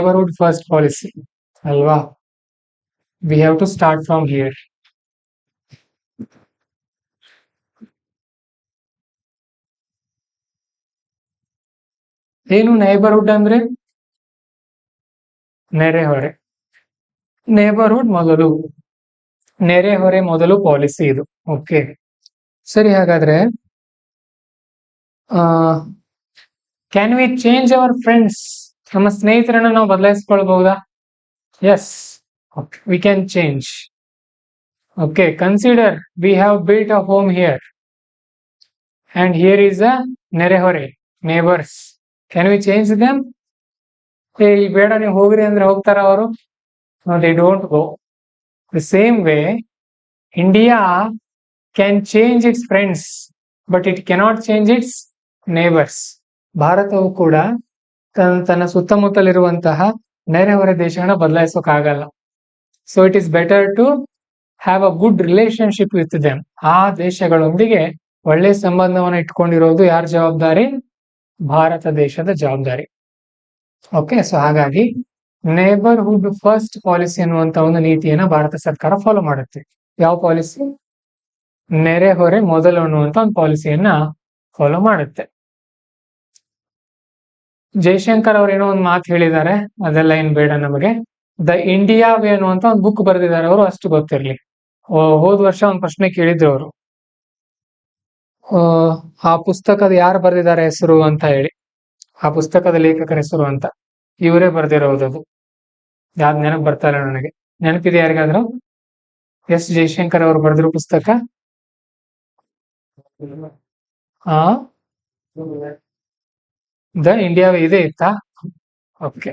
neighborhood first policy ಅಲ್ವಾ? We have to start from here. ಏನು neighbourhood ಅಂದ್ರೆ? ನೆರೆಹೊರೆ. ನೇಬರ್ಹುಡ್ ಮೊದಲು, ನೆರೆಹೊರೆ ಮೊದಲು ಪಾಲಿಸಿ ಇದು. ಓಕೆ, ಸರಿ. ಹಾಗಾದ್ರೆ can we change our friends? ನಮ್ಮ ಸ್ನೇಹಿತರನ್ನ ನಾವು ಬದಲಾಯಿಸ್ಕೊಳ್ಬಹುದಾ? Yes, we can change. Okay, consider we have built a home here and here is a ನೆರೆಹೊರೆ, neighbours. Can we change them? ಇಲ್ಲಿ ಬೇಡ ನೀವು ಹೋಗ್ರಿ ಅಂದ್ರೆ ಹೋಗ್ತಾರ ಅವರು? No, they don't go. The same way, India can change its friends, but it cannot change its neighbors. ಭಾರತವು ಕೂಡ ತನ್ನ ಸುತ್ತಮುತ್ತಲಿರುವಂತಹ ನೆರೆಹೊರೆ ದೇಶಗಳನ್ನ ಬದಲಾಯಿಸೋಕ್ಕಾಗಲ್ಲ. So it is better to have a good relationship with them. ಆ ದೇಶಗಳೊಂದಿಗೆ ಒಳ್ಳೆ ಸಂಬಂಧವನ್ನು ಇಟ್ಕೊಂಡಿರೋದು ಯಾರ ಜವಾಬ್ದಾರಿ? ಭಾರತ ದೇಶದ ಜವಾಬ್ದಾರಿ. ಓಕೆ, ಸೊ ಹಾಗಾಗಿ ನೇಬರ್ಹುಡ್ ಫಸ್ಟ್ ಪಾಲಿಸಿ ಅನ್ನುವಂತ ಒಂದು ನೀತಿಯನ್ನ ಭಾರತ ಸರ್ಕಾರ ಫಾಲೋ ಮಾಡುತ್ತೆ. ಯಾವ ಪಾಲಿಸಿ? ನೆರೆಹೊರೆ ಮೊದಲು ಅನ್ನುವಂತ ಒಂದು ಪಾಲಿಸಿಯನ್ನ ಫಾಲೋ ಮಾಡುತ್ತೆ. ಜಯಶಂಕರ್ ಅವ್ರು ಏನೋ ಒಂದು ಮಾತು ಹೇಳಿದ್ದಾರೆ, ಅದೆಲ್ಲ ಏನ್ ಬೇಡ ನಮಗೆ. ದ ಇಂಡಿಯಾ ವೇ ಅನ್ನುವಂತ ಒಂದು ಬುಕ್ ಬರೆದಿದ್ದಾರೆ ಅವರು, ಅಷ್ಟು ಗೊತ್ತಿರ್ಲಿ. ಹೋದ ವರ್ಷ ಒಂದು ಪ್ರಶ್ನೆ ಕೇಳಿದ್ರು ಅವರು, ಆ ಪುಸ್ತಕದ ಯಾರು ಬರೆದಿದ್ದಾರೆ ಹೆಸರು ಅಂತ ಹೇಳಿ, ಆ ಪುಸ್ತಕದ ಲೇಖಕರ ಹೆಸರು ಅಂತ. ಇವರೇ ಬರ್ದಿರೋದು ಅದು. ಯಾವ್ದು ನೆನಪು ಬರ್ತಾ ಇಲ್ಲ ನನಗೆ. ನೆನಪಿದೆ ಯಾರಿಗಾದ್ರು? ಎಸ್ ಜಯಶಂಕರ್ ಅವರು ಬರೆದಿರೋ ಪುಸ್ತಕ ದ ಇಂಡಿಯಾ ಇದೆ ಇತ್ತಾ? ಓಕೆ,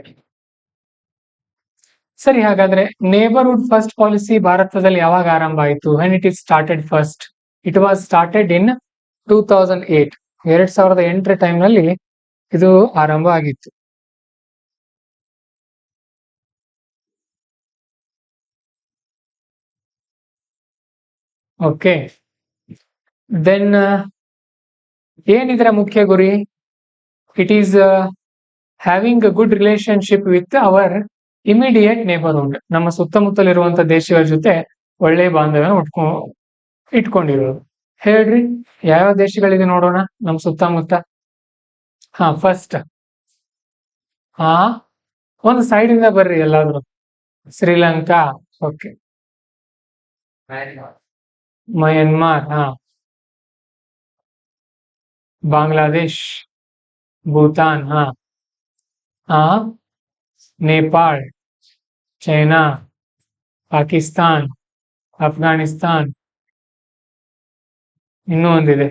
ಸರಿ. ಹಾಗಾದ್ರೆ ನೇಬರ್ಹುಡ್ ಫಸ್ಟ್ ಪಾಲಿಸಿ ಭಾರತದಲ್ಲಿ ಯಾವಾಗ ಆರಂಭ ಆಯಿತು? when it is started first? It was started in 2008. 2008 time ನಲ್ಲಿ ಇದು ಆರಂಭ ಆಗಿತ್ತು. ಓಕೆ, ದೆನ್ ಏನಿದ್ರ ಮುಖ್ಯ ಗುರಿ? It is having a good relationship with hour immediate neighbourhood. ನಮ್ಮ ಸುತ್ತಮುತ್ತಲಿರುವಂತ ದೇಶಗಳ ಜೊತೆ ಒಳ್ಳೆ ಬಾಂಧವ್ಯ ಇಟ್ಕೊಂಡಿರೋದು. ಹೇಳ್ರಿ, ಯಾವ ದೇಶಗಳಿದೆ ನೋಡೋಣ ನಮ್ ಸುತ್ತಮುತ್ತ? ಫಸ್ಟ್ ಒಂದು ಸೈಡ್ ಇಂದ ಬರ್ರಿ ಎಲ್ಲಾದ್ರೂ. ಶ್ರೀಲಂಕಾ, ಓಕೆ. ಮಯನ್ಮಾರ್, ಬಾಂಗ್ಲಾದೇಶ್, ಭೂತಾನ್, ನೇಪಾಳ್, ಚೈನಾ, ಪಾಕಿಸ್ತಾನ್, ಅಫ್ಘಾನಿಸ್ತಾನ್, ಇನ್ನೂ ಒಂದಿದೆ.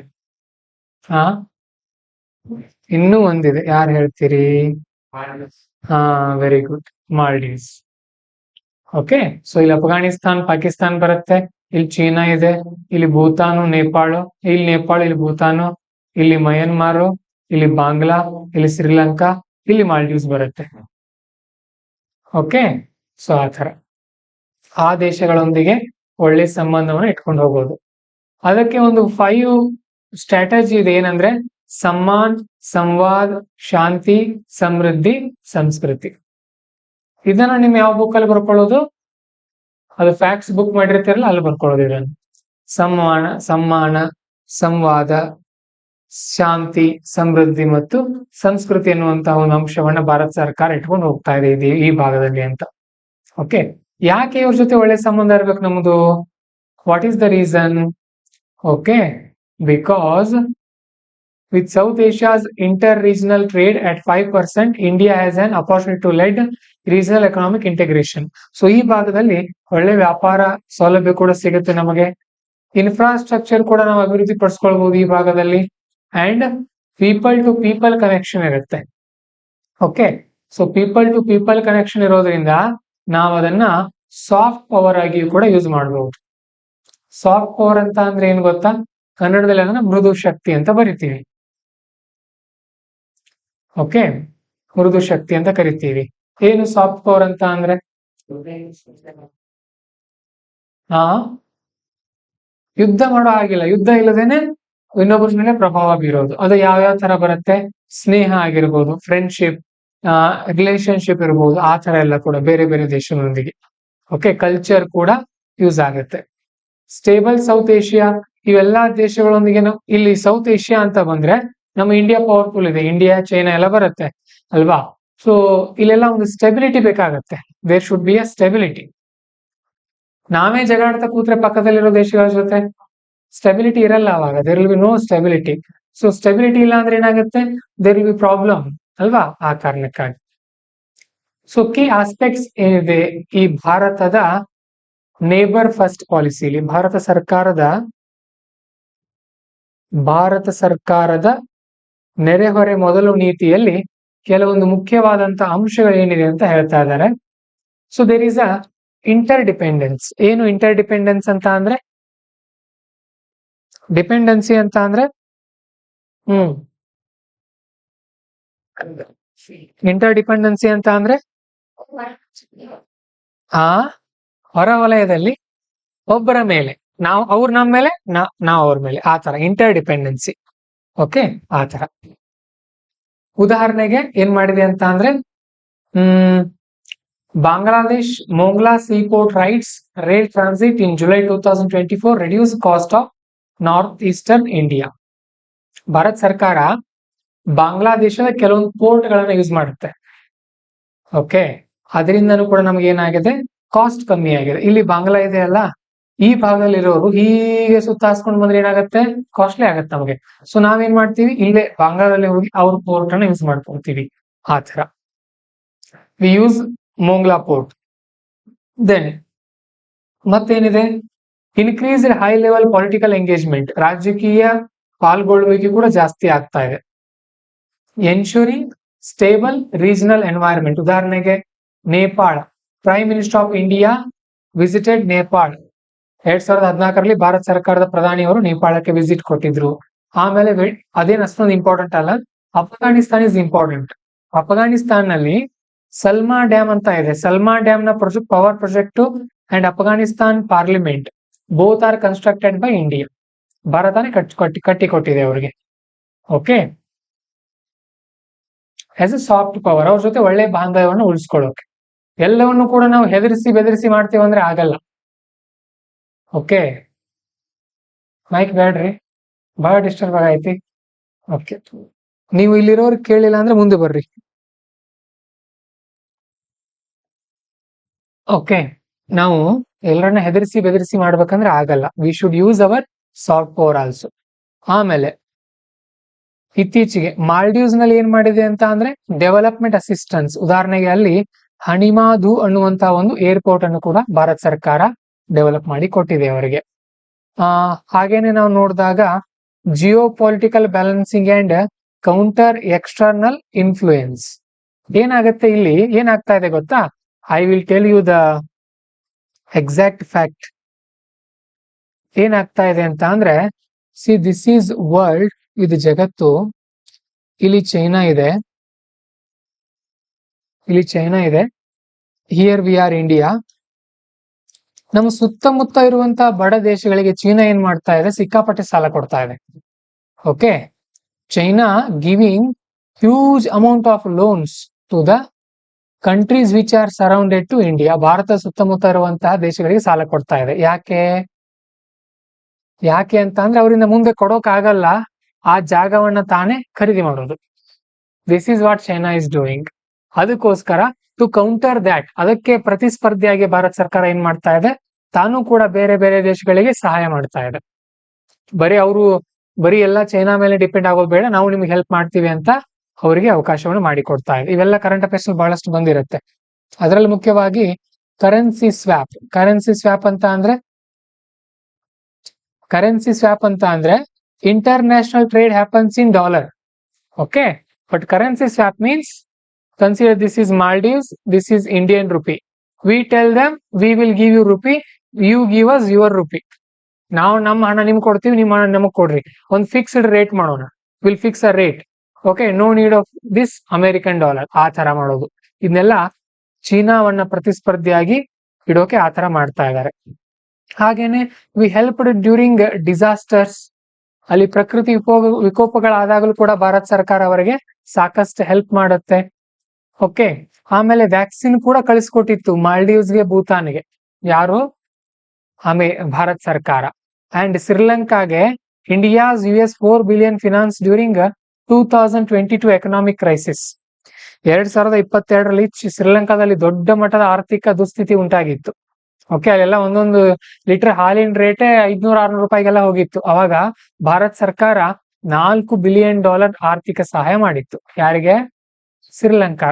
ಇನ್ನೂ ಒಂದಿದೆ, ಯಾರು ಹೇಳ್ತೀರಿ? Very good, Maldives. Okay, so ಇಲ್ಲಿ ಅಫ್ಘಾನಿಸ್ತಾನ್, ಪಾಕಿಸ್ತಾನ್ ಬರುತ್ತೆ, ಇಲ್ಲಿ ಚೀನಾ ಇದೆ, ಇಲ್ಲಿ ಭೂತಾನು, ನೇಪಾಳು, ಇಲ್ಲಿ ನೇಪಾಳ, ಇಲ್ಲಿ ಭೂತಾನು, ಇಲ್ಲಿ ಮಯನ್ಮಾರು, ಇಲ್ಲಿ ಬಾಂಗ್ಲಾ, ಇಲ್ಲಿ ಶ್ರೀಲಂಕಾ, ಇಲ್ಲಿ ಮಾಲ್ಡೀವ್ಸ್ ಬರುತ್ತೆ. ಓಕೆ, ಸೊ ಆ ತರ ಆ ದೇಶಗಳೊಂದಿಗೆ ಒಳ್ಳೆ ಸಂಬಂಧವನ್ನು ಇಟ್ಕೊಂಡು ಹೋಗೋದು. ಅದಕ್ಕೆ ಒಂದು 5 ಸ್ಟ್ರಾಟಜಿ ಇದೆ. ಏನಂದ್ರೆ ಸಮ್ಮಾನ್, ಸಂವಾದ್, ಶಾಂತಿ, ಸಮೃದ್ಧಿ, ಸಂಸ್ಕೃತಿ. ಇದನ್ನ ನಿಮ್ ಯಾವ ಬುಕ್ ಅಲ್ಲಿ ಬರ್ಕೊಳ್ಳೋದು? ಅದು ಫ್ಯಾಕ್ಟ್ಸ್ ಬುಕ್ ಮಾಡಿರ್ತೀರಲ್ಲ, ಅಲ್ಲಿ ಬರ್ಕೊಳ್ಳೋದು ಇದನ್ನು. ಸಮ್ಮಾನ, ಸಂವಾದ, ಶಾಂತಿ, ಸಮೃದ್ಧಿ ಮತ್ತು ಸಂಸ್ಕೃತಿ ಎನ್ನುವಂತಹ ಒಂದು ಅಂಶವನ್ನ ಭಾರತ ಸರ್ಕಾರ ಇಟ್ಕೊಂಡು ಹೋಗ್ತಾ ಇದೆ ಈ ಭಾಗದಲ್ಲಿ ಅಂತ. ಓಕೆ, ಯಾಕೆ ಇವ್ರ ಜೊತೆ ಒಳ್ಳೆ ಸಂಬಂಧ ಇರ್ಬೇಕು ನಮ್ದು? What is the reason? Okay, because with South Asia's inter-regional trade at 5%, India has an opportunity to lead regional economic integration. So ಈ ಭಾಗದಲ್ಲಿ ಒಳ್ಳೆ ವ್ಯಾಪಾರ ಸೌಲಭ್ಯ ಕೂಡ ಸಿಗುತ್ತೆ ನಮಗೆ. ಇನ್ಫ್ರಾಸ್ಟ್ರಕ್ಚರ್ ಕೂಡ ನಾವು ಅಭಿವೃದ್ಧಿ ಪಡಿಸ್ಕೊಳ್ಬಹುದು ಈ ಭಾಗದಲ್ಲಿ. And people to people connection ಇರುತ್ತೆ. Okay, so people to people connection ಇರೋದ್ರಿಂದ ನಾವು ಅದನ್ನ ಸಾಫ್ಟ್ ಪವರ್ ಆಗಿ ಕೂಡ ಯೂಸ್ ಮಾಡಬಹುದು. ಸಾಫ್ಟ್ ಪವರ್ ಅಂತ ಅಂದ್ರೆ ಏನ್ ಗೊತ್ತಾ? ಕನ್ನಡದಲ್ಲಿ ಅದನ್ನ ಮೃದು ಶಕ್ತಿ ಅಂತ ಬರಿತೀವಿ. ಓಕೆ, ಮೃದು ಶಕ್ತಿ ಅಂತ ಕರಿತೀವಿ. ಏನು ಸಾಫ್ಟ್ ಪವರ್ ಅಂತ ಅಂದ್ರೆ? ಯುದ್ಧ ಮಾಡೋ ಆಗಿಲ್ಲ, ಯುದ್ಧ ಇಲ್ಲದೇನೆ ಇನ್ನೊಬ್ಬರ ಮೇಲೆ ಪ್ರಭಾವ ಬೀರೋದು. ಅದು ಯಾವ್ಯಾವ ತರ ಬರುತ್ತೆ? ಸ್ನೇಹ ಆಗಿರ್ಬೋದು, ಫ್ರೆಂಡ್ಶಿಪ್, ರಿಲೇಶನ್ಶಿಪ್ ಇರಬಹುದು, ಆ ತರ ಎಲ್ಲ ಕೂಡ ಬೇರೆ ಬೇರೆ ದೇಶಗಳೊಂದಿಗೆ. ಓಕೆ, ಕಲ್ಚರ್ ಕೂಡ ಯೂಸ್ ಆಗುತ್ತೆ. ಸ್ಟೇಬಲ್ ಸೌತ್ ಏಷ್ಯಾ, ಇವೆಲ್ಲಾ ದೇಶಗಳೊಂದಿಗೆ ಇಲ್ಲಿ ಸೌತ್ ಏಷ್ಯಾ ಅಂತ ಬಂದ್ರೆ ನಮ್ಮ ಇಂಡಿಯಾ ಪವರ್ಫುಲ್ ಇದೆ, ಇಂಡಿಯಾ ಚೈನಾ ಎಲ್ಲ ಬರುತ್ತೆ ಅಲ್ವಾ. ಸೊ ಇಲ್ಲೆಲ್ಲ ಒಂದು ಸ್ಟೆಬಿಲಿಟಿ ಬೇಕಾಗತ್ತೆ. There should be a stability. ನಾವೇ ಜಗಾಡ್ತಾ ಕೂತ್ರೆ ಪಕ್ಕದಲ್ಲಿರೋ ದೇಶಗಳ ಜೊತೆ ಸ್ಟೆಬಿಲಿಟಿ ಇರಲ್ಲ, ಅವಾಗ there will be no stability. So stability ಇಲ್ಲ ಅಂದ್ರೆ ಏನಾಗುತ್ತೆ, ದೇರ್ ವಿಲ್ ಬಿ ಪ್ರಾಬ್ಲಮ್ ಅಲ್ವಾ, ಆ ಕಾರಣಕ್ಕಾಗಿ. ಸೊ ಕೀ ಆಸ್ಪೆಕ್ಟ್ಸ್ ಏನಿದೆ ಈ ಭಾರತದ ನೇಬರ್ ಫಸ್ಟ್ ಪಾಲಿಸಿಲಿ, ಭಾರತ ಸರ್ಕಾರದ ನೆರೆಹೊರೆ ಮೊದಲು ನೀತಿಯಲ್ಲಿ ಕೆಲವೊಂದು ಮುಖ್ಯವಾದಂತ ಅಂಶಗಳು ಏನಿದೆ ಅಂತ ಹೇಳ್ತಾ ಇದ್ದಾರೆ. So there is a interdependence. ಏನು ಇಂಟರ್ ಡಿಪೆಂಡೆನ್ಸ್ ಅಂತ ಅಂದ್ರೆ, ಡಿಪೆಂಡೆನ್ಸಿ ಅಂತ ಅಂದ್ರೆ ಇಂಟರ್ ಡಿಪೆಂಡೆನ್ಸಿ ಅಂತ ಅಂದ್ರೆ ಆ ಹೊರ ವಲಯದಲ್ಲಿ ಒಬ್ಬರ ಮೇಲೆ ನಾವು, ಅವ್ರು ನಮ್ಮ ಮೇಲೆ, ನಾವು ಅವ್ರ ಮೇಲೆ, ಆ ತರ ಇಂಟರ್ ಡಿಪೆಂಡೆನ್ಸಿ. ಓಕೆ, ಆ ತರ. ಉದಾಹರಣೆಗೆ ಏನ್ ಮಾಡಿದೆ ಅಂತ ಅಂದ್ರೆ, Bangladesh Mongla seaport rights rail transit in July 2024 reduce cost of north eastern India. ಭಾರತ ಸರ್ಕಾರ ಬಾಂಗ್ಲಾದೇಶದ ಕೆಲವೊಂದು ಪೋರ್ಟ್ ಗಳನ್ನ ಯೂಸ್ ಮಾಡುತ್ತೆ. ಓಕೆ, ಅದರಿಂದನೂ ಕೂಡ ನಮ್ಗೆ ಏನಾಗಿದೆ, ಕಾಸ್ಟ್ ಕಮ್ಮಿ ಆಗಿದೆ. ಇಲ್ಲಿ ಬಾಂಗ್ಲಾ ಇದೆ ಅಲ್ಲ, ಈ ಭಾಗದಲ್ಲಿರೋರು ಹೀಗೆ ಸುತ್ತಾಸ್ಕೊಂಡು ಬಂದ್ರೆ ಏನಾಗುತ್ತೆ, ಕಾಸ್ಟ್ಲಿ ಆಗತ್ತೆ ನಮಗೆ. ಸೊ ನಾವೇನ್ ಮಾಡ್ತೀವಿ, ಇಲ್ಲೇ ಬಾಂಗ್ಲಾದಲ್ಲಿ ಹೋಗಿ ಅವ್ರ ಪೋರ್ಟ್ ಅನ್ನ ಯೂಸ್ ಮಾಡ್ಕೊಳ್ತೀವಿ, ಆ ತರ. We use Mongla port. Then ಮತ್ತೇನಿದೆ, increased high level political engagement, ರಾಜಕೀಯ ಪಾಲ್ಗೊಳ್ಳುವಿಕೆ ಕೂಡ ಜಾಸ್ತಿ ಆಗ್ತಾ ಇದೆ. Ensuring stable regional environment. ಉದಾಹರಣೆಗೆ Nepal, prime minister of India visited Nepal. 2014ರಲ್ಲಿ ಭಾರತ ಸರ್ಕಾರದ ಪ್ರಧಾನಿಯವರು ನೇಪಾಳಕ್ಕೆ ವಿಸಿಟ್ ಕೊಟ್ಟಿದ್ರು. ಆಮೇಲೆ ಅದೇನು ಅಷ್ಟೊಂದು ಇಂಪಾರ್ಟೆಂಟ್ ಅಲ್ಲ, ಅಫ್ಘಾನಿಸ್ತಾನ್ ಇಸ್ ಇಂಪಾರ್ಟೆಂಟ್. ಅಫ್ಘಾನಿಸ್ತಾನ್ ನಲ್ಲಿ ಸಲ್ಮಾ ಡ್ಯಾಮ್ ಅಂತ ಇದೆ. ಸಲ್ಮಾ ಡ್ಯಾಮ್ ನ power project and Afghanistan parliament both are constructed by India. ಭಾರತನೇ ಕಟ್ಟಿಕೊಟ್ಟಿದೆ ಅವರಿಗೆ. Okay, as a soft power, ಅವ್ರ ಜೊತೆ ಒಳ್ಳೆ ಬಾಂಧವ್ಯವನ್ನು ಉಳಿಸ್ಕೊಳ್ಳೋಕೆ. ಎಲ್ಲವನ್ನು ಕೂಡ ನಾವು ಹೆದರಿಸಿ ಬೆದರಿಸಿ ಮಾಡ್ತೀವಿ ಅಂದ್ರೆ ಆಗಲ್ಲ. ಓಕೆ, ಮೈಕ್ ಬೇಡ್ರಿ, ಬಹಳ ಡಿಸ್ಟರ್ಬ್ ಆಗೈತಿ. ಓಕೆ, ನೀವು ಇಲ್ಲಿರೋರು ಕೇಳಿಲ್ಲ ಅಂದ್ರೆ ಮುಂದೆ ಬರ್ರಿ. ಓಕೆ, ನಾವು ಎಲ್ಲರನ್ನ ಹೆದರಿಸಿ ಬೆದರಿಸಿ ಮಾಡ್ಬೇಕಂದ್ರೆ ಆಗಲ್ಲ. We should use hour soft power also. ಆಮೇಲೆ ಇತ್ತೀಚೆಗೆ ಮಾಲ್ಡೀವ್ಸ್ ನಲ್ಲಿ ಏನ್ ಮಾಡಿದೆ ಅಂತ ಅಂದ್ರೆ ಡೆವಲಪ್ಮೆಂಟ್ ಅಸಿಸ್ಟೆನ್ಸ್. ಉದಾಹರಣೆಗೆ ಅಲ್ಲಿ ಹಣಿಮಾಧು ಅನ್ನುವಂತ ಒಂದು ಏರ್ಪೋರ್ಟ್ ಅನ್ನು ಕೂಡ ಭಾರತ ಸರ್ಕಾರ ಡೆವಲಪ್ ಮಾಡಿ ಕೊಟ್ಟಿದೆ ಅವರಿಗೆ. ಹಾಗೇನೆ ನಾವು ನೋಡಿದಾಗ geopolitical balancing and counter external influence. ಏನಾಗುತ್ತೆ ಇಲ್ಲಿ, ಏನಾಗ್ತಾ ಇದೆ ಗೊತ್ತಾ, I will tell you the exact fact. ಏನಾಗ್ತಾ ಇದೆ ಅಂತ ಅಂದ್ರೆ, ಸಿ ದಿಸ್ ಈಸ್ ವರ್ಲ್ಡ್, ಇದು ಜಗತ್ತು. ಇಲ್ಲಿ ಚೈನಾ ಇದೆ, ಹಿಯರ್ ವಿ ಆರ್ ಇಂಡಿಯಾ. ನಮ್ಮ ಸುತ್ತಮುತ್ತ ಇರುವಂತಹ ಬಡ ದೇಶಗಳಿಗೆ ಚೀನಾ ಏನ್ ಮಾಡ್ತಾ ಇದೆ, ಸಿಕ್ಕಾಪಟ್ಟೆ ಸಾಲ ಕೊಡ್ತಾ ಇದೆ. Okay, China giving huge amount of loans to the countries which are surrounded to India. Bharat ಸುತ್ತಮುತ್ತ ಇರುವಂತಹ ದೇಶಗಳಿಗೆ ಸಾಲ ಕೊಡ್ತಾ ಇದೆ. ಯಾಕೆ ಅಂತ ಅಂದ್ರೆ ಅವರಿಂದ ಮುಂದೆ ಕೊಡೋಕ್ ಆಗಲ್ಲ, ಆ ಜಾಗವನ್ನ ತಾನೇ ಖರೀದಿ ಮಾಡೋದು. This is what China is doing. ಅದಕ್ಕೋಸ್ಕರ ಟು ಕೌಂಟರ್ ದ್ಯಾಟ್, ಅದಕ್ಕೆ ಪ್ರತಿಸ್ಪರ್ಧಿಯಾಗಿ ಭಾರತ ಸರ್ಕಾರ ಏನ್ ಮಾಡ್ತಾ ಇದೆ, ತಾನು ಕೂಡ ಬೇರೆ ಬೇರೆ ದೇಶಗಳಿಗೆ ಸಹಾಯ ಮಾಡ್ತಾ ಇದೆ. ಬರೀ ಎಲ್ಲ ಚೈನಾ ಮೇಲೆ ಡಿಪೆಂಡ್ ಆಗೋದು ಬೇಡ, ನಾವು ನಿಮ್ಗೆ ಹೆಲ್ಪ್ ಮಾಡ್ತೀವಿ ಅಂತ ಅವರಿಗೆ ಅವಕಾಶವನ್ನು ಮಾಡಿಕೊಡ್ತಾ ಇದೆ. ಇವೆಲ್ಲ ಕರೆಂಟ್ ಅಫೇರ್ಸ್ ಬಹಳಷ್ಟು ಬಂದಿರುತ್ತೆ. ಅದರಲ್ಲಿ ಮುಖ್ಯವಾಗಿ ಕರೆನ್ಸಿ ಸ್ವ್ಯಾಪ್ ಅಂತ ಅಂದ್ರೆ international trade happens in dollar. Okay, but currency swap means, consider this is Maldives, this is Indian rupee. We tell them we will give you rupee, you give us your rupee. ನಾವು ನಮ್ಮ ಹಣ ನಿಮ್ಗೆ ಕೊಡ್ತೀವಿ, ನಿಮ್ಮ ಹಣ ನಮಗ್ ಕೊಡ್ರಿ, ಒಂದು ಫಿಕ್ಸ್ಡ್ ರೇಟ್ ಮಾಡೋಣ, will fix a rate. Okay, no need of this American dollar. ಆ ತರ ಮಾಡೋದು, ಇದನ್ನೆಲ್ಲ ಚೀನಾವನ್ನ ಪ್ರತಿಸ್ಪರ್ಧಿಯಾಗಿ ಇಡೋಕೆ ಆ ತರ ಮಾಡ್ತಾ ಇದ್ದಾರೆ. ಹಾಗೇನೆ ವಿ ಹೆಲ್ಪ್ಡ್ ಡ್ಯೂರಿಂಗ್ ಡಿಸಾಸ್ಟರ್ಸ್. ಅಲ್ಲಿ ಪ್ರಕೃತಿ ವಿಕೋಪಗಳಾದಾಗಲೂ ಕೂಡ ಭಾರತ ಸರ್ಕಾರ ಅವರಿಗೆ ಸಾಕಷ್ಟು ಹೆಲ್ಪ್ ಮಾಡುತ್ತೆ. ಓಕೆ, ಆಮೇಲೆ ವ್ಯಾಕ್ಸಿನ್ ಕೂಡ ಕಳಿಸ್ಕೊಟ್ಟಿತ್ತು ಮಾಲ್ಡೀವ್ಸ್ಗೆ, ಭೂತಾನ್ಗೆ. ಯಾರು? ಭಾರತ್ ಸರ್ಕಾರ. ಅಂಡ್ ಶ್ರೀಲಂಕಾಗೆ India's $4 billion finance during 2022 economic crisis. 2022ರಲ್ಲಿ ಶ್ರೀಲಂಕಾದಲ್ಲಿ ದೊಡ್ಡ ಮಟ್ಟದ ಆರ್ಥಿಕ ದುಸ್ಥಿತಿ ಉಂಟಾಗಿತ್ತು. ಓಕೆ, ಅಲ್ಲೆಲ್ಲ ಒಂದೊಂದು ಲೀಟರ್ ಹಾಲಿನ ರೇಟೇ $500-600 ಹೋಗಿತ್ತು. ಅವಾಗ ಭಾರತ್ ಸರ್ಕಾರ $4 billion ಆರ್ಥಿಕ ಸಹಾಯ ಮಾಡಿತ್ತು. ಯಾರಿಗೆ? ಶ್ರೀಲಂಕಾ.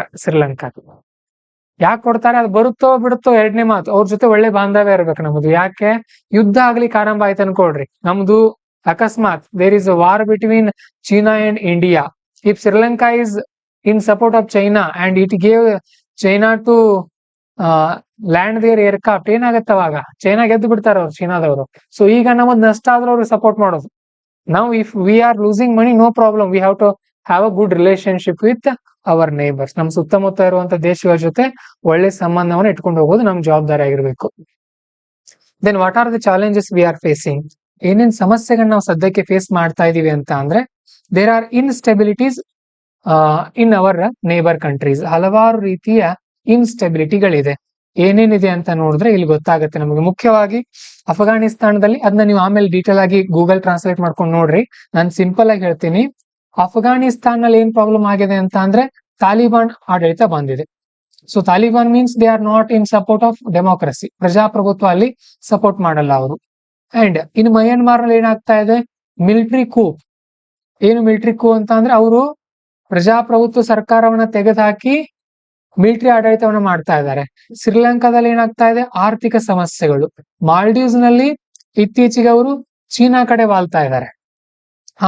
ಯಾಕೆ ಕೊಡ್ತಾರೆ? ಅದು ಬರುತ್ತೋ ಬಿಡುತ್ತೋ ಎರಡನೇ ಮಾತು. ಅವ್ರ ಜೊತೆ ಒಳ್ಳೆ ಬಾಂಧವ್ಯ ಇರ್ಬೇಕು ನಮ್ದು. ಯಾಕೆ? ಯುದ್ಧ ಆಗ್ಲಿಕ್ಕೆ ಆರಂಭ ಆಯ್ತು ಅನ್ಕೊಳ್ರಿ, ನಮ್ದು ಅಕಸ್ಮಾತ್ there is a war between China and India, if Sri Lanka is in support of China and it gave China to land their aircraft, ಏನಾಗತ್ತೆ ಅವಾಗ? ಚೈನಾ ಗೆದ್ದು ಬಿಡ್ತಾರ ಅವ್ರು, ಚೀನಾದವರು. ಸೊ ಈಗ ನಮ್ಮದ್ ನಷ್ಟ ಆದ್ರೂ ಅವ್ರಿಗೆ ಸಪೋರ್ಟ್ ಮಾಡೋದು. ನಾವು if we are losing money, no problem, we have to have a good relationship with our neighbours. ನಮ್ ಸುತ್ತಮುತ್ತ ಇರುವಂತ ದೇಶಗಳ ಜೊತೆ ಒಳ್ಳೆ ಸಂಬಂಧವನ್ನು ಇಟ್ಕೊಂಡು ಹೋಗೋದು ನಮ್ ಜವಾಬ್ದಾರಿ ಆಗಿರ್ಬೇಕು. Then what are the challenges we are facing? ಏನೇನ್ ಸಮಸ್ಯೆಗಳನ್ನ ನಾವು ಸದ್ಯಕ್ಕೆ ಫೇಸ್ ಮಾಡ್ತಾ ಇದೀವಿ ಅಂತ ಅಂದ್ರೆ, there are instabilities in our neighbour countries. ಹಲವಾರು ರೀತಿಯ ಇನ್ಸ್ಟೆಬಿಲಿಟಿಗಳಿದೆ. ಏನೇನಿದೆ ಅಂತ ನೋಡಿದ್ರೆ ಇಲ್ಲಿ ಗೊತ್ತಾಗುತ್ತೆ ನಮಗೆ. ಮುಖ್ಯವಾಗಿ ಅಫ್ಘಾನಿಸ್ತಾನದಲ್ಲಿ, ಅದನ್ನ ನೀವು ಆಮೇಲೆ ಡೀಟೇಲ್ ಆಗಿ ಗೂಗಲ್ ಟ್ರಾನ್ಸ್ಲೇಟ್ ಮಾಡ್ಕೊಂಡು ನೋಡ್ರಿ. ನಾನು ಸಿಂಪಲ್ ಆಗಿ ಹೇಳ್ತೀನಿ. ಅಫ್ಘಾನಿಸ್ತಾನಲ್ಲಿ ಏನ್ ಪ್ರಾಬ್ಲಮ್ ಆಗಿದೆ ಅಂತ ಅಂದ್ರೆ, ತಾಲಿಬಾನ್ ಆಡಳಿತ ಬಂದಿದೆ. So Taliban means they are not in support of democracy. ಪ್ರಜಾಪ್ರಭುತ್ವ ಅಲ್ಲಿ ಸಪೋರ್ಟ್ ಮಾಡಲ್ಲ ಅವರು. ಅಂಡ್ ಇನ್ ಮಯನ್ಮಾರ್ ನಲ್ಲಿ ಏನಾಗ್ತಾ ಇದೆ? Military coup. ಏನು ಮಿಲಿಟರಿ coup ಅಂತ ಅಂದ್ರೆ, ಅವರು ಪ್ರಜಾಪ್ರಭುತ್ವ ಸರ್ಕಾರವನ್ನ ತೆಗೆದುಹಾಕಿ ಮಿಲಿಟರಿ ಆಡಳಿತವನ್ನ ಮಾಡ್ತಾ ಇದ್ದಾರೆ. ಶ್ರೀಲಂಕಾದಲ್ಲಿ ಏನಾಗ್ತಾ ಇದೆ? ಆರ್ಥಿಕ ಸಮಸ್ಯೆಗಳು. ಮಾಲ್ಡೀವ್ಸ್ ನಲ್ಲಿ ಇತ್ತೀಚೆಗೆ ಅವರು ಚೀನಾ ಕಡೆ ವಾಲ್ತಾ ಇದ್ದಾರೆ.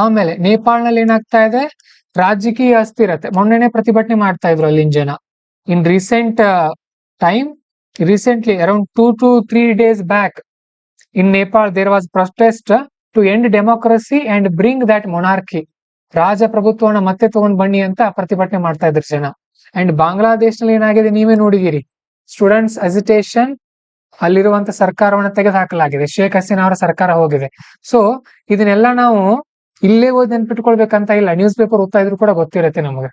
ಆಮೇಲೆ ನೇಪಾಳನಲ್ಲಿ ಏನಾಗ್ತಾ ಇದೆ? ರಾಜಕೀಯ ಅಸ್ಥಿರತೆ. ಮೊನ್ನೆನೆ ಪ್ರತಿಭಟನೆ ಮಾಡ್ತಾ ಇದ್ರು ಅಲ್ಲಿನ ಜನ. In recently around 2 to 3 days back in Nepal there was protest to end democracy and bring that monarchy. ರಾಜಪ್ರಭುತ್ವವನ್ನ ಮತ್ತೆ ತಗೊಂಡ್ ಬನ್ನಿ ಅಂತ ಪ್ರತಿಭಟನೆ ಮಾಡ್ತಾ ಇದ್ರು ಜನ. ಅಂಡ್ ಬಾಂಗ್ಲಾದೇಶ್ ನಲ್ಲಿ ಏನಾಗಿದೆ ನೀವೇ ನೋಡಿದಿರಿ. ಸ್ಟೂಡೆಂಟ್ಸ್ ಅಜಿಟೇಷನ್, ಅಲ್ಲಿರುವಂತ ಸರ್ಕಾರವನ್ನ ತೆಗೆದು ಹಾಕಲಾಗಿದೆ. ಶೇಖ್ ಹಸೀನಾ ಅವರ ಸರ್ಕಾರ ಹೋಗಿದೆ. ಸೊ ಇದನ್ನೆಲ್ಲ ನಾವು ಇಲ್ಲೇ ಓದಿ ನೆನ್ಪಿಟ್ಕೊಳ್ಬೇಕಂತ ಇಲ್ಲ, ನ್ಯೂಸ್ ಪೇಪರ್ ಓದ್ತಾ ಇದ್ರು ಕೂಡ ಗೊತ್ತಿರುತ್ತೆ ನಮಗೆ.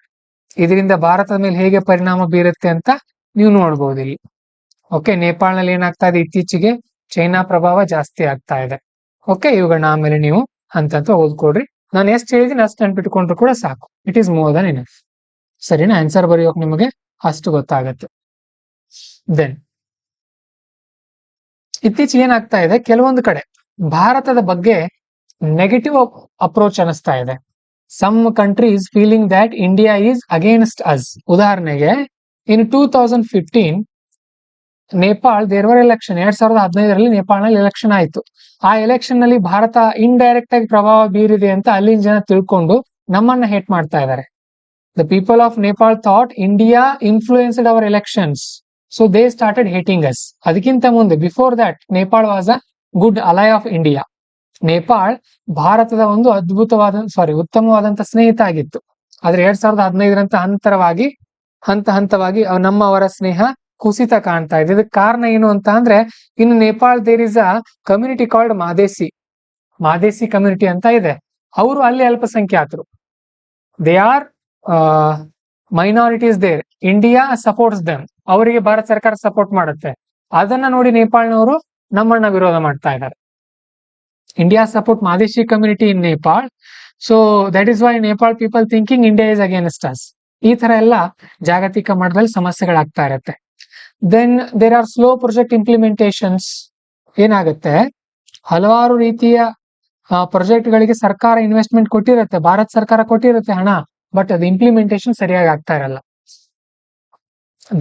ಇದರಿಂದ ಭಾರತದ ಮೇಲೆ ಹೇಗೆ ಪರಿಣಾಮ ಬೀರುತ್ತೆ ಅಂತ ನೀವು ನೋಡ್ಬೋದು ಇಲ್ಲಿ. ಓಕೆ, ನೇಪಾಳನಲ್ಲಿ ಏನಾಗ್ತಾ ಇದೆ? ಇತ್ತೀಚೆಗೆ ಚೈನಾ ಪ್ರಭಾವ ಜಾಸ್ತಿ ಆಗ್ತಾ ಇದೆ. ಓಕೆ, ಇವುಗಳನ್ನ ಆಮೇಲೆ ನೀವು ಹಂತ ಓದ್ಕೊಡ್ರಿ. ನಾನು ಎಷ್ಟು ಹೇಳಿದೀನಿ ಅಷ್ಟು ನೆನ್ಪಿಟ್ಕೊಂಡ್ರು ಕೂಡ ಸಾಕು. It is more than enough. ಸರಿನಾ? ಆನ್ಸರ್ ಬರೆಯೋಕೆ ನಿಮಗೆ ಅಷ್ಟು ಗೊತ್ತಾಗತ್ತೆ. ದೆನ್ ಇತ್ತೀಚೆಗೆ ಏನಾಗ್ತಾ ಇದೆ? ಕೆಲವೊಂದು ಕಡೆ ಭಾರತದ ಬಗ್ಗೆ ನೆಗೆಟಿವ್ ಅಪ್ರೋಚ್ ಅನಿಸ್ತಾ ಇದೆ. Some countries feeling that India is against us. ಉದಾಹರಣೆಗೆ ಇನ್ 2015 ನೇಪಾಳ್ ದೇರ್ ಎಲೆಕ್ಷನ್. 2015ರಲ್ಲಿ ನೇಪಾಳನಲ್ಲಿ ಎಲೆಕ್ಷನ್ ಆಯ್ತು. ಆ ಎಲೆಕ್ಷನ್ ನಲ್ಲಿ ಭಾರತ ಇಂಡೈರೆಕ್ಟ್ ಆಗಿ ಪ್ರಭಾವ ಬೀರಿದೆ ಅಂತ ಅಲ್ಲಿನ ಜನ ತಿಳ್ಕೊಂಡು ನಮ್ಮನ್ನ ಹೇಟ್ ಮಾಡ್ತಾ ಇದ್ದಾರೆ. The people of Nepal thought India influenced our elections, so they started hating us. ಅದಕ್ಕಿಂತ ಮುಂದೆ before that Nepal was a good ally of India. Nepal ಭಾರತದ ಒಂದು ಉತ್ತಮವಾದಂತ ಸ್ನೇಹಿತ ಆಗಿತ್ತು. ಆದ್ರೆ 2015ರಂತ ಹಂತ ಹಂತವಾಗಿ ಅವರ ಸ್ನೇಹ ಕುಸಿತ ಕಾಣ್ತಾ ಇದೆ. ಇದಕ್ಕೆ ಕಾರಣ ಏನು ಅಂತ ಅಂದ್ರೆ, ಇನ್ನು Nepal there is a community called Madhesi community ಅಂತ ಇದೆ. ಅವರು ಅಲ್ಲಿ ಅಲ್ಪಸಂಖ್ಯಾತರು. They are minorities there. India supports them. ಅವರಿಗೆ ಭಾರತ ಸರ್ಕಾರ ಸಪೋರ್ಟ್ ಮಾಡುತ್ತೆ. ಅದನ್ನ ನೋಡಿ ನೇಪಾಳ್ನವರು ನಮ್ಮನ್ನ ವಿರೋಧ ಮಾಡ್ತಾ ಇದ್ದಾರೆ. India support Madhesi community in Nepal, so that is why Nepal people thinking India is against us. ಈ ತರ ಎಲ್ಲ ಜಾಗತಿಕ ಮಟ್ಟದಲ್ಲಿ ಸಮಸ್ಯೆಗಳಾಗ್ತಾ ಇರುತ್ತೆ. Then there are slow project implementations. ಏನಾಗುತ್ತೆ? ಹಲವಾರು ರೀತಿಯ ಪ್ರಾಜೆಕ್ಟ್ ಗಳಿಗೆ ಸರ್ಕಾರ ಇನ್ವೆಸ್ಟ್ಮೆಂಟ್ ಕೊಟ್ಟಿರುತ್ತೆ, ಭಾರತ ಸರ್ಕಾರ ಕೊಟ್ಟಿರುತ್ತೆ ಹಣ, ಬಟ್ ಅದು ಇಂಪ್ಲಿಮೆಂಟೇಷನ್ ಸರಿಯಾಗಿ ಆಗ್ತಾ ಇರಲ್ಲ.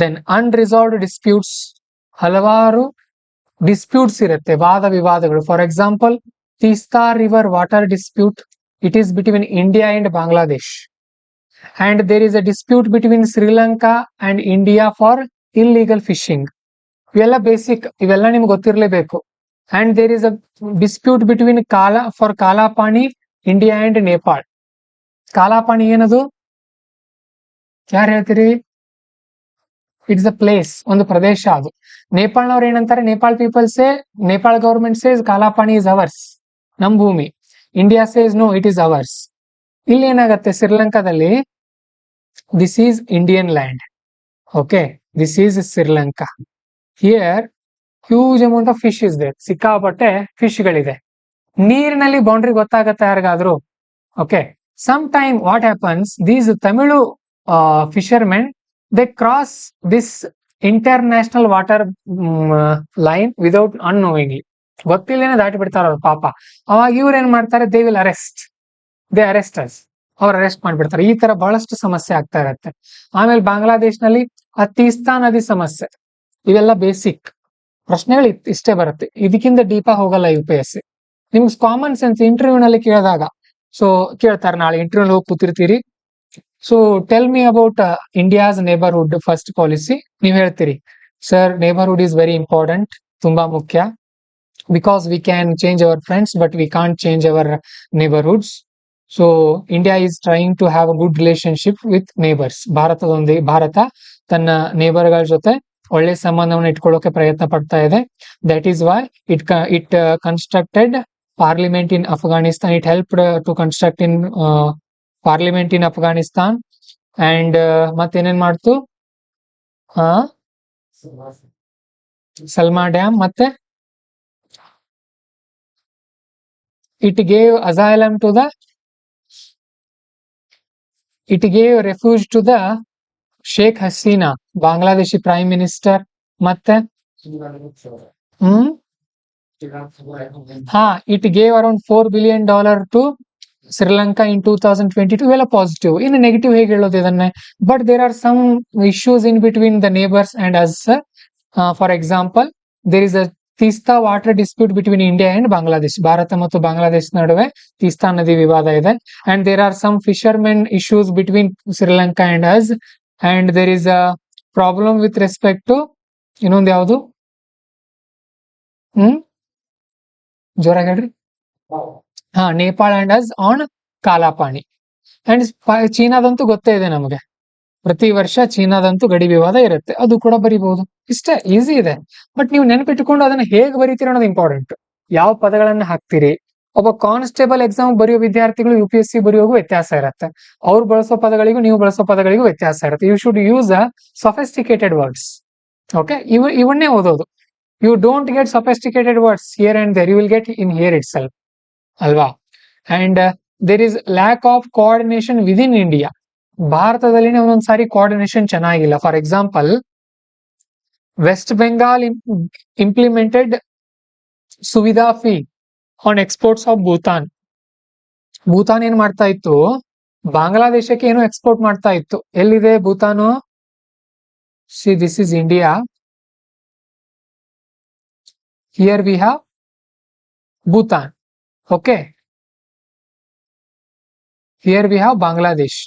Then unresolved disputes. ಹಲವಾರು ಡಿಸ್ಪ್ಯೂಟ್ಸ್ ಇರುತ್ತೆ, ವಾದ ವಿವಾದಗಳು. For example, Teesta river water dispute. It is between India and Bangladesh. And there is a dispute between Sri Lanka and India for illegal fishing. ಇವೆಲ್ಲ ಬೇಸಿಕ್, ಇವೆಲ್ಲ ನಿಮ್ಗೆ ಗೊತ್ತಿರಲೇಬೇಕು. And there is a dispute between Kalapani India and Nepal. Kalapani ಏನದು? ಯಾರು ಹೇಳ್ತೀರಿ? ಇಟ್ಸ್ ಅ ಪ್ಲೇಸ್, ಒಂದು ಪ್ರದೇಶ ಅದು. ನೇಪಾಳ್ನವ್ರು ಏನಂತಾರೆ? Nepal government says Kalapani is ours, ನಮ್ ಭೂಮಿ. India says no, it is ours. ಇಲ್ಲಿ ಏನಾಗತ್ತೆ? ಶ್ರೀಲಂಕಾದಲ್ಲಿ this is Indian land. Okay, this is Sri Lanka. Here huge amount of fish is there. ಸಿಕ್ಕಾಪಟ್ಟೆ ಫಿಶ್ ಗಳಿದೆ. ನೀರಿನಲ್ಲಿ ಬೌಂಡ್ರಿ ಗೊತ್ತಾಗತ್ತೆ ಯಾರಿಗಾದ್ರೂ? Okay, some time what happens, these Tamil fishermen they cross this international water line without unknowingly. ಗೊತ್ತಿಲ್ಲೇನೆ ದಾಟಿ ಬಿಡ್ತಾರ ಅವ್ರು ಪಾಪ. ಅವಾಗ ಇವ್ರು ಏನ್ ಮಾಡ್ತಾರೆ, ದೇ ವಿಲ್ ಅರೆಸ್ಟ್ ಅಸ್. ಅವ್ರು ಅರೆಸ್ಟ್ ಮಾಡ್ಬಿಡ್ತಾರೆ. ಈ ತರ ಬಹಳಷ್ಟು ಸಮಸ್ಯೆ ಆಗ್ತಾ ಇರತ್ತೆ. ಆಮೇಲೆ ಬಾಂಗ್ಲಾದೇಶನಲ್ಲಿ ತೀಸ್ತಾ ನದಿ ಸಮಸ್ಯೆ. ಇವೆಲ್ಲ ಬೇಸಿಕ್ ಪ್ರಶ್ನೆಗಳು ಇಷ್ಟೇ ಬರುತ್ತೆ. ಇದಕ್ಕಿಂತ ಡೀಪಾ ಹೋಗಲ್ಲ UPSC. ನಿಮ್ಗೆ ಕಾಮನ್ ಸೆನ್ಸ್ ಇಂಟರ್ವ್ಯೂ ನಲ್ಲಿ ಕೇಳಿದಾಗ, ಸೊ ಕೇಳ್ತಾರೆ, ನಾಳೆ ಇಂಟರ್ವ್ಯೂ ಹೋಗಿ ಕೂತಿರ್ತೀರಿ, so tell me about India's neighbourhood first policy. ನೀವ್ ಹೇಳ್ತೀರಿ, sir neighbourhood is very important, ತುಂಬಾ ಮುಖ್ಯ, because we can change our friends but we can't change our neighbourhoods. So India is trying to have a good relationship with neighbours. ಭಾರತ ತನ್ನ ನೇಬರ್ಗಳ ಜೊತೆ ಒಳ್ಳೆ ಸಂಬಂಧವನ್ನು ಇಟ್ಕೊಳ್ಳೋಕೆ ಪ್ರಯತ್ನ ಪಡ್ತಾ ಇದೆ. That is why it constructed parliament in Afghanistan. It helped to construct in parliament in Afghanistan. And ಮತ್ತೇನೇನ್ ಮಾಡ್ತು, ಸಲ್ಮಾ ಡ್ಯಾಮ್, ಮತ್ತೆ it gave asylum to the it gave refuge to the Sheikh Hasina, Bangladeshi prime minister. ಮತ್ತೆ it gave around $4 billion to Sri Lanka in 2022. ಇವೆಲ್ಲ positive. ಇನ್ನು negative ಹೇಗೆ ಹೇಳೋದು ಇದನ್ನೇ? But there are some issues in between the neighbours and us. For example, there is a Teesta water dispute between India and Bangladesh. ಭಾರತ ಮತ್ತು ಬಾಂಗ್ಲಾದೇಶ ನಡುವೆ ತೀಸ್ತಾ ನದಿ ವಿವಾದ ಇದೆ. And there are some fishermen issues between Sri Lanka and us. And there is a problem with respect to ಇನ್ನೊಂದು ಯಾವುದು, ಜೋರಾಗಿ ಹೇಳ್ರಿ. Nepal and us on Kalapani. And ಚೀನಾದಂತೂ ಗೊತ್ತೇ ಇದೆ ನಮಗೆ, ಪ್ರತಿ ವರ್ಷ ಚೀನಾದಂತೂ ಗಡಿ ವಿವಾದ ಇರುತ್ತೆ. ಅದು ಕೂಡ ಬರಿಬಹುದು. ಇಷ್ಟೇ, ಈಸಿ ಇದೆ. ಬಟ್ ನೀವು ನೆನಪಿಟ್ಟುಕೊಂಡು ಅದನ್ನ ಹೇಗೆ ಬರೀತೀರಿ ಅನ್ನೋದು ಇಂಪಾರ್ಟೆಂಟ್. ಯಾವ ಪದಗಳನ್ನ ಹಾಕ್ತಿರಿ. ಒಬ್ಬ ಕಾನ್ಸ್ಟೇಬಲ್ ಎಕ್ಸಾಮ್ ಬರೆಯೋ ವಿದ್ಯಾರ್ಥಿಗಳು UPSC ಬರೆಯೋಗೂ ವ್ಯತ್ಯಾಸ ಇರುತ್ತೆ. ಅವ್ರು ಬಳಸೋ ಪದಗಳಿಗೂ ನೀವು ಬಳಸೋ ಪದಗಳಿಗೂ ವ್ಯತ್ಯಾಸ ಇರುತ್ತೆ. You should use a sophisticated words. Okay, ಇವನ್ನೇ ಓದೋದು. You don't get sophisticated words here and there, you will get in here itself, ಅಲ್ವಾ? And there is lack of coordination within India. ಭಾರತದಲ್ಲಿ ಒಂದೊಂದ್ಸಾರಿ ಕೋಆರ್ಡಿನೇಷನ್ ಚೆನ್ನಾಗಿಲ್ಲ. For example, West Bengal implemented Suvidha fee on exports of Bhutan. Bhutan ಏನ್ ಮಾಡ್ತಾ ಇತ್ತು, ಬಾಂಗ್ಲಾದೇಶಕ್ಕೆ ಏನು export ಮಾಡ್ತಾ ಇತ್ತು. ಎಲ್ಲಿದೆ ಭೂತಾನು? See, this is India. Here we have Bhutan. Okay, here we have Bangladesh.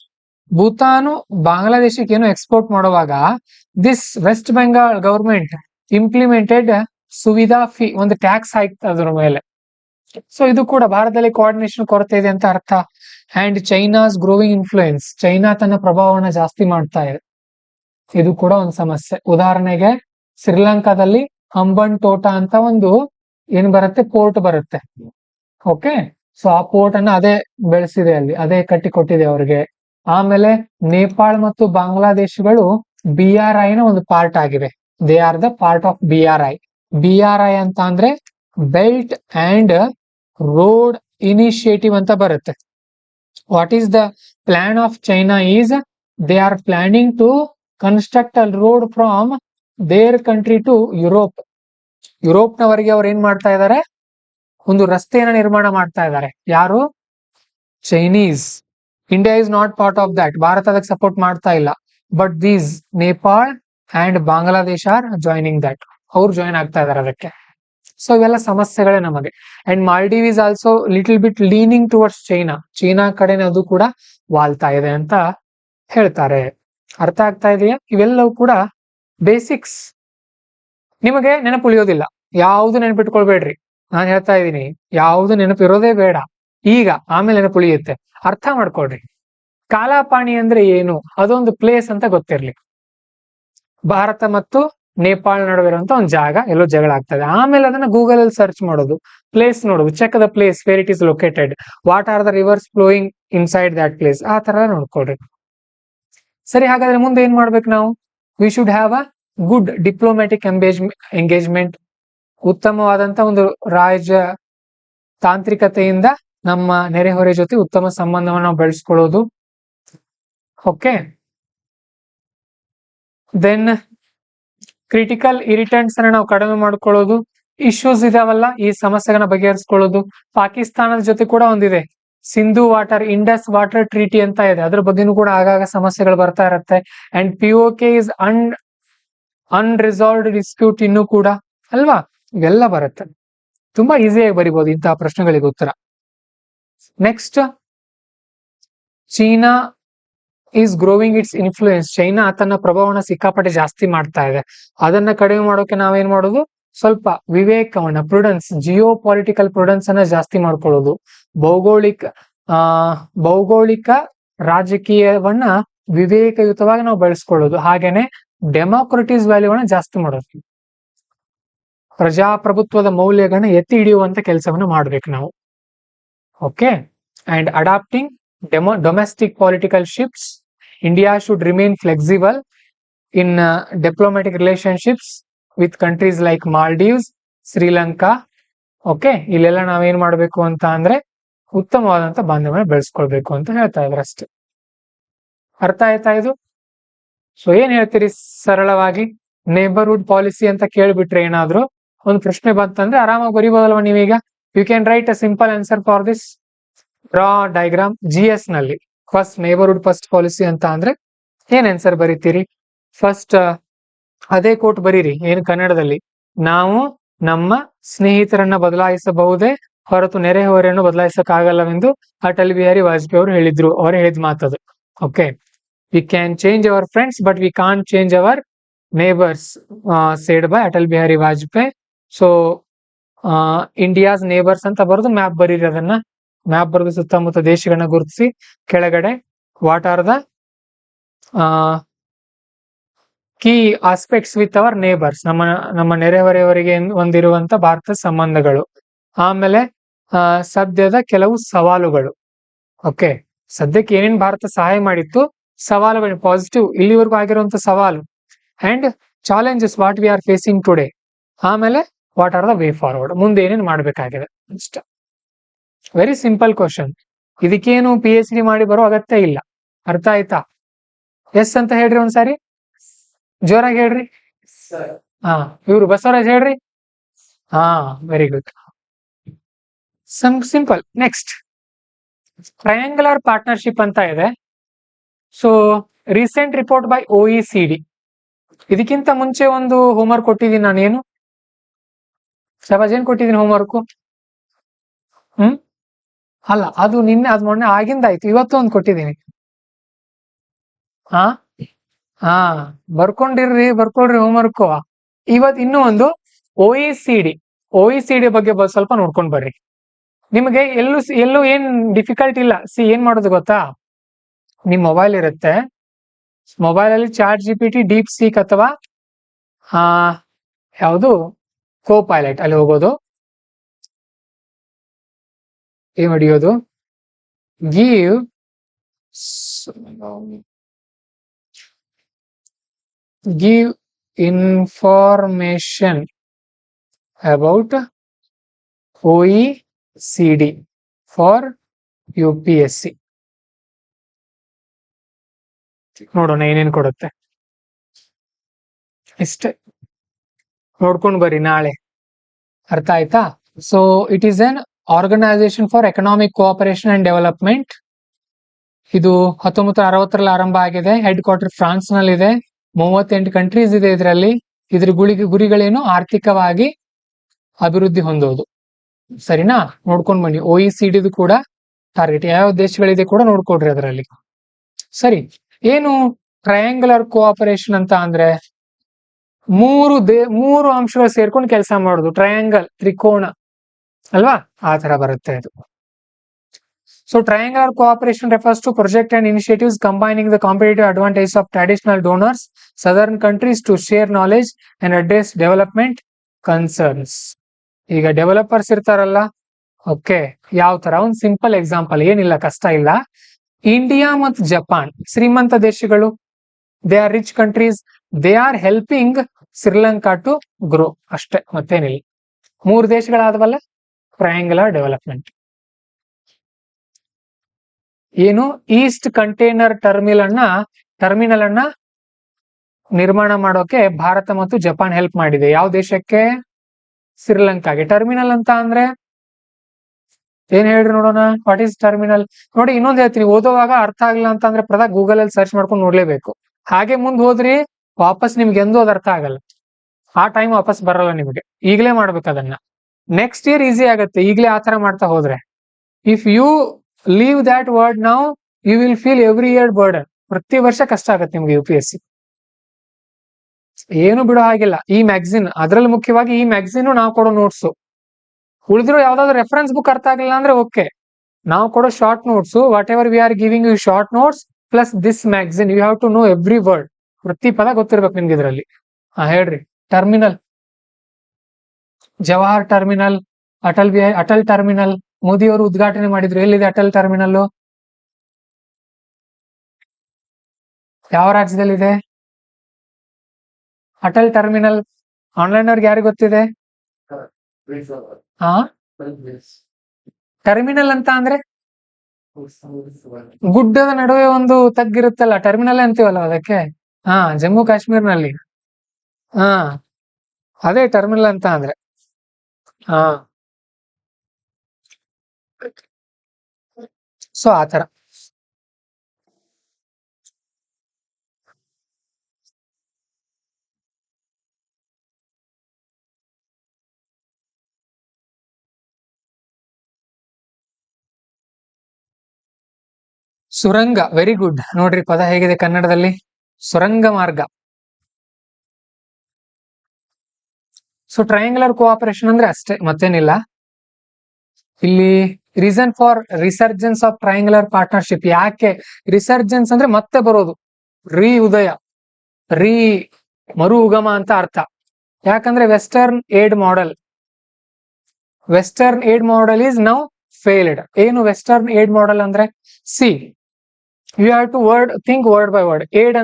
ಭೂತಾನು ಬಾಂಗ್ಲಾದೇಶಕ್ಕೆ ಏನು ಎಕ್ಸ್ಪೋರ್ಟ್ ಮಾಡುವಾಗ this West Bengal government implemented Suvidha fee, ಒಂದು ಟ್ಯಾಕ್ಸ್ ಹಾಕ್ತಾ ಅದ್ರ ಮೇಲೆ. ಸೊ ಇದು ಕೂಡ ಭಾರತದಲ್ಲಿ ಕೋಆರ್ಡಿನೇಷನ್ ಕೊರತೆ ಇದೆ ಅಂತ ಅರ್ಥ. And China's growing influence, China ತನ್ನ ಪ್ರಭಾವವನ್ನು ಜಾಸ್ತಿ ಮಾಡ್ತಾ ಇದೆ. ಇದು ಕೂಡ ಒಂದು ಸಮಸ್ಯೆ. ಉದಾಹರಣೆಗೆ, ಶ್ರೀಲಂಕಾದಲ್ಲಿ ಹಂಬನ್ ತೋಟ ಅಂತ ಒಂದು ಏನ್ ಬರುತ್ತೆ, ಪೋರ್ಟ್ ಬರುತ್ತೆ. ಓಕೆ, ಸೊ ಆ ಪೋರ್ಟ್ ಅನ್ನ ಅದೇ ಬೆಳೆಸಿದೆ, ಅಲ್ಲಿ ಅದೇ ಕಟ್ಟಿ ಕೊಟ್ಟಿದೆ ಅವ್ರಿಗೆ. ಆಮೇಲೆ ನೇಪಾಳ ಮತ್ತು ಬಾಂಗ್ಲಾದೇಶಗಳು BRI ನ ಒಂದು ಪಾರ್ಟ್ ಆಗಿವೆ. They are the part of BRI. BRI ಅಂತ ಅಂದ್ರೆ ಬೆಲ್ಟ್ ಅಂಡ್ ರೋಡ್ ಇನಿಷಿಯೇಟಿವ್ ಅಂತ ಬರುತ್ತೆ. What is the plan of China is, they are planning to construct a road from their country to Europe. ಯುರೋಪ್ನವರೆಗೆ ಅವ್ರು ಏನ್ ಮಾಡ್ತಾ ಇದ್ದಾರೆ, ಒಂದು ರಸ್ತೆಯನ್ನ ನಿರ್ಮಾಣ ಮಾಡ್ತಾ ಇದ್ದಾರೆ. ಯಾರು? Chinese. India is not part of that. Bharat ಅದಕ್ಕೆ ಸಪೋರ್ಟ್ ಮಾಡ್ತಾ ಇಲ್ಲ. But these Nepal and Bangladesh R joining that. ಅವ್ರು ಜಾಯ್ನ್ ಆಗ್ತಾ ಇದಾರೆ ಅದಕ್ಕೆ. ಸೊ ಇವೆಲ್ಲ ಸಮಸ್ಯೆಗಳೇ ನಮಗೆ. And Maldive is also little bit leaning towards China. China ಕಡೆನೆ ಅದು ಕೂಡ ವಾಲ್ತಾ ಇದೆ ಅಂತ ಹೇಳ್ತಾರೆ. ಅರ್ಥ ಆಗ್ತಾ ಇದೆಯಾ? ಇವೆಲ್ಲವೂ ಕೂಡ ಬೇಸಿಕ್ಸ್. ನಿಮಗೆ ನೆನಪುಳಿಯೋದಿಲ್ಲ, ಯಾವ್ದು ನೆನಪಿಟ್ಕೊಳ್ಬೇಡ್ರಿ. ನಾನು ಹೇಳ್ತಾ ಇದ್ದೀನಿ, ಯಾವ್ದು ನೆನಪಿರೋದೇ ಬೇಡ ಈಗ, ಆಮೇಲೆ ನೆನಪುಳಿಯುತ್ತೆ. ಅರ್ಥ ಮಾಡ್ಕೊಳ್ರಿ. ಕಾಲಾಪಾನಿ ಅಂದ್ರೆ ಏನು, ಅದೊಂದು ಪ್ಲೇಸ್ ಅಂತ ಗೊತ್ತಿರ್ಲಿ. ಭಾರತ ಮತ್ತು ನೇಪಾಳ ನಡುವೆ ಇರುವಂತ ಒಂದು ಜಾಗ, ಎಲ್ಲೋ ಜಗಳ ಆಗ್ತದೆ. ಆಮೇಲೆ ಅದನ್ನ ಗೂಗಲ್ ಅಲ್ಲಿ ಸರ್ಚ್ ಮಾಡೋದು, ಪ್ಲೇಸ್ ನೋಡೋದು, check the place where it is located, what are the rivers flowing inside that place, ಆ ತರ ನೋಡ್ಕೊಳ್ರಿ. ಸರಿ, ಹಾಗಾದ್ರೆ ಮುಂದೆ ಏನ್ ಮಾಡ್ಬೇಕು ನಾವು? We should have a good diplomatic engagement. ಉತ್ತಮವಾದಂತ ಒಂದು ರಾಜ್ಯ ತಾಂತ್ರಿಕತೆಯಿಂದ ನಮ್ಮ ನೆರೆಹೊರೆ ಜೊತೆ ಉತ್ತಮ ಸಂಬಂಧವನ್ನು ನಾವು ಬೆಳೆಸ್ಕೊಳ್ಳೋದು. ಓಕೆ, ದೆನ್ ಕ್ರಿಟಿಕಲ್ ಇರಿಟೆಂಟ್ಸ್ ಅನ್ನ ನಾವು ಕಡಿಮೆ ಮಾಡ್ಕೊಳ್ಳೋದು. ಇಶ್ಯೂಸ್ ಇದಾವಲ್ಲ, ಈ ಸಮಸ್ಯೆಗಳನ್ನ ಬಗೆಹರಿಸ್ಕೊಳ್ಳೋದು. ಪಾಕಿಸ್ತಾನದ ಜೊತೆ ಕೂಡ ಒಂದಿದೆ, Sindhu water Indus water treaty ಅಂತ ಇದೆ, ಅದ್ರ ಬಗ್ಗೆನೂ ಕೂಡ ಆಗಾಗ ಸಮಸ್ಯೆಗಳು ಬರ್ತಾ ಇರತ್ತೆ. ಅಂಡ್ POK ಇಸ್ ಅನ್ರಿಸಾಲ್ವ್ಡ್ ಡಿಸ್ಪ್ಯೂಟ್ ಇನ್ನೂ ಕೂಡ ಅಲ್ವಾ, ಇವೆಲ್ಲ ಬರುತ್ತೆ. ತುಂಬಾ ಈಸಿಯಾಗಿ ಬರಿಬಹುದು ಇಂತಹ ಪ್ರಶ್ನೆಗಳಿಗೆ ಉತ್ತರ. Next, China is growing it's influence. China ತನ್ನ ಪ್ರಭಾವನ ಸಿಕ್ಕಾಪಟ್ಟೆ ಜಾಸ್ತಿ ಮಾಡ್ತಾ ಇದೆ. ಅದನ್ನ ಕಡಿಮೆ ಮಾಡೋಕೆ ನಾವೇನ್ ಮಾಡೋದು, ಸ್ವಲ್ಪ ವಿವೇಕವನ್ನ, ಪ್ರುಡೆನ್ಸ್, ಜಿಯೋ ಪೊಲಿಟಿಕಲ್ ಪ್ರುಡೆನ್ಸ್ ಅನ್ನ ಜಾಸ್ತಿ ಮಾಡ್ಕೊಳ್ಳೋದು. ಭೌಗೋಳಿಕ ರಾಜಕೀಯವನ್ನ ವಿವೇಕಯುತವಾಗಿ ನಾವು ಬೆಳೆಸ್ಕೊಳ್ಳೋದು. ಹಾಗೇನೆ ಡೆಮೋಕ್ರಟಿಸ್ ವ್ಯಾಲ್ಯೂವನ್ನ ಜಾಸ್ತಿ ಮಾಡೋದು. ಪ್ರಜಾಪ್ರಭುತ್ವದ ಮೌಲ್ಯಗಳನ್ನ ಎತ್ತಿ ಹಿಡಿಯುವಂತ ಕೆಲಸವನ್ನ ಮಾಡ್ಬೇಕು ನಾವು. Okay, and adapting domestic political shifts. India should remain flexible in diplomatic relationships with countries like Maldives, Sri Lanka. Okay, ಇಲ್ಲೆಲ್ಲ ನಾವೇನ್ ಮಾಡ್ಬೇಕು ಅಂತ ಅಂದ್ರೆ ಉತ್ತಮವಾದಂತ ಬಾಂಧವ್ಯ ಬೆಳೆಸ್ಕೊಳ್ಬೇಕು ಅಂತ ಹೇಳ್ತಾ ಇದ್ರು ಅಷ್ಟೇ. ಅರ್ಥ ಆಯ್ತಾ ಇದು? ಸೊ ಏನ್ ಹೇಳ್ತೀರಿ ಸರಳವಾಗಿ? ನೇಬರ್ಹುಡ್ ಪಾಲಿಸಿ ಅಂತ ಕೇಳ್ಬಿಟ್ರೆ ಏನಾದ್ರು ಒಂದು ಪ್ರಶ್ನೆ ಬಂತಂದ್ರೆ ಆರಾಮಾಗಿ ಬರೀಬಹುದಲ್ವಾ ನೀವೀಗ? You can write a simple answer for this. Draw diagram. GS ನಲ್ಲಿ ಫಸ್ಟ್ ನೇಬರ್ಹುಡ್ ಫಸ್ಟ್ ಪಾಲಿಸಿ ಅಂತ ಅಂದ್ರೆ ಏನ್ ಆನ್ಸರ್ ಬರೀತೀರಿ? ಫಸ್ಟ್ ಅದೇ ಕೋಟ್ ಬರೀರಿ, ಏನು ಕನ್ನಡದಲ್ಲಿ. ನಾವು ನಮ್ಮ ಸ್ನೇಹಿತರನ್ನ ಬದಲಾಯಿಸಬಹುದೇ ಹೊರತು ನೆರೆಹೊರೆಯನ್ನು ಬದಲಾಯಿಸಕ್ಕಾಗಲ್ಲವೆಂದು ಅಟಲ್ ಬಿಹಾರಿ ವಾಜಪೇಯಿ ಅವರು ಹೇಳಿದ್ರು. ಅವರು ಹೇಳಿದ ಮಾತದು. Okay, we can change our friends but we can't change our neighbours, said by Atal Bihari Vajpayee. So India's neighbours ಅಂತ ಬರೆದು ಮ್ಯಾಪ್ ಬರೀರಿ. ಅದನ್ನ ಮ್ಯಾಪ್ ಬರೆದು ಸುತ್ತಮುತ್ತ ದೇಶಗಳನ್ನ ಗುರುತಿಸಿ ಕೆಳಗಡೆ what are the key aspects with our neighbours, ನಮ್ಮ ನೆರೆಹೊರೆಯವರಿಗೆ ಹೊಂದಿರುವಂತ ಭಾರತ ಸಂಬಂಧಗಳು. ಆಮೇಲೆ ಸದ್ಯದ ಕೆಲವು ಸವಾಲುಗಳು. ಓಕೆ, ಸದ್ಯಕ್ಕೆ ಏನೇನ್ ಭಾರತ ಸಹಾಯ ಮಾಡಿತ್ತು, ಸವಾಲುಗಳು, ಪಾಸಿಟಿವ್ ಇಲ್ಲಿವರೆಗೂ ಆಗಿರುವಂತ ಸವಾಲು, and challenges what we are facing today. ಆಮೇಲೆ what are the way forward, ಮುಂದೆ ಏನೇನು ಮಾಡ್ಬೇಕಾಗಿದೆ ಇಷ್ಟ. Very simple question. ಇದಕ್ಕೇನು PhD ಮಾಡಿ ಬರೋ ಅಗತ್ಯ ಇಲ್ಲ. ಅರ್ಥ ಆಯ್ತಾ? ಎಸ್ ಅಂತ ಹೇಳ್ರಿ ಒಂದ್ಸಾರಿ, ಜೋರಾಗಿ ಹೇಳ್ರಿ. ಇವ್ರು ಬಸವರಾಜ್ ಹೇಳ್ರಿ. Very good, simple. Next, triangular partnership ಅಂತ ಇದೆ. So recent report by OECD. ಇದಕ್ಕಿಂತ ಮುಂಚೆ ಒಂದು ಹೋಮ್ವರ್ಕ್ ಕೊಟ್ಟಿದ್ದೀನಿ ನಾನೇನು ಶಬಾಜ್, ಏನ್ ಕೊಟ್ಟಿದ್ದೀನಿ ಹೋಮ್ವರ್ಕ್? ಅಲ್ಲ, ಅದು ನಿನ್ನೆ, ಅದು ಮೊನ್ನೆ ಆಗಿಂದಾಯ್ತು. ಇವತ್ತು ಒಂದು ಕೊಟ್ಟಿದ್ದೀನಿ. ಬರ್ಕೊಳ್ರಿ ಹೋಮ್ವರ್ಕ್. ಇವತ್ತು ಇನ್ನೂ ಒಂದು OECD ಬಗ್ಗೆ ಸ್ವಲ್ಪ ನೋಡ್ಕೊಂಡ್ ಬರ್ರಿ. ನಿಮಗೆ ಎಲ್ಲೂ ಏನ್ ಡಿಫಿಕಲ್ಟ್ ಇಲ್ಲ. ಏನ್ ಮಾಡೋದು ಗೊತ್ತಾ, ನಿಮ್ ಮೊಬೈಲ್ ಇರುತ್ತೆ, ಮೊಬೈಲ್ ಅಲ್ಲಿ ChatGPT, DeepSeek ಅಥವಾ ಯಾವುದು Co-Pilot ಅಲ್ಲಿ ಹೋಗೋದು, ಏನ್ ಹೊಡಿಯೋದು, give information about OECD for UPSC. ನೋಡೋಣ ಏನೇನ್ ಕೊಡುತ್ತೆ. ಇಷ್ಟೇ, ನೋಡ್ಕೊಂಡು ಬರ್ರಿ ನಾಳೆ. ಅರ್ಥ ಆಯ್ತಾ? So it is an organisation for economic cooperation and development. ಇದು 1960ರಲ್ಲಿ ಆರಂಭ ಆಗಿದೆ. ಹೆಡ್ ಕ್ವಾರ್ಟರ್ ಫ್ರಾನ್ಸ್ ನಲ್ಲಿದೆ. 38 ಕಂಟ್ರೀಸ್ ಇದೆ ಇದರಲ್ಲಿ. ಇದ್ರ ಗುರಿಗಳೇನು? ಆರ್ಥಿಕವಾಗಿ ಅಭಿವೃದ್ಧಿ ಹೊಂದೋದು. ಸರಿನಾ? ನೋಡ್ಕೊಂಡ್ ಬನ್ನಿ. OECD ಕೂಡ ಟಾರ್ಗೆಟ್ ಯಾವ ದೇಶಗಳಿದೆ ಕೂಡ ನೋಡ್ಕೊಡ್ರಿ ಅದರಲ್ಲಿ. ಸರಿ, ಏನು ಟ್ರಯಾಂಗುಲರ್ ಕೋಆಪರೇಷನ್ ಅಂತ ಅಂದ್ರೆ ಮೂರು ಅಂಶಗಳು ಸೇರ್ಕೊಂಡು ಕೆಲಸ ಮಾಡೋದು. ಟ್ರಯಾಂಗಲ್, ತ್ರಿಕೋಣ ಅಲ್ವಾ, ಆ ತರ ಬರುತ್ತೆ ಇದು. So triangular cooperation refers to project and initiatives combining the competitive advantages of traditional donors, southern countries to share knowledge and address development concerns. ಈಗ ಡೆವಲಪರ್ಸ್ ಇರ್ತಾರಲ್ಲ, ಓಕೆ, ಯಾವ ತರ? ಒಂದು ಸಿಂಪಲ್ ಎಕ್ಸಾಂಪಲ್, ಏನಿಲ್ಲ, ಕಷ್ಟ ಇಲ್ಲ. ಇಂಡಿಯಾ ಮತ್ತು ಜಪಾನ್ ಶ್ರೀಮಂತ ದೇಶಗಳು, they are rich countries. They are helping Sri Lanka to grow ಅಷ್ಟೇ, ಮತ್ತೇನಿಲ್ಲ. 3 ದೇಶಗಳಾದವಲ್ಲ, ಟ್ರಯಾಂಗುಲರ್ ಡೆವಲಪ್ಮೆಂಟ್. ಏನು, ಈಸ್ಟ್ ಕಂಟೈನರ್ ಟರ್ಮಿನಲ್ ಅನ್ನ ನಿರ್ಮಾಣ ಮಾಡೋಕೆ ಭಾರತ ಮತ್ತು ಜಪಾನ್ ಹೆಲ್ಪ್ ಮಾಡಿದೆ. ಯಾವ ದೇಶಕ್ಕೆ? ಶ್ರೀಲಂಕಾಗೆ. ಟರ್ಮಿನಲ್ ಅಂತ ಅಂದ್ರೆ ಏನ್ ಹೇಳ್ರಿ ನೋಡೋಣ, ವಾಟ್ ಈಸ್ ಟರ್ಮಿನಲ್? ನೋಡಿ, ಇನ್ನೊಂದ್ ಹೇಳ್ತೀನಿ, ಓದೋವಾಗ ಅರ್ಥ ಆಗಿಲ್ಲ ಅಂತ ಅಂದ್ರೆ ಪದ ಗೂಗಲ್ ಅಲ್ಲಿ ಸರ್ಚ್ ಮಾಡ್ಕೊಂಡು ನೋಡ್ಲೇಬೇಕು. ಹಾಗೆ ಮುಂದ್ ಹೋದ್ರಿ ವಾಪಸ್ ನಿಮ್ಗೆ ಎಂದೂ ಅದ್ ಅರ್ಥ ಆಗಲ್ಲ. ಆ ಟೈಮ್ ವಾಪಸ್ ಬರಲ್ಲ ನಿಮ್ಗೆ. ಈಗಲೇ ಮಾಡ್ಬೇಕು ಅದನ್ನ. ನೆಕ್ಸ್ಟ್ ಇಯರ್ ಈಸಿ ಆಗತ್ತೆ ಈಗಲೇ ಆತರ ಮಾಡ್ತಾ ಹೋದ್ರೆ. If you leave that word now, you will feel every year burden. ಪ್ರತಿ ವರ್ಷ ಕಷ್ಟ ಆಗತ್ತೆ ನಿಮ್ಗೆ UPSC. ಏನು ಬಿಡೋ ಹಾಗಿಲ್ಲ. ಈ ಮ್ಯಾಗ್ಝಿನ್, ಅದ್ರಲ್ಲಿ ಮುಖ್ಯವಾಗಿ ಈ ಮ್ಯಾಗ್ಝಿನ್ ನಾವು ಕೊಡೋ ನೋಟ್ಸ್. ಉಳಿದಿರೋ ಯಾವ್ದಾದ್ರು ರೆಫರೆನ್ಸ್ ಬುಕ್ ಅರ್ಥ ಆಗಿಲ್ಲ ಅಂದ್ರೆ ಓಕೆ, ನಾವು ಕೊಡೋ short notes, whatever we are giving you short notes plus this magazine, you have to know every word. ಪ್ರತಿ ಪದ ಗೊತ್ತಿರ್ಬೇಕು ನಿಮ್ಗೆ ಇದ್ರಲ್ಲಿ. ಹೇಳ್ರಿ. Terminal, Jawahar terminal, Atal terminal Modi ಅವರು ಉದ್ಘಾಟನೆ ಮಾಡಿದ್ರು. ಎಲ್ಲಿದೆ ಅಟಲ್ ಟರ್ಮಿನಲ್? ಯಾವ ರಾಜ್ಯದಲ್ಲಿದೆ ಅಟಲ್ ಟರ್ಮಿನಲ್? ಆನ್ಲೈನ್ ಅವ್ರಿಗೆ ಯಾರಿಗೆ ಗೊತ್ತಿದೆ? ಟರ್ಮಿನಲ್ ಅಂತ ಅಂದ್ರೆ ಗುಡ್ಡದ ನಡುವೆ ಒಂದು ತಗ್ಗಿರುತ್ತಲ್ಲ, ಟರ್ಮಿನಲ್ ಅಂತೀವಲ್ಲ ಅದಕ್ಕೆ. ಜಮ್ಮು ಕಾಶ್ಮೀರ್ನಲ್ಲಿ. ಅದೇ ಟರ್ಮಿನಲ್ ಅಂತ ಅಂದ್ರೆ. ಸೊ ಆತರ. ಸುರಂಗ, ವೆರಿ ಗುಡ್. ನೋಡ್ರಿ ಪದ ಹೇಗಿದೆ ಕನ್ನಡದಲ್ಲಿ, ಸುರಂಗ ಮಾರ್ಗ. ಸೊ ಟ್ರಯಾಂಗುಲರ್ ಕೋಆಪರೇಷನ್ ಅಂದ್ರೆ ಅಷ್ಟೇ, ಮತ್ತೇನಿಲ್ಲ. ಇಲ್ಲಿ reason for resurgence of triangular partnership. ಯಾಕೆ ರಿಸರ್ಜೆನ್ಸ್ ಅಂದ್ರೆ ಮತ್ತೆ ಬರೋದು, ಉದಯ, ಮರು ಉಗಮ ಅಂತ ಅರ್ಥ. ಯಾಕಂದ್ರೆ western aid model is now failed. ಏನು ವೆಸ್ಟರ್ನ್ ಏಡ್ ಮಾಡೆಲ್ ಅಂದ್ರೆ? See, you have to think word by word. Aid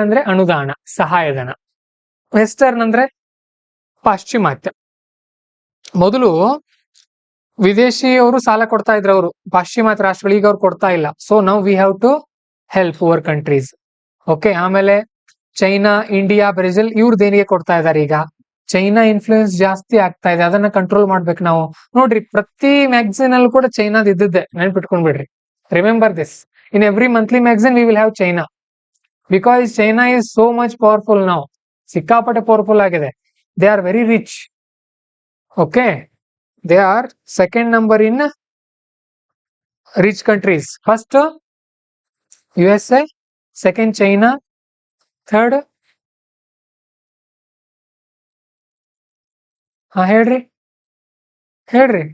ಅಂದ್ರೆ ಅನುದಾನ, ಸಹಾಯಧನ. ವೆಸ್ಟರ್ನ್ ಅಂದ್ರೆ ಪಾಶ್ಚಿಮಾತ್ಯ. ಮೊದಲು ವಿದೇಶಿಯವರು ಸಾಲ ಕೊಡ್ತಾ ಇದ್ರು, ಅವರು ಪಾಶ್ಚಿಮಾತ್ಯ ರಾಷ್ಟ್ರಗಳು. ಈಗ ಅವ್ರು ಕೊಡ್ತಾ ಇಲ್ಲ. So now we have to help poor countries. Okay. ಆಮೇಲೆ ಚೈನಾ, ಇಂಡಿಯಾ, ಬ್ರೆಜಿಲ್ ಇವ್ರು ದೇಣಿಗೆ ಕೊಡ್ತಾ ಇದಾರೆ. ಈಗ ಚೈನಾ ಇನ್ಫ್ಲೂಯೆನ್ಸ್ ಜಾಸ್ತಿ ಆಗ್ತಾ ಇದೆ, ಅದನ್ನ ಕಂಟ್ರೋಲ್ ಮಾಡ್ಬೇಕು ನಾವು. ನೋಡ್ರಿ, ಪ್ರತಿ ಮ್ಯಾಗ್ಝಿನ್ ಅಲ್ಲಿ ಕೂಡ ಚೈನಾದ್ ಇದ್ದದ್ದೇ, ನೆನ್ಪಿಟ್ಕೊಂಡ್ಬಿಡ್ರಿ. Remember this. In every monthly magazine we will have China, because China is so much powerful ನಾವು. ಸಿಕ್ಕಾಪಟ್ಟೆ ಪವರ್ಫುಲ್ ಆಗಿದೆ. They are very rich. Okay, they are second number in rich countries. First USA, second China, third ಹೇಳ್ರಿ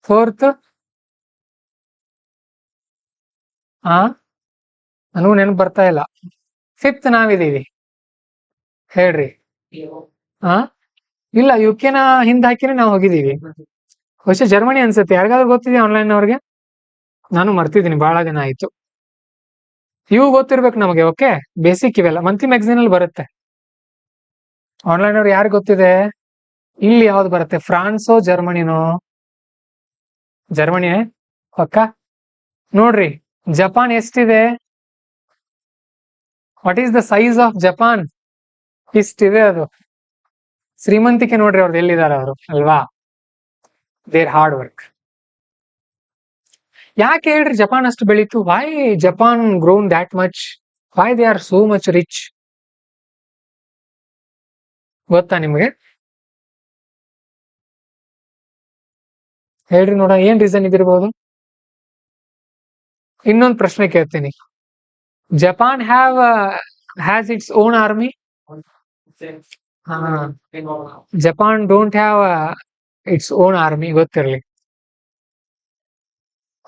fourth ನನಗೂ ನೆನಪು ಬರ್ತಾ ಇಲ್ಲ. Fifth ನಾವಿದೀವಿ. ಹೇಳ್ರಿ. ಇಲ್ಲ, UK ಹಿಂದ್ ಹಾಕಿನೇ ನಾವು ಹೋಗಿದೀವಿ. ಬಹುಶಃ ಜರ್ಮನಿ ಅನ್ಸುತ್ತೆ. ಯಾರಿಗಾದ್ರೂ ಗೊತ್ತಿದೆ ಆನ್ಲೈನ್ ಅವ್ರಿಗೆ? ನಾನು ಮರ್ತಿದ್ದೀನಿ, ಬಹಳ ದಿನ ಆಯ್ತು. ಇವು ಗೊತ್ತಿರ್ಬೇಕು ನಮಗೆ. ಓಕೆ, ಬೇಸಿಕ್ ಇವೆಲ್ಲ ಮಂತ್ಲಿ ಮ್ಯಾಗಝಿನ್ ಅಲ್ಲಿ ಬರುತ್ತೆ. ಆನ್ಲೈನ್ ಅವ್ರು ಯಾರು ಗೊತ್ತಿದೆ? ಇಲ್ಲಿ ಯಾವ್ದು ಬರುತ್ತೆ, ಫ್ರಾನ್ಸೋ ಜರ್ಮನಿನೋ? ಜರ್ಮನಿ ಪಕ್ಕ. ನೋಡ್ರಿ, ಜಪಾನ್ ಎಷ್ಟಿದೆ? What is the size of Japan? ಇಷ್ಟಿದೆ ಅದು. ಶ್ರೀಮಂತಿಕೆ ನೋಡ್ರಿ ಅವ್ರದ್ದು ಎಲ್ಲಿದ್ದಾರೆ ಅವರು, ಅಲ್ವಾ? Their hard work. ಯಾಕೆ ಹೇಳ್ರಿ ಜಪಾನ್ ಅಷ್ಟು ಬೆಳೀತು? Why Japan grown that much? Why they are so much rich? ಗೊತ್ತಾ ನಿಮ್ಗೆ? ಹೇಳ್ರಿ ನೋಡ, ಏನ್ ರೀಸನ್ ಇದಿರ್ಬೋದು? ಇನ್ನೊಂದು ಪ್ರಶ್ನೆ ಕೇಳ್ತೀನಿ. Japan has its own army? Japan don't have its own army, ಗೊತ್ತಿರ್ಲಿ.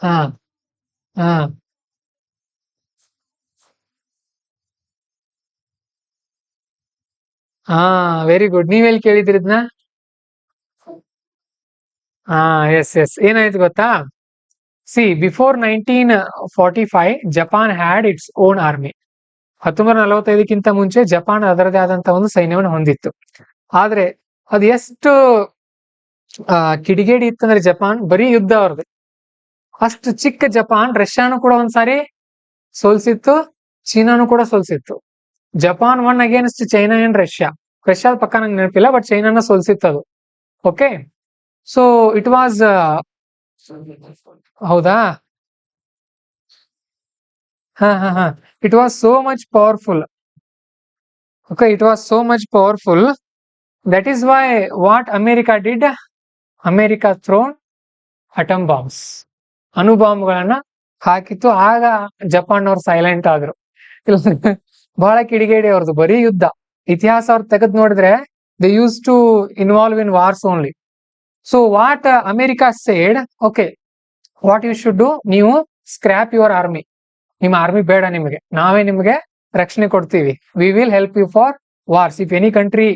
ಹಾ ಹಾ ವೆರಿ ಗುಡ್. ನೀವೆಲ್ಲಿ ಕೇಳಿದ್ರಿದ್ನ? ಎಸ್. ಏನಾಯ್ತು ಗೊತ್ತಾ? See before 1945 Japan had its own army. 1945ಕ್ಕಿಂತ ಮುಂಚೆ ಜಪಾನ್ ಅದರದೇ ಆದಂತಹ ಒಂದು ಸೈನ್ಯವನ್ನು ಹೊಂದಿತ್ತು. ಆದ್ರೆ ಅದು ಎಷ್ಟು ಕಿಡಿಗೇಡಿ ಇತ್ತಂದ್ರೆ ಜಪಾನ್ ಬರೀ ಯುದ್ಧ ಅವ್ರದ್ದು. ಅಷ್ಟು ಚಿಕ್ಕ ಜಪಾನ್ ರಷ್ಯಾನು ಕೂಡ ಒಂದ್ಸಾರಿ ಸೋಲ್ಸಿತ್ತು, ಚೀನಾನು ಕೂಡ ಸೋಲ್ಸಿತ್ತು. Japan won against China and ರಷ್ಯಾದ ಪಕ್ಕ ನಂಗೆ ನೆನಪಿಲ್ಲ, ಬಟ್ ಚೈನಾನ ಸೋಲ್ಸಿತ್ತು ಅದು. ಓಕೆ, ಸೊ ಇಟ್ ವಾಸ್ ಹೌದಾ, ಹಾ it was so much powerful. Okay, it was so much powerful. That is why what America did, America thrown atom bombs, ಅಣುಬಾಂಬ್ಗಳನ್ನ ಹಾಕಿತ್ತು. ಆಗ ಜಪಾನ್ ಅವ್ರು ಸೈಲೆಂಟ್ ಆದ್ರು. ಬಹಳ ಕಿಡಿಗೇಡಿ ಅವ್ರದ್ದು, ಬರೀ ಯುದ್ಧ. ಇತಿಹಾಸ ಅವ್ರು ತೆಗೆದು ನೋಡಿದ್ರೆ they used to involve in wars only. So what America said, okay what you should do, ನೀವು ಸ್ಕ್ರಾಪ್ ಯುವರ್ ಆರ್ಮಿ, ನಿಮ್ಮ ಆರ್ಮಿ ಬೇಡ ನಿಮಗೆ, ನಾವೇ ನಿಮಗೆ ರಕ್ಷಣೆ ಕೊಡ್ತೀವಿ. We will help you for wars. If any country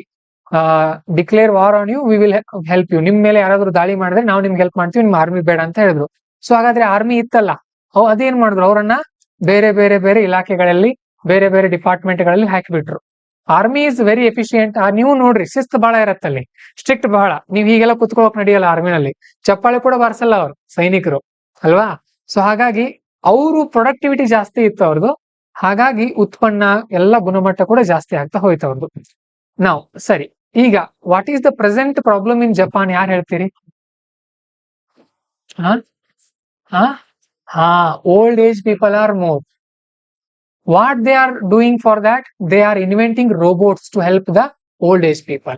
declare war on you, we will help you. ನಿಮ್ ಮೇಲೆ ಯಾರಾದ್ರೂ ದಾಳಿ ಮಾಡಿದ್ರೆ ನಾವು ನಿಮ್ಗೆ ಹೆಲ್ಪ್ ಮಾಡ್ತೀವಿ, ನಿಮ್ಮ ಆರ್ಮಿ ಬೇಡ ಅಂತ ಹೇಳಿದ್ರು. ಸೊ ಹಾಗಾದ್ರೆ ಆರ್ಮಿ ಇತ್ತಲ್ಲ, ಅದೇನ್ ಮಾಡಿದ್ರು, ಅವರನ್ನ ಬೇರೆ ಬೇರೆ ಬೇರೆ ಇಲಾಖೆಗಳಲ್ಲಿ, ಬೇರೆ ಬೇರೆ ಡಿಪಾರ್ಟ್ಮೆಂಟ್ ಗಳಲ್ಲಿ ಹಾಕಿಬಿಟ್ರು. Army is very efficient. ನೀವು ನೋಡ್ರಿ, ಶಿಸ್ತು ಬಹಳ ಇರತ್ತಲ್ಲಿ, ಸ್ಟ್ರಿಕ್ಟ್ ಬಹಳ. ನೀವ್ ಹೀಗೆಲ್ಲ ಕುತ್ಕೋಕ್ ನಡೆಯಲ್ಲ ಆರ್ಮಿನಲ್ಲಿ. ಚಪ್ಪಾಳೆ ಕೂಡ ಬಾರಿಸಲ್ಲ ಅವ್ರು ಸೈನಿಕರು, ಅಲ್ವಾ? ಸೊ ಹಾಗಾಗಿ ಅವರು ಪ್ರೊಡಕ್ಟಿವಿಟಿ ಜಾಸ್ತಿ ಇತ್ತು ಅವ್ರದ್ದು. ಹಾಗಾಗಿ ಉತ್ಪನ್ನ ಎಲ್ಲ ಗುಣಮಟ್ಟ ಕೂಡ ಜಾಸ್ತಿ ಆಗ್ತಾ ಹೋಯ್ತು ಅವ್ರದ್ದು. ನಾವು ಸರಿ, ಈಗ what is the present problem in Japan, ಯಾರು ಹೇಳ್ತೀರಿ? Old age people are more. What they are doing for that? They are inventing robots to help the old age people.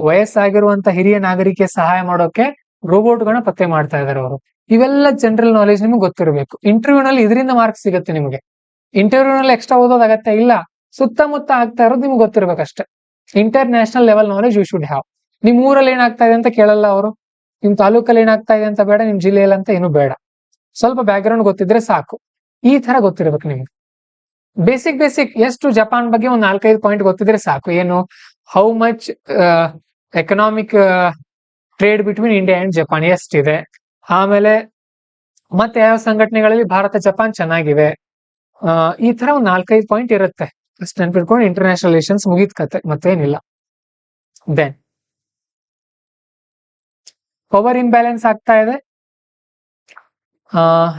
ವಯಸ್ಸಾಗಿರುವಂತ ಹಿರಿಯ ನಾಗರಿಕೆ ಸಹಾಯ ಮಾಡೋಕೆ ರೋಬೋಟ್ಗಳನ್ನ ಪತ್ತೆ ಮಾಡ್ತಾ ಇದಾರೆ ಅವರು. ಇವೆಲ್ಲ ಜನರಲ್ ನಾಲೆಜ್ ನಿಮ್ಗೆ ಗೊತ್ತಿರಬೇಕು. ಇಂಟರ್ವ್ಯೂ ನಲ್ಲಿ ಇದರಿಂದ ಮಾರ್ಕ್ಸ್ ಸಿಗುತ್ತೆ ನಿಮಗೆ. ಇಂಟರ್ವ್ಯೂ ನಲ್ಲಿ ಎಕ್ಸ್ಟ್ರಾ ಓದೋದ್ ಅಗತ್ಯ ಇಲ್ಲ, ಸುತ್ತಮುತ್ತ ಆಗ್ತಾ ಇರೋದು ನಿಮ್ಗೆ ಗೊತ್ತಿರ್ಬೇಕಷ್ಟೇ. International level knowledge you should have. ನಿಮ್ ಊರಲ್ಲಿ ಏನಾಗ್ತಾ ಇದೆ ಅಂತ ಕೇಳಲ್ಲ ಅವರು, ನಿಮ್ ತಾಲೂಕಲ್ಲಿ ಏನಾಗ್ತಾ ಇದೆ ಅಂತ ಬೇಡ, ನಿಮ್ ಜಿಲ್ಲೆಯಲ್ಲಿ ಅಂತ ಏನು ಬೇಡ. ಸ್ವಲ್ಪ ಬ್ಯಾಕ್ ಗ್ರೌಂಡ್ ಗೊತ್ತಿದ್ರೆ ಸಾಕು. ಈ ತರ ಗೊತ್ತಿರ್ಬೇಕು ನಿಮ್ಗೆ. ಬೇಸಿಕ್ ಎಷ್ಟು ಜಪಾನ್ ಬಗ್ಗೆ ಒಂದು 4-5 ಪಾಯಿಂಟ್ ಗೊತ್ತಿದ್ರೆ ಸಾಕು. ಏನು, how much economic trade between India and Japan ಎಷ್ಟಿದೆ, ಆಮೇಲೆ ಮತ್ತೆ ಯಾವ ಸಂಘಟನೆಗಳಲ್ಲಿ ಭಾರತ ಜಪಾನ್ ಚೆನ್ನಾಗಿವೆ, ಈ ತರ ಒಂದು 4-5 ಪಾಯಿಂಟ್ ಇರುತ್ತೆ. ಅಷ್ಟು ನೆನ್ಪಿಟ್ಕೊಂಡು ಇಂಟರ್ನ್ಯಾಷನಲ್ ರಿಲೇಷನ್ಸ್ ಮುಗಿದ ಕತೆ, ಮತ್ತೇನಿಲ್ಲ. ದೆನ್ ಪವರ್ ಇಂಬ್ಯಾಲೆನ್ಸ್ ಆಗ್ತಾ ಇದೆ.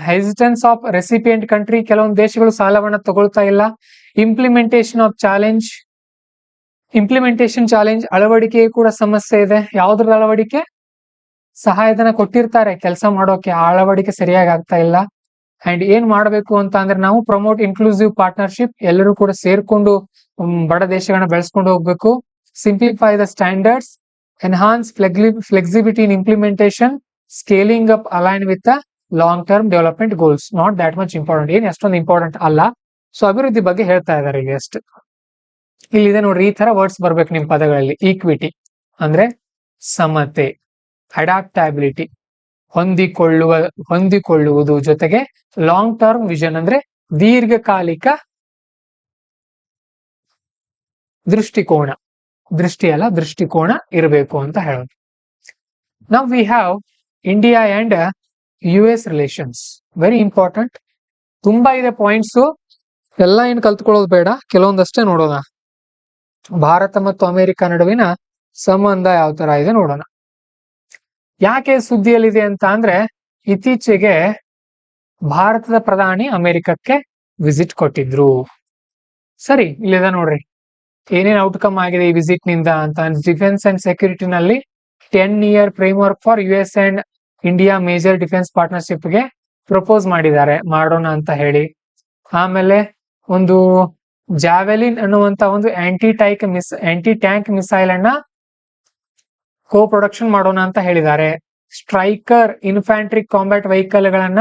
ಹೆಸಿಟೆನ್ಸ್ ಆಫ್ ರೆಸಿಪಿಯೆಂಟ್ ಕಂಟ್ರಿ, ಕೆಲವೊಂದು ದೇಶಗಳು ಸಾಲವನ್ನ ತಗೊಳ್ತಾ ಇಲ್ಲ. ಇಂಪ್ಲಿಮೆಂಟೇಷನ್ ಚಾಲೆಂಜ್, ಅಳವಡಿಕೆ ಕೂಡ ಸಮಸ್ಯೆ ಇದೆ. ಯಾವ್ದ್ರ ಅಳವಡಿಕೆ? ಸಹಾಯಧನ ಕೊಟ್ಟಿರ್ತಾರೆ ಕೆಲಸ ಮಾಡೋಕೆ, ಅಳವಡಿಕೆ ಸರಿಯಾಗಿ ಆಗ್ತಾ ಇಲ್ಲ. ಅಂಡ್ ಏನ್ ಮಾಡ್ಬೇಕು ಅಂತ ಅಂದ್ರೆ, ನಾವು ಪ್ರಮೋಟ್ ಇನ್ಕ್ಲೂಸಿವ್ ಪಾರ್ಟ್ನರ್ಶಿಪ್, ಎಲ್ಲರೂ ಕೂಡ ಸೇರ್ಕೊಂಡು ಬಡ ದೇಶಗಳನ್ನ ಬೆಳೆಸ್ಕೊಂಡು ಹೋಗ್ಬೇಕು. Simplify the standards, enhance flexibility in implementation, scaling up align with long term development goals. Not that much important, ಏನ್ ಅಷ್ಟೊಂದು ಇಂಪಾರ್ಟೆಂಟ್ ಅಲ್ಲ. ಸೊ ಅಭಿವೃದ್ಧಿ ಬಗ್ಗೆ ಹೇಳ್ತಾ ಇದ್ದಾರೆ ಇಲ್ಲಿ ಅಷ್ಟು. ಇಲ್ಲಿದೆ ನೋಡ್ರಿ, ಈ ತರ ವರ್ಡ್ಸ್ ಬರ್ಬೇಕು ನಿಮ್ ಪದಗಳಲ್ಲಿ. ಈಕ್ವಿಟಿ ಅಂದ್ರೆ ಸಮತೆ, ಅಡಾಪ್ಟಬಿಲಿಟಿ ಹೊಂದಿಕೊಳ್ಳುವುದು, ಜೊತೆಗೆ ಲಾಂಗ್ ಟರ್ಮ್ ವಿಷನ್ ಅಂದ್ರೆ ದೀರ್ಘಕಾಲಿಕ ದೃಷ್ಟಿಕೋನ ಇರಬೇಕು ಅಂತ ಹೇಳೋದು. Now we have India and US relations, very important. ತುಂಬಾ ಇದೆ ಪಾಯಿಂಟ್ಸ್, ಎಲ್ಲ ಏನ್ ಕಲ್ತ್ಕೊಳ್ಳೋದು ಬೇಡ, ಕೆಲವೊಂದಷ್ಟೇ ನೋಡೋಣ. ಭಾರತ ಮತ್ತು ಅಮೆರಿಕ ನಡುವಿನ ಸಂಬಂಧ ಯಾವ ತರ ಇದೆ ನೋಡೋಣ. ಯಾಕೆ ಸುದ್ದಿಯಲ್ಲಿದೆ ಅಂತ ಅಂದ್ರೆ, ಇತ್ತೀಚೆಗೆ ಭಾರತದ ಪ್ರಧಾನಿ ಅಮೆರಿಕಕ್ಕೆ ವಿಸಿಟ್ ಕೊಟ್ಟಿದ್ರು. ಸರಿ, ಇಲ್ಲಿದೆ ನೋಡ್ರಿ ಏನೇನ್ ಔಟ್ಕಮ್ ಆಗಿದೆ ಈ ವಿಸಿಟ್ ನಿಂದ ಅಂತ. ಡಿಫೆನ್ಸ್ ಅಂಡ್ ಸೆಕ್ಯೂರಿಟಿ ನಲ್ಲಿ 10-year framework for US and India major defence partnership ಗೆ ಪ್ರಪೋಸ್ ಮಾಡೋಣ ಅಂತ ಹೇಳಿ. ಆಮೇಲೆ ಒಂದು ಜಾವೆಲಿನ್ ಅನ್ನುವಂತ ಒಂದು ಆಂಟಿ ಟ್ಯಾಂಕ್ ಮಿಸೈಲ್ ಅನ್ನ ಕೋ ಪ್ರೊಡಕ್ಷನ್ ಮಾಡೋಣ ಅಂತ ಹೇಳಿದ್ದಾರೆ. ಸ್ಟ್ರೈಕರ್ ಇನ್ಫ್ಯಾಂಟ್ರಿ ಕಾಂಬ್ಯಾಟ್ ವೆಹಿಕಲ್ ಗಳನ್ನ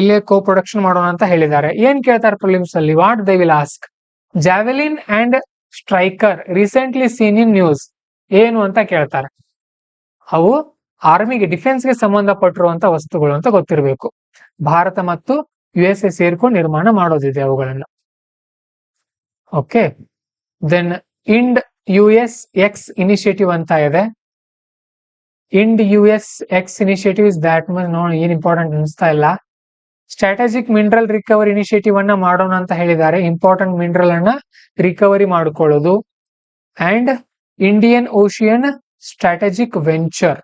ಇಲ್ಲೇ ಕೋ ಪ್ರೊಡಕ್ಷನ್ ಮಾಡೋಣ ಅಂತ ಹೇಳಿದ್ದಾರೆ. ಏನ್ ಕೇಳ್ತಾರೆ ಪ್ರಿಲಿಮ್ಸ್ ಅಲ್ಲಿ, what they will ask. Javelin and striker recently seen in news ಏನು ಅಂತ ಕೇಳ್ತಾರೆ. ಅವು ಆರ್ಮಿಗೆ, ಡಿಫೆನ್ಸ್ಗೆ ಸಂಬಂಧಪಟ್ಟಿರುವಂತ ವಸ್ತುಗಳು ಅಂತ ಗೊತ್ತಿರಬೇಕು. ಭಾರತ ಮತ್ತು USA ಸೇರ್ಕೊಂಡು ನಿರ್ಮಾಣ ಮಾಡೋದಿದೆ ಅವುಗಳನ್ನ. Okay, then end US X initiative ಅಂತ ಇದೆ. End US X initiative is that much ನೋಡಿ ಏನ್ ಇಂಪಾರ್ಟೆಂಟ್ ಅನಿಸ್ತಾ ಇಲ್ಲ. ಸ್ಟ್ರಾಟಜಿಕ್ ಮಿನರಲ್ ರಿಕವರಿ ಇನಿಷಿಯೇಟಿವ್ ಅನ್ನ ಮಾಡೋಣ ಅಂತ ಹೇಳಿದ್ದಾರೆ. ಇಂಪಾರ್ಟೆಂಟ್ ಮಿನರಲ್ ಅನ್ನ ರಿಕವರಿ ಮಾಡ್ಕೊಳ್ಳೋದು. And Indian ocean strategic venture,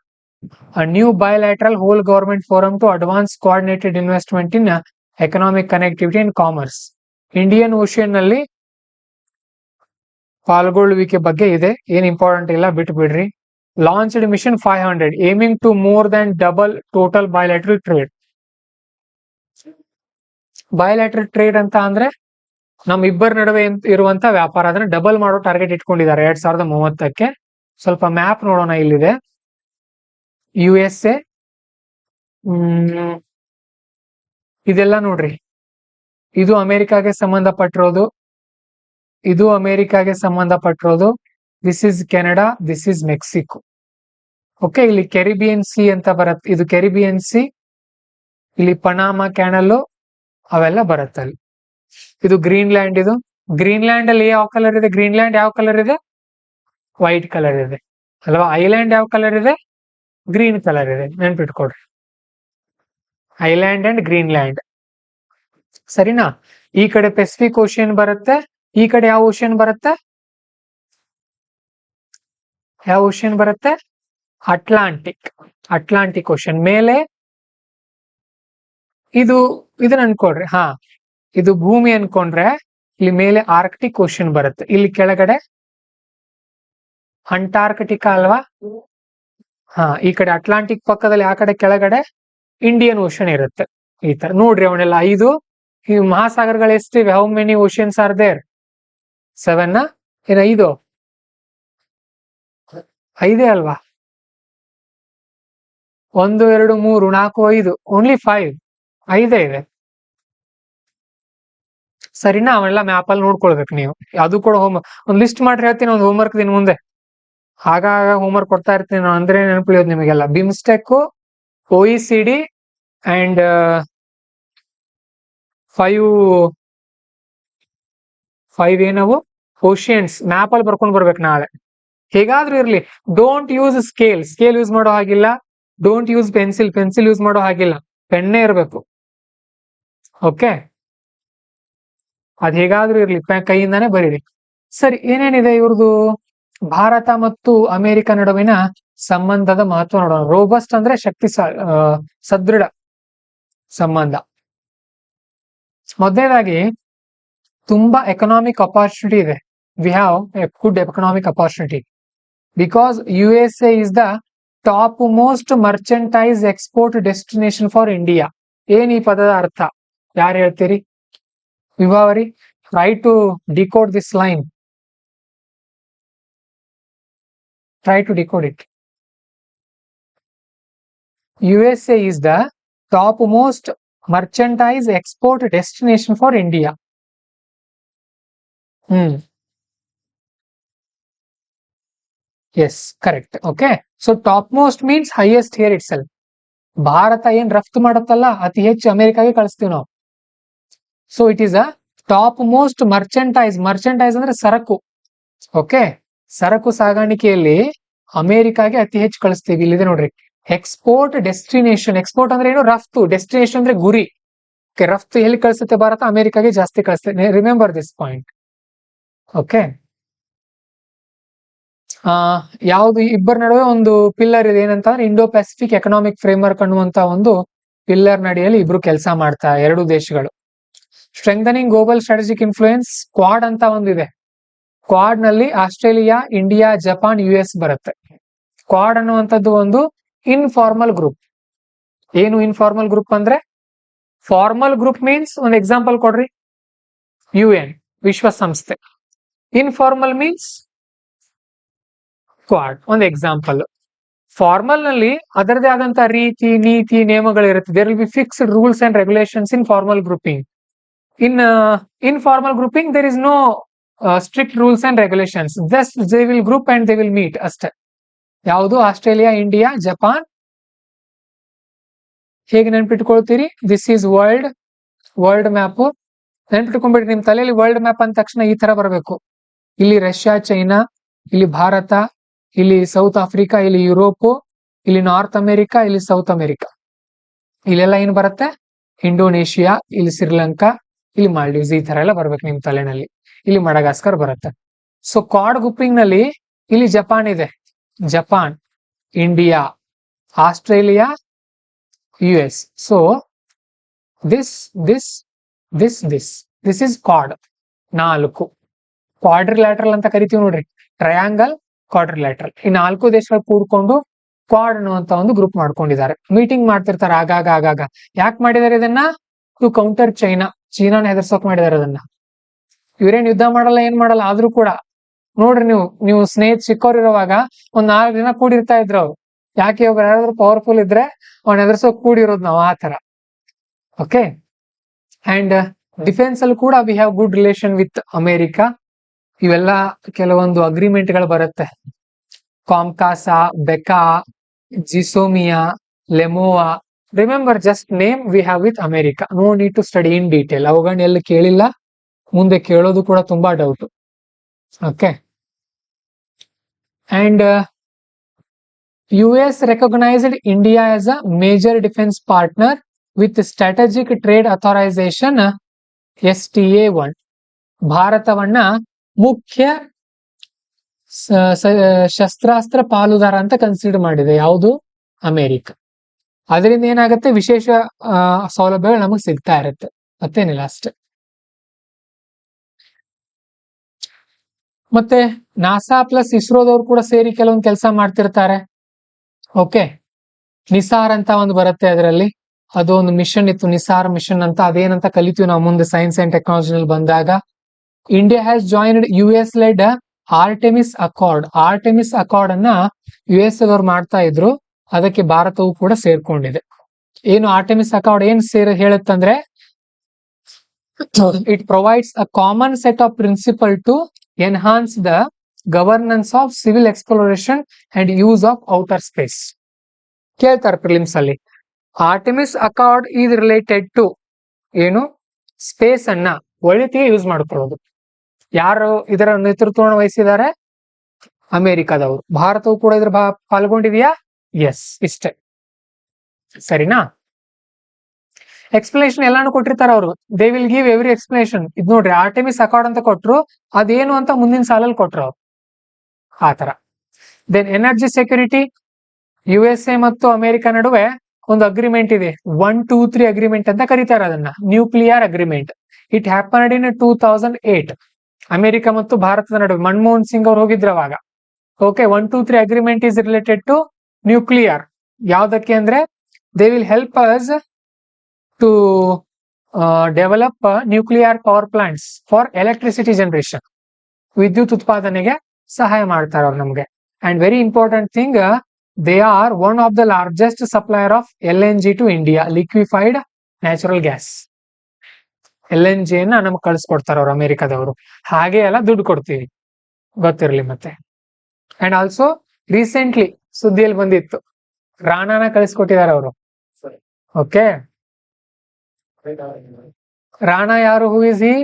a new bilateral whole government forum to advance coordinated investment in economic connectivity and commerce. Indian Ocean ನಲ್ಲಿ ಪಾಲ್ಗೊಳ್ಳುವಿಕೆ ಬಗ್ಗೆ ಇದೆ, ಏನ್ ಇಂಪಾರ್ಟೆಂಟ್ ಇಲ್ಲ, ಬಿಟ್ಟು ಬಿಡ್ರಿ. Launched mission 500 aiming to more than double total bilateral trade. Bilateral trade ಅಂತ ಅಂದ್ರೆ ನಮ್ ಇಬ್ಬರ ನಡುವೆ ಇರುವಂತ ವ್ಯಾಪಾರ, ಅದನ್ನ ಡಬಲ್ ಮಾಡೋ ಟಾರ್ಗೆಟ್ ಇಟ್ಕೊಂಡಿದ್ದಾರೆ 2030ಕ್ಕೆ. ಸ್ವಲ್ಪ ಮ್ಯಾಪ್ ನೋಡೋಣ, ಇಲ್ಲಿದೆ USA. ಇದೆಲ್ಲ ನೋಡ್ರಿ, ಇದು ಅಮೆರಿಕಾಗೆ ಸಂಬಂಧಪಟ್ಟಿರೋದು, ಇದು ಅಮೆರಿಕಾಗೆ ಸಂಬಂಧಪಟ್ಟಿರೋದು. This is Canada, this is Mexico. Okay, ಇಲ್ಲಿ ಕೆರಿಬಿಯನ್ ಸಿ ಅಂತ ಬರುತ್ತೆ, ಇದು ಕೆರಿಬಿಯನ್ ಸಿ. ಇಲ್ಲಿ ಪನಾಮಾ ಕ್ಯಾನಲ್ ಅವೆಲ್ಲ ಬರುತ್ತೆ ಅಲ್ಲಿ. ಇದು ಗ್ರೀನ್ಲ್ಯಾಂಡ್, ಇದು ಗ್ರೀನ್ಲ್ಯಾಂಡ್ ಅಲ್ಲಿ ಯಾವ ಕಲರ್ ಇದೆ? ಗ್ರೀನ್ಲ್ಯಾಂಡ್ ಯಾವ ಕಲರ್ ಇದೆ? ವೈಟ್ ಕಲರ್ ಇದೆ ಅಲ್ವಾ? ಐಲ್ಯಾಂಡ್ ಯಾವ ಕಲರ್ ಇದೆ? ಗ್ರೀನ್ ಕಲರ್ ಇದೆ, ನೆನ್ಪಿಟ್ಕೊಡ್ರಿ. ಐಲ್ಯಾಂಡ್ ಅಂಡ್ ಗ್ರೀನ್ಲ್ಯಾಂಡ್, ಸರಿನಾ? ಈ ಕಡೆ ಪೆಸಿಫಿಕ್ ಓಷಿಯನ್ ಬರುತ್ತೆ, ಈ ಕಡೆ ಯಾವ ಓಷಿಯನ್ ಬರುತ್ತೆ? ಯಾವ ಓಷಿಯನ್ ಬರುತ್ತೆ? ಅಟ್ಲಾಂಟಿಕ್. ಅಟ್ಲಾಂಟಿಕ್ ಓಷಿಯನ್ ಮೇಲೆ ಇದನ್ನ ಅನ್ಕೊಡ್ರಿ. ಹಾ, ಇದು ಭೂಮಿ ಅನ್ಕೊಂಡ್ರೆ ಇಲ್ಲಿ ಮೇಲೆ ಆರ್ಕ್ಟಿಕ್ ಓಷಿಯನ್ ಬರುತ್ತೆ, ಇಲ್ಲಿ ಕೆಳಗಡೆ ಅಂಟಾರ್ಕ್ಟಿಕಾ ಅಲ್ವಾ? ಹಾ, ಈ ಕಡೆ ಅಟ್ಲಾಂಟಿಕ್ ಪಕ್ಕದಲ್ಲಿ ಆ ಕಡೆ ಕೆಳಗಡೆ ಇಂಡಿಯನ್ ಓಷನ್ ಇರುತ್ತೆ. ಈ ತರ ನೋಡ್ರಿ, ಅವನ್ನೆಲ್ಲ 5 ಈ ಮಹಾಸಾಗರಗಳು ಎಷ್ಟಿವೆ? How many oceans are there? 7 ಏನ 5? 5 ಅಲ್ವಾ? 1 2 3 4 5, ಓನ್ಲಿ 5, 5 ಇದೆ. ಸರಿನಾ? ಅವೆಲ್ಲ ಮ್ಯಾಪ್ ಅಲ್ಲಿ ನೋಡ್ಕೊಳ್ಬೇಕು ನೀವು. ಅದು ಕೂಡ ಒಂದ್ ಲಿಸ್ಟ್ ಮಾಡಿ ಹೇಳ್ತೀನಿ, ಒಂದು ಹೋಮ್ವರ್ಕ್ ದಿನ ಮುಂದೆ. ಆಗಾಗ ಹೋಮ್ವರ್ಕ್ ಕೊಡ್ತಾ ಇರ್ತೀನಿ ನಾನು, ಅಂದ್ರೆ ನೆನಪಿಳಿಯೋದು ನಿಮಗೆಲ್ಲ. ಬಿಮ್ಸ್ಟೆಕ್, OECD ಅಂಡ್ 5 ಏನವು ಓಷಿಯನ್ಸ್ ಮ್ಯಾಪ್ ಅಲ್ಲಿ ಬರ್ಕೊಂಡ್ ಬರ್ಬೇಕು ನಾಳೆ. ಹೇಗಾದ್ರೂ ಇರ್ಲಿ, ಡೋಂಟ್ ಯೂಸ್ ಸ್ಕೇಲ್ ಯೂಸ್ ಮಾಡೋ ಹಾಗಿಲ್ಲ. ಡೋಂಟ್ ಯೂಸ್ ಪೆನ್ಸಿಲ್ ಯೂಸ್ ಮಾಡೋ ಹಾಗಿಲ್ಲ, ಪೆನ್ನೇ ಇರಬೇಕು. ಓಕೆ, ಅದ್ ಹೇಗಾದ್ರೂ ಇರ್ಲಿ, ಕೈಯಿಂದಾನೇ ಬರೀರಿ. ಸರಿ, ಏನೇನಿದೆ ಇವ್ರದ್ದು? ಭಾರತ ಮತ್ತು ಅಮೆರಿಕ ನಡುವಿನ ಸಂಬಂಧದ ಮಹತ್ವ ನೋಡೋಣ. ರೋಬಸ್ಟ್ ಅಂದ್ರೆ ಸದೃಢ ಸಂಬಂಧ. ಮೊದಲನೇದಾಗಿ ತುಂಬಾ ಎಕನಾಮಿಕ್ ಅಪಾರ್ಚುನಿಟಿ ಇದೆ. We have a good economic opportunity because USA is the top most merchandise export destination for India. ಏನ್ ಈ ಪದದ ಅರ್ಥ? ಯಾರು ಹೇಳ್ತೀರಿ? Vibhavari, try to decode this line. Try to decode it. USA is the topmost merchandise export destination for India. Yes, correct. Okay. So topmost means highest here itself. ಭಾರತ ಏನ್ ರಫ್ತು ಮಾಡುತ್ತಲ್ಲ, ಅತಿ ಹೆಚ್ಚು ಅಮೆರಿಕಾಗೆ ಕಳಿಸ್ತೀವಿ ನಾವು. So it is a top most merchandise ಅಂದ್ರೆ ಸರಕು. ಓಕೆ, ಸರಕು ಸಾಗಾಣಿಕೆಯಲ್ಲಿ ಅಮೆರಿಕಾಗೆ ಅತಿ ಹೆಚ್ಚು ಕಳಿಸ್ತೀವಿ. ಇಲ್ಲಿದೆ ನೋಡ್ರಿ, ಎಕ್ಸ್ಪೋರ್ಟ್ ಡೆಸ್ಟಿನೇಷನ್. ಎಕ್ಸ್ಪೋರ್ಟ್ ಅಂದ್ರೆ ಏನು? ರಫ್ತು. ಡೆಸ್ಟಿನೇಷನ್ ಅಂದ್ರೆ ಗುರಿ. ರಫ್ತು ಎಲ್ಲಿ ಕಳಿಸುತ್ತೆ ಭಾರತ? ಅಮೆರಿಕಾಗೆ ಜಾಸ್ತಿ ಕಳಿಸ್ತೇನೆ. Remember this point. ಓಕೆ, ಯಾವ್ದು? ಇಬ್ಬರ ನಡುವೆ ಒಂದು ಪಿಲ್ಲರ್ ಇದೆ, ಏನಂತಂದ್ರೆ ಇಂಡೋ ಪೆಸಿಫಿಕ್ ಎಕನಾಮಿಕ್ ಫ್ರೇಮ್ವರ್ಕ್ ಅನ್ನುವಂತ ಒಂದು ಪಿಲ್ಲರ್ ನಡಿಯಲ್ಲಿ ಇಬ್ರು ಕೆಲಸ ಮಾಡ್ತಾ, ಎರಡು ದೇಶಗಳು. Strengthening global strategic influence, quad ಅಂತ ಒಂದಿದೆ. ಕ್ವಾಡ್ ನಲ್ಲಿ ಆಸ್ಟ್ರೇಲಿಯಾ, ಇಂಡಿಯಾ, ಜಪಾನ್, US ಬರುತ್ತೆ. ಕ್ವಾಡ್ ಅನ್ನುವಂಥದ್ದು ಒಂದು ಇನ್ಫಾರ್ಮಲ್ ಗ್ರೂಪ್. ಏನು ಇನ್ಫಾರ್ಮಲ್ ಗ್ರೂಪ್ ಅಂದ್ರೆ? ಫಾರ್ಮಲ್ ಗ್ರೂಪ್ ಮೀನ್ಸ್, ಒಂದು ಎಕ್ಸಾಂಪಲ್ ಕೊಡ್ರಿ. UN, ವಿಶ್ವಸಂಸ್ಥೆ. ಇನ್ಫಾರ್ಮಲ್ ಮೀನ್ಸ್ ಕ್ವಾಡ್, ಒಂದು ಎಕ್ಸಾಂಪಲ್. ಫಾರ್ಮಲ್ ನಲ್ಲಿ ಅದರದೇ ಆದಂತಹ ರೀತಿ, ನೀತಿ, ನಿಯಮಗಳಿರುತ್ತೆ. There will be fixed rules and regulations in formal grouping. In informal grouping there is no strict rules and regulations. Just they will group and they will meet ಅಷ್ಟೇ. ಯಾವುದು? Australia, India, Japan. ಹೇಗೆ ನೆನ್ಪಿಟ್ಕೊಳ್ತೀರಿ? This is world map. ನೆನ್ಪಿಟ್ಕೊಂಡ್ಬಿಟ್ರಿ, ನಿಮ್ ತಲೆಯಲ್ಲಿ world map ಅಂದ ತಕ್ಷಣ ಈ ತರ ಬರಬೇಕು. ಇಲ್ಲಿ ರಷ್ಯಾ, ಚೈನಾ, ಇಲ್ಲಿ ಭಾರತ, ಇಲ್ಲಿ ಸೌತ್ ಆಫ್ರಿಕಾ, ಇಲ್ಲಿ ಯುರೋಪ್, ಇಲ್ಲಿ ನಾರ್ತ್ ಅಮೆರಿಕಾ, ಇಲ್ಲಿ ಸೌತ್ ಅಮೆರಿಕಾ. ಇಲ್ಲೆಲ್ಲ ಏನ್ ಬರುತ್ತೆ? ಇಂಡೋನೇಷಿಯಾ, ಇಲ್ಲಿ ಶ್ರೀಲಂಕಾ, ಇಲ್ಲಿ ಮಾಲ್ಡೀವ್ಸ್, ಈ ತರ ಎಲ್ಲ ಬರ್ಬೇಕು ನಿಮ್ ತಲೆನಲ್ಲಿ. ಇಲ್ಲಿ ಮಡಗಾಸ್ಕರ್ ಬರುತ್ತೆ. ಸೊ ಕಾರ್ಡ್ ಗ್ರೂಪಿಂಗ್ ನಲ್ಲಿ ಇಲ್ಲಿ ಜಪಾನ್ ಇದೆ, Japan, India, Australia, US. So this this this this this is card. 4 quadrilateral ಅಂತ ಕರಿತೀವಿ ನೋಡ್ರಿ, ಟ್ರಯಾಂಗಲ್, ಕ್ವಾಡ್ರಿಲ್ಯಾಟ್ರಲ್. ಈ 4 ದೇಶಗಳು ಕೂಡ್ಕೊಂಡು ಕ್ವಾಡ್ ಅನ್ನುವಂತ ಒಂದು ಗ್ರೂಪ್ ಮಾಡ್ಕೊಂಡಿದ್ದಾರೆ. ಮೀಟಿಂಗ್ ಮಾಡ್ತಿರ್ತಾರೆ ಆಗಾಗ. ಯಾಕೆ ಮಾಡಿದಾರೆ ಇದನ್ನ? ಟು ಕೌಂಟರ್ ಚೀನಾನ ಹೆದರ್ಸೋಕ್ ಮಾಡಿದಾರೆ ಅದನ್ನ. ಇವ್ರೇನ್ ಯುದ್ಧ ಮಾಡಲ್ಲ, ಏನ್ ಮಾಡಲ್ಲ, ಆದ್ರೂ ಕೂಡ ನೋಡ್ರಿ ನೀವು ಸ್ನೇಹಿತ ಚಿಕ್ಕವ್ರಿರುವಾಗ ಒಂದ್ 4 ದಿನ ಕೂಡಿರ್ತಾ ಇದ್ರು ಅವ್ರು. ಯಾಕೆ ಒಬ್ರು ಯಾರಾದ್ರೂ ಪವರ್ಫುಲ್ ಇದ್ರೆ ಅವ್ನ ಹೆದರ್ಸೋಕ್ ಕೂಡಿರೋದು ನಾವು ಆ ತರ. ಓಕೆ. ಅಂಡ್ ಡಿಫೆನ್ಸ್ ಅಲ್ಲಿ ಕೂಡ we have good relation with America. ಇವೆಲ್ಲ ಕೆಲವೊಂದು ಅಗ್ರಿಮೆಂಟ್ ಗಳು ಬರುತ್ತೆ. COMCASA, BECA, GSOMIA, LEMOA. Remember, just name we have with America. No need to study in detail. ಅವುಗಳನ್ನ ಎಲ್ಲಿ ಕೇಳಿಲ್ಲ, ಮುಂದೆ ಕೇಳೋದು ಕೂಡ ತುಂಬಾ doubt. Okay. And US recognized India as a major defense partner with strategic trade authorization STA1. ಭಾರತವನ್ನ ಮುಖ್ಯ ಶಸ್ತ್ರಾಸ್ತ್ರ ಪಾಲುದಾರ ಅಂತ ಕನ್ಸಿಡರ್ ಮಾಡಿದೆ. ಯಾವುದು? ಅಮೆರಿಕ. ಅದರಿಂದ ಏನಾಗುತ್ತೆ? ವಿಶೇಷ ಸೌಲಭ್ಯಗಳು ನಮಗ್ ಸಿಗ್ತಾ ಇರುತ್ತೆ, ಮತ್ತೇನಿಲ್ಲ, ಅಷ್ಟೇ. ಮತ್ತೆ ನಾಸಾ ಪ್ಲಸ್ ಇಸ್ರೋದವ್ರು ಕೂಡ ಸೇರಿ ಕೆಲವೊಂದು ಕೆಲಸ ಮಾಡ್ತಿರ್ತಾರೆ. ಓಕೆ. ನಿಸಾರ್ ಅಂತ ಒಂದು ಬರುತ್ತೆ, ಅದರಲ್ಲಿ ಅದು ಒಂದು ಮಿಷನ್ ಇತ್ತು, ನಿಸಾರ್ ಮಿಷನ್ ಅಂತ. ಅದೇನಂತ ಕಲಿತೀವಿ ನಾವು ಮುಂದೆ ಸೈನ್ಸ್ ಅಂಡ್ ಟೆಕ್ನಾಲಜಿನಲ್ಲಿ ಬಂದಾಗ. India has joined US led Artemis accord. Artemis accord ಅನ್ನ US ಅವರು ಮಾಡ್ತಾ ಇದ್ರು, ಅದಕ್ಕೆ ಭಾರತವು ಕೂಡ ಸೇರ್ಕೊಂಡಿದೆ. ಏನು ಆರ್ಟೆಮಿಸ್ ಅಕಾರ್ಡ್ ಏನ್ ಹೇಳುತ್ತಂದ್ರೆ, it provides a common set of principle to enhance the governance of civil exploration and use of outer space. ಕೇಳ್ತಾರೆ ಪ್ರಿಲಿಮ್ಸ್ ಅಲ್ಲಿ. Artemis accord is related to ಏನು? ಸ್ಪೇಸ್ ಅನ್ನ ಒಳಿತಿಗೆ ಯೂಸ್ ಮಾಡ್ಕೊಳ್ಳೋದು. ಯಾರು ಇದರ ನೇತೃತ್ವವನ್ನು ವಹಿಸಿದ್ದಾರೆ? ಅಮೆರಿಕದವರು. ಭಾರತವು ಕೂಡ ಇದ್ರ ಪಾಲ್ಗೊಂಡಿದೆಯಾ? ಎಸ್. ಇಷ್ಟೇ, ಸರಿನಾ? ಎಕ್ಸ್ಪ್ಲನೇಷನ್ ಎಲ್ಲಾನು ಕೊಟ್ಟಿರ್ತಾರೆ ಅವರು. They will give every explanation. ಇದ್ ನೋಡ್ರಿ, ಆರ್ಟೆಮಿಸ್ ಅಕಾರ್ಡ್ ಅಂತ ಕೊಟ್ರು, ಅದೇನು ಅಂತ ಮುಂದಿನ ಸಾಲಲ್ಲಿ ಕೊಟ್ರು ಅವ್ರು, ಆ ತರ. Then energy security. USA ಮತ್ತು ಅಮೆರಿಕ ನಡುವೆ ಒಂದು ಅಗ್ರಿಮೆಂಟ್ ಇದೆ, 123 ಅಗ್ರಿಮೆಂಟ್ ಅಂತ ಕರೀತಾರೆ ಅದನ್ನ, nuclear agreement. It happened in 2008. America ಮತ್ತು ಭಾರತದ ನಡುವೆ ಮನಮೋಹನ್ ಸಿಂಗ್ ಅವ್ರು ಹೋಗಿದ್ರು ಅವಾಗ. Okay. 123 agreement is related to nuclear. ಯಾವ್ದಕ್ಕೆ ಅಂದ್ರೆ, they will help us to develop nuclear power plants for electricity generation. ವಿದ್ಯುತ್ ಉತ್ಪಾದನೆಗೆ ಸಹಾಯ ಮಾಡ್ತಾರೆ ಅವ್ರು ನಮ್ಗೆ. And very important thing, they are one of the largest supplier of LNG to India, liquefied natural gas. LNG ನ ನಮ್ಗೆ ಕಳಿಸ್ಕೊಡ್ತಾರೆ ಅವ್ರು, ಅಮೆರಿಕದವರು. ಹಾಗೆ ಎಲ್ಲ ದುಡ್ಡು ಕೊಡ್ತೀವಿ, ಗೊತ್ತಿರ್ಲಿ ಮತ್ತೆ. ಅಂಡ್ ಆಲ್ಸೋ ರೀಸೆಂಟ್ಲಿ ಸುದ್ದಿಯಲ್ಲಿ ಬಂದಿತ್ತು, ರಾಣಾನ ಕಳಿಸ್ಕೊಟ್ಟಿದ್ದಾರೆ ಅವರು. ಓಕೆ. ರಾಣಾ ಯಾರು? Who is he?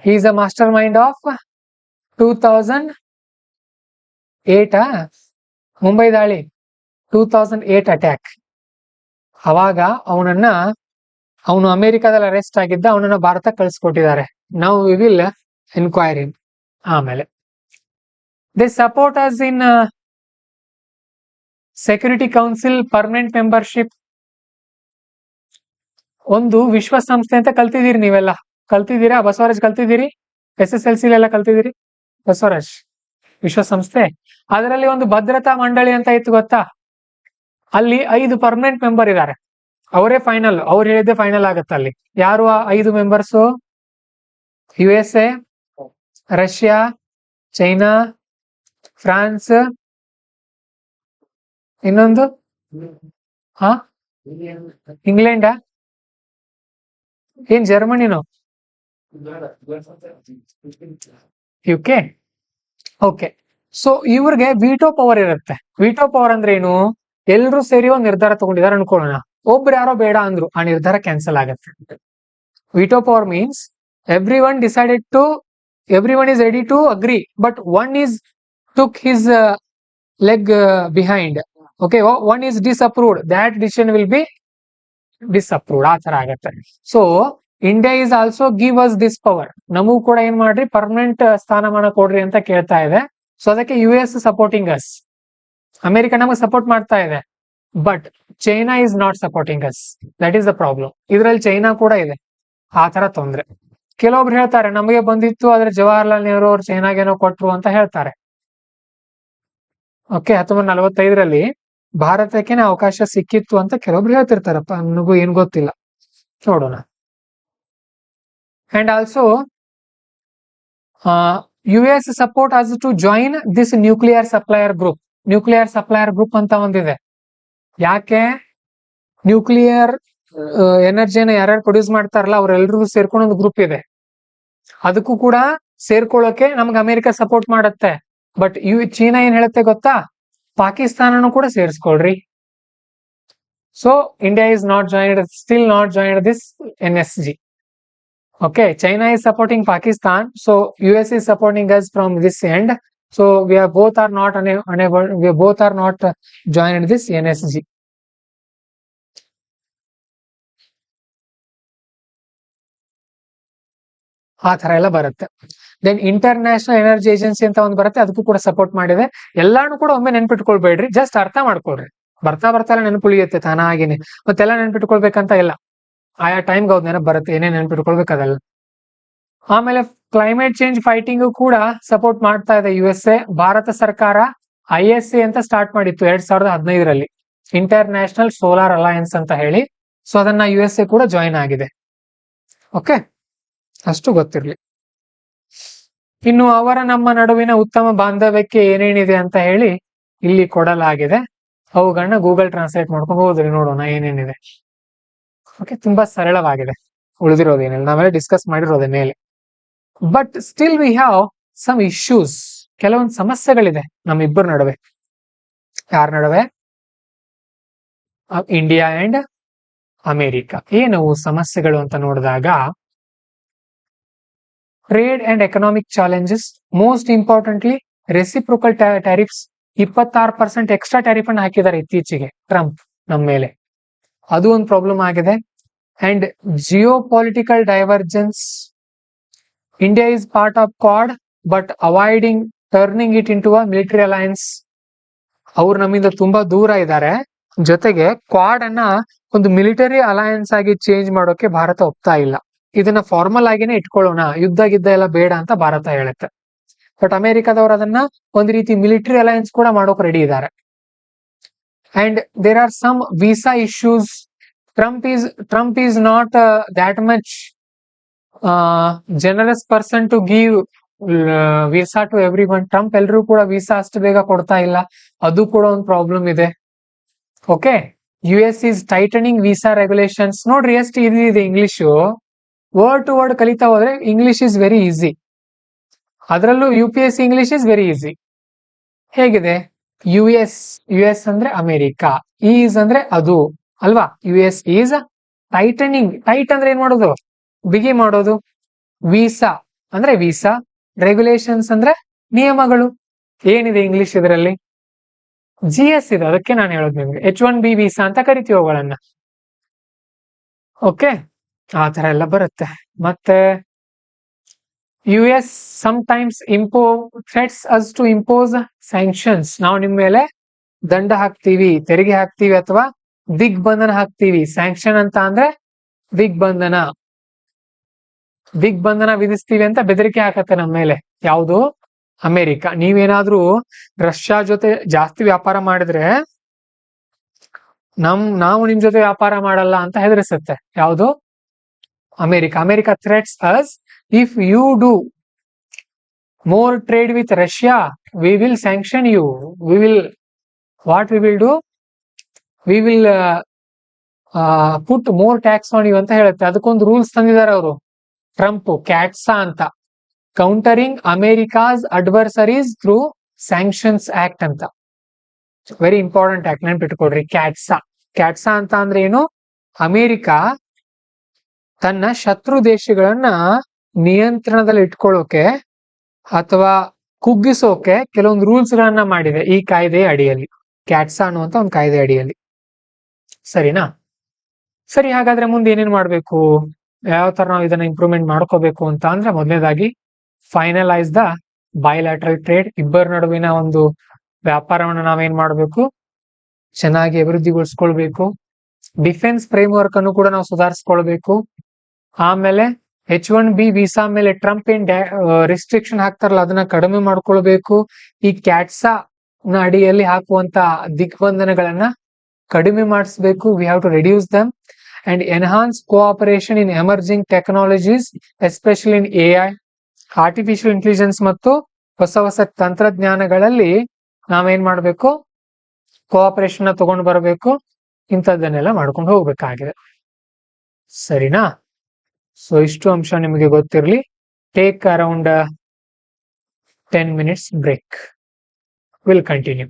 He is a master mind of 2008 Mumbai ದಾಳಿ, 2008 ಅಟ್ಯಾಕ್. ಅವಾಗ ಅವನು ಅಮೆರಿಕದಲ್ಲಿ ಅರೆಸ್ಟ್ ಆಗಿದ್ದ, ಅವನನ್ನ ಭಾರತ ಕಳಿಸ್ಕೊಟ್ಟಿದ್ದಾರೆ. ನಾವು ವಿ ವಿಲ್ ಎನ್ಕ್ವೈರಿ. ಆಮೇಲೆ they support us in security council permanent membership. ಒಂದು ವಿಶ್ವಸಂಸ್ಥೆ ಅಂತ ಕಲ್ತಿದ್ದೀರಿ, ನೀವೆಲ್ಲ ಕಲ್ತಿದ್ದೀರಾ? ಬಸವರಾಜ್ ಕಲ್ತಿದ್ದೀರಿ? SSLC ಎಲ್ಲ ಕಲ್ತಿದ್ದೀರಿ? ಬಸವರಾಜ್, ವಿಶ್ವಸಂಸ್ಥೆ, ಅದರಲ್ಲಿ ಒಂದು ಭದ್ರತಾ ಮಂಡಳಿ ಅಂತ ಇತ್ತು, ಗೊತ್ತಾ? ಅಲ್ಲಿ 5 ಪರ್ಮನೆಂಟ್ ಮೆಂಬರ್ ಇದ್ದಾರೆ. ಅವರೇ ಫೈನಲ್, ಅವ್ರು ಹೇಳಿದ್ದೆ ಫೈನಲ್ ಆಗುತ್ತೆ ಅಲ್ಲಿ. ಯಾರು ಆ 5 members? USA, Russia, China, France, ಇನ್ನೊಂದು ಇಂಗ್ಲೆಂಡಾ? ಏನ್ ಜರ್ಮನಿನೋ? UK. ಓಕೆ. ಸೊ ಇವ್ರಿಗೆ ವಿಟೋ ಪವರ್ ಇರುತ್ತೆ. ವಿಟೋ ಪವರ್ ಅಂದ್ರೆ ಏನು? ಎಲ್ರು ಸೇರಿ ಒಂದು ನಿರ್ಧಾರ ತಗೊಂಡಿದ್ದಾರೆ ಅನ್ಕೊಳ್ಳೋಣ, ಒಬ್ರು ಯಾರೋ ಬೇಡ ಅಂದ್ರು, ಆ ನಿರ್ಧಾರ ಕ್ಯಾನ್ಸಲ್ ಆಗತ್ತೆ. Veto power means everyone is ready to agree, but one is took his leg behind okay, one is disapproved, that decision will be disapproved, ಆ ತರ ಆಗತ್ತೆ. So India is also give us this power, ನಮಗೂ ಕೂಡ ಏನ್ ಮಾಡ್ರಿ permanent ಸ್ಥಾನಮಾನ ಕೊಡ್ರಿ ಅಂತ ಕೇಳ್ತಾ ಇದೆ. ಸೊ ಅದಕ್ಕೆ US ಸಪೋರ್ಟಿಂಗ್ ಅಸ್, ಅಮೆರಿಕ ನಮಗೆ ಸಪೋರ್ಟ್ ಮಾಡ್ತಾ ಇದೆ, but China is not supporting us, that is the problem. ಇದ್ರಲ್ಲಿ ಚೈನಾ ಕೂಡ ಇದೆ, ಆ ತರ ತೊಂದ್ರೆ. ಕೆಲವೊಬ್ರು ಹೇಳ್ತಾರೆ ನಮಗೆ ಬಂದಿತ್ತು ಆದ್ರೆ ಜವಾಹರ್ಲಾಲ್ ನೆಹರು ಅವ್ರು ಚೈನಾಗೇನೋ ಕೊಟ್ರು ಅಂತ ಹೇಳ್ತಾರೆ. ಓಕೆ, 1945ರಲ್ಲಿ ಭಾರತಕ್ಕೆ ಅವಕಾಶ ಸಿಕ್ಕಿತ್ತು ಅಂತ ಕೆಲವೊಬ್ರು ಹೇಳ್ತಿರ್ತಾರಪ್ಪ, ನನಗೂ ಏನ್ ಗೊತ್ತಿಲ್ಲ, ನೋಡೋಣ. And also US support us to join this nuclear supplier group. Nuclear supplier group ಅಂತ ಒಂದಿದೆ. ಯಾಕೆ? ನ್ಯೂಕ್ಲಿಯರ್ ಎನರ್ಜಿನ ಯಾರ್ಯಾರು ಪ್ರೊಡ್ಯೂಸ್ ಮಾಡ್ತಾರಲ್ಲ ಅವರೆಲ್ಲರೂ ಸೇರ್ಕೊಂಡು ಒಂದು ಗ್ರೂಪ್ ಇದೆ. ಅದಕ್ಕೂ ಕೂಡ ಸೇರ್ಕೊಳ್ಳೋಕೆ ನಮ್ಗೆ ಅಮೆರಿಕ ಸಪೋರ್ಟ್ ಮಾಡತ್ತೆ. ಬಟ್ ಚೀನಾ ಏನ್ ಹೇಳುತ್ತೆ ಗೊತ್ತಾ? ಪಾಕಿಸ್ತಾನನು ಕೂಡ ಸೇರಿಸ್ಕೊಳ್ರಿ. So India is not joined, still not joined this NSG. Okay, China is supporting Pakistan, so US is supporting us from this end. So we are both are not unable, we both are not joined this NSG. ಆ ತರ ಎಲ್ಲ ಬರುತ್ತೆ. Then international energy agency ಅಂತ ಒಂದು ಬರುತ್ತೆ, ಅದಕ್ಕೂ ಕೂಡ support ಮಾಡಿದೆ. ಎಲ್ಲಾನು ಕೂಡ ಒಮ್ಮೆ ನೆನ್ಪಿಟ್ಕೊಳ್ಬೇಡ್ರಿ, ಜಸ್ಟ್ ಅರ್ಥ ಮಾಡ್ಕೊಳ್ರಿ. ಬರ್ತಾ ಎಲ್ಲ ನೆನಪುಳಿಯುತ್ತೆ ತಾನಾಗಿನೇ, ಮತ್ತೆಲ್ಲ ನೆನ್ಪಿಟ್ಕೊಳ್ಬೇಕಂತ ಇಲ್ಲ. ಆಯಾ ಟೈಮ್ಗೆ ಅವ್ರು ನೆನಪು ಬರುತ್ತೆ, ಏನೇನು ನೆನ್ಪಿಟ್ಕೊಳ್ಬೇಕು ಅದೆಲ್ಲ. ಆಮೇಲೆ ಕ್ಲೈಮೇಟ್ ಚೇಂಜ್ ಫೈಟಿಂಗ್ ಕೂಡ ಸಪೋರ್ಟ್ ಮಾಡ್ತಾ ಇದೆ USA. ಭಾರತ ಸರ್ಕಾರ ISA ಅಂತ ಸ್ಟಾರ್ಟ್ ಮಾಡಿತ್ತು 2015ರಲ್ಲಿ, ಇಂಟರ್ನ್ಯಾಷನಲ್ ಸೋಲಾರ್ ಅಲಯನ್ಸ್ ಅಂತ ಹೇಳಿ. ಸೊ ಅದನ್ನ USA ಕೂಡ ಜಾಯಿನ್ ಆಗಿದೆ. ಓಕೆ, ಅಷ್ಟು ಗೊತ್ತಿರ್ಲಿ. ಇನ್ನು ಅವರ ನಮ್ಮ ನಡುವಿನ ಉತ್ತಮ ಬಾಂಧವ್ಯಕ್ಕೆ ಏನೇನಿದೆ ಅಂತ ಹೇಳಿ ಇಲ್ಲಿ ಕೊಡಲಾಗಿದೆ. ಅವುಗಳನ್ನ ಗೂಗಲ್ ಟ್ರಾನ್ಸ್ಲೇಟ್ ಮಾಡ್ಕೊಂಡು ಹೋದ್ರಿ, ನೋಡೋಣ ಏನೇನಿದೆ. ಓಕೆ, ತುಂಬಾ ಸರಳವಾಗಿದೆ, ಉಳಿದಿರೋದೇನಿಲ್ಲ, ನಾವೆಲ್ಲ ಡಿಸ್ಕಸ್ ಮಾಡಿರೋದೇ ಮೇಲೆ. But still we have some issues, ಕೆಲವೊಂದು ಸಮಸ್ಯೆಗಳಿದೆ ನಮ್ಮಿಬ್ಬರ ನಡುವೆ. ಯಾರ ನಡುವೆ? India and America. ಏನವು ಸಮಸ್ಯೆಗಳು ಅಂತ ನೋಡಿದಾಗ, trade and economic challenges, most importantly reciprocal tariffs. 26% extra tariff ಅನ್ನು ಹಾಕಿದ್ದಾರೆ ಇತ್ತೀಚೆಗೆ ಟ್ರಂಪ್ ನಮ್ಮ ಮೇಲೆ, ಅದು ಒಂದು ಪ್ರಾಬ್ಲಮ್ ಆಗಿದೆ. And geopolitical divergence. India is part of Quad but avoiding turning it into a military alliance. ಅವ್ರು ನಮ್ಮಿಂದ ತುಂಬಾ ದೂರ ಇದ್ದಾರೆ, ಜೊತೆಗೆ ಕ್ವಾಡ್ ಅನ್ನ ಒಂದು ಮಿಲಿಟರಿ ಅಲಯನ್ಸ್ ಆಗಿ ಚೇಂಜ್ ಮಾಡೋಕೆ ಭಾರತ ಒಪ್ತಾ ಇಲ್ಲ. ಇದನ್ನ ಫಾರ್ಮಲ್ ಆಗಿನೇ ಇಟ್ಕೊಳ್ಳೋಣ, ಯುದ್ಧ ಗಿದ್ದ ಎಲ್ಲ ಬೇಡ ಅಂತ ಭಾರತ ಹೇಳುತ್ತೆ. ಬಟ್ ಅಮೆರಿಕದವರು ಅದನ್ನ ಒಂದು ರೀತಿ ಮಿಲಿಟರಿ ಅಲಯನ್ಸ್ ಕೂಡ ಮಾಡೋಕೆ ರೆಡಿ ಇದ್ದಾರೆ. And there are some visa issues. Trump is not that much generous person to give visa to everyone. Trump ಎಲ್ರೂ ಕೂಡ ವೀಸಾ ಅಷ್ಟು ಬೇಗ ಕೊಡ್ತಾ ಇಲ್ಲ, ಅದು ಕೂಡ ಒಂದು ಪ್ರಾಬ್ಲಮ್ ಇದೆ. Okay, US is tightening visa regulations. ನೋಡ್ರಿ ಎಷ್ಟು ಇದೆ ಇಂಗ್ಲಿಷು, ವರ್ಡ್ ಟು ವರ್ಡ್ ಕಲಿತಾ ಹೋದ್ರೆ ಇಂಗ್ಲಿಷ್ ಇಸ್ ವೆರಿ ಈಸಿ. ಅದರಲ್ಲೂ UPSC English is very easy. ಹೇಗಿದೆ? US ಅಂದ್ರೆ ಅಮೆರಿಕ, ಈಸ್ ಅಂದ್ರೆ ಅದು ಅಲ್ವಾ? US is tightening. ಟೈಟ್ ಅಂದ್ರೆ ಏನ್ ಮಾಡೋದು? ಬಿಗಿ ಮಾಡೋದು. ವೀಸಾ ಅಂದ್ರೆ ವೀಸಾ, ರೆಗ್ಯುಲೇಷನ್ಸ್ ಅಂದ್ರೆ ನಿಯಮಗಳು. ಏನಿದೆ ಇಂಗ್ಲಿಷ್ ಇದರಲ್ಲಿ? GS ಇದೆ, ಅದಕ್ಕೆ ನಾನು ಹೇಳೋದು ನಿಮ್ಗೆ H1B ವೀಸಾ ಅಂತ ಕರಿತೀವಿ ಅವುಗಳನ್ನ. ಓಕೆ, ಆ ತರ ಎಲ್ಲ ಬರುತ್ತೆ. ಮತ್ತೆ US sometimes threats us to impose sanctions. ನಾವು ನಿಮ್ ಮೇಲೆ ದಂಡ ಹಾಕ್ತೀವಿ, ತೆರಿಗೆ ಹಾಕ್ತೀವಿ, ಅಥವಾ ದಿಗ್ಬಂಧನ ಹಾಕ್ತೀವಿ. ಸ್ಯಾಂಕ್ಷನ್ ಅಂತ ಅಂದ್ರೆ ದಿಗ್ಬಂಧನ ವಿಧಿಸ್ತೀವಿ ಅಂತ ಬೆದರಿಕೆ ಹಾಕತ್ತೆ ನಮ್ಮ ಮೇಲೆ. ಯಾವುದು? ಅಮೆರಿಕ. ನೀವೇನಾದ್ರೂ ರಷ್ಯಾ ಜೊತೆ ಜಾಸ್ತಿ ವ್ಯಾಪಾರ ಮಾಡಿದ್ರೆ ನಾವು ನಿಮ್ ಜೊತೆ ವ್ಯಾಪಾರ ಮಾಡಲ್ಲ ಅಂತ ಹೆದರಿಸುತ್ತೆ. ಯಾವುದು? America threats us, if you do more trade with Russia, we will sanction you. We will do? We will put more tax on you ಅಂತ ಹೇಳುತ್ತೆ. ಅದಕ್ಕೊಂದು ರೂಲ್ಸ್ ತಂದಿದ್ದಾರೆ ಅವರು, ಟ್ರಂಪ್, ಕ್ಯಾಟ್ಸಾ ಅಂತ, countering America's adversaries through sanctions act ಅಂತ. Very important act, ನೆನ್ಪಿಟ್ಕೊಡ್ರಿ. CAATSA ಅಂತ ಅಂದ್ರೆ ಏನು? ಅಮೆರಿಕ ತನ್ನ ಶತ್ರು ದೇಶಗಳನ್ನ ನಿಯಂತ್ರಣದಲ್ಲಿ ಇಟ್ಕೊಳ್ಳೋಕೆ ಅಥವಾ ಕುಗ್ಗಿಸೋಕೆ ಕೆಲವೊಂದು ರೂಲ್ಸ್ ಗಳನ್ನ ಮಾಡಿದೆ ಈ ಕಾಯ್ದೆಯ ಅಡಿಯಲ್ಲಿ. ಕ್ಯಾಟ್ಸಾ ಅನ್ನುವಂತ ಒಂದು ಕಾಯ್ದೆ ಅಡಿಯಲ್ಲಿ. ಸರಿನಾ? ಸರಿ, ಹಾಗಾದ್ರೆ ಮುಂದೆ ಏನೇನ್ ಮಾಡ್ಬೇಕು, ಯಾವ ತರ ನಾವು ಇದನ್ನ ಇಂಪ್ರೂವ್ಮೆಂಟ್ ಮಾಡ್ಕೋಬೇಕು ಅಂತ ಅಂದ್ರೆ, ಮೊದಲನೇದಾಗಿ ಫೈನಲೈಸ್ ದ ಬೈಲ್ಯಾಟ್ರಲ್ ಟ್ರೇಡ್. ಇಬ್ಬರ ನಡುವಿನ ಒಂದು ವ್ಯಾಪಾರವನ್ನು ನಾವೇನ್ ಮಾಡ್ಬೇಕು, ಚೆನ್ನಾಗಿ ಅಭಿವೃದ್ಧಿಗೊಳಿಸ್ಕೊಳ್ಬೇಕು. ಡಿಫೆನ್ಸ್ ಫ್ರೇಮ್ ವರ್ಕ್ ಅನ್ನು ಕೂಡ ನಾವು ಸುಧಾರಿಸ್ಕೊಳ್ಬೇಕು. ಆಮೇಲೆ H1B ವೀಸಾ ಮೇಲೆ ಟ್ರಂಪ್ ಏನ್ ರಿಸ್ಟ್ರಿಕ್ಷನ್ ಹಾಕ್ತಾರಲ್ಲ ಅದನ್ನ ಕಡಿಮೆ ಮಾಡ್ಕೊಳ್ಬೇಕು. ಈ ಕ್ಯಾಟ್ಸಾ ನ ಅಡಿಯಲ್ಲಿ ಹಾಕುವಂತ ದಿಗ್ಬಂಧನಗಳನ್ನ ಕಡಿಮೆ ಮಾಡಿಸ್ಬೇಕು. We have to reduce them and enhance cooperation in emerging technologies, especially in AI, artificial intelligence ಮತ್ತು ಹೊಸ ಹೊಸ ತಂತ್ರಜ್ಞಾನಗಳಲ್ಲಿ ನಾವೇನ್ ಮಾಡ್ಬೇಕು, ಕೋಆಪರೇಷನ್ ತಗೊಂಡು ಬರಬೇಕು. ಇಂಥದ್ದನ್ನೆಲ್ಲ ಮಾಡ್ಕೊಂಡು ಹೋಗ್ಬೇಕಾಗಿದೆ. ಸರಿನಾ? ಸೊ ಇಷ್ಟು ಅಂಶ ನಿಮಗೆ ಗೊತ್ತಿರಲಿ. Take around 10 minutes break. We'll continue.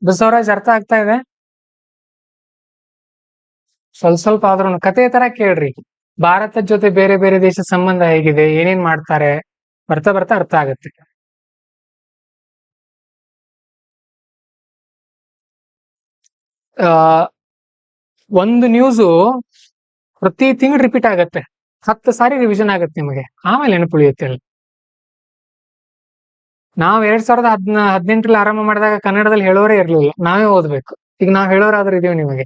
Basavaraj, ಅರ್ಥ ಆಗ್ತಾ ಇದೆ? ಸ್ವಲ್ಪ ಸ್ವಲ್ಪ ಆದ್ರೂ ಕತೆ ತರ ಕೇಳ್ರಿ. ಭಾರತದ ಜೊತೆ ಬೇರೆ ಬೇರೆ ದೇಶದ ಸಂಬಂಧ ಹೇಗಿದೆ, ಏನೇನ್ ಮಾಡ್ತಾರೆ, ಬರ್ತಾ ಬರ್ತಾ ಅರ್ಥ ಆಗುತ್ತೆ. ಆ ಒಂದು ನ್ಯೂಸು ಪ್ರತಿ ತಿಂಗಳು ರಿಪೀಟ್ ಆಗತ್ತೆ, 10 ಸಾರಿ ರಿವಿಷನ್ ಆಗತ್ತೆ, ನಿಮಗೆ ಆಮೇಲೆ ನೆನಪುಳಿಯುತ್ತೆ. ನಾವ್ 2018ರಲ್ಲಿ ಆರಂಭ ಮಾಡಿದಾಗ ಕನ್ನಡದಲ್ಲಿ ಹೇಳೋರೇ ಇರ್ಲಿಲ್ಲ, ನಾವೇ ಓದ್ಬೇಕು. ಈಗ ನಾವ್ ಹೇಳೋರಾದ್ರೂ ಇದೀವಿ ನಿಮಗೆ.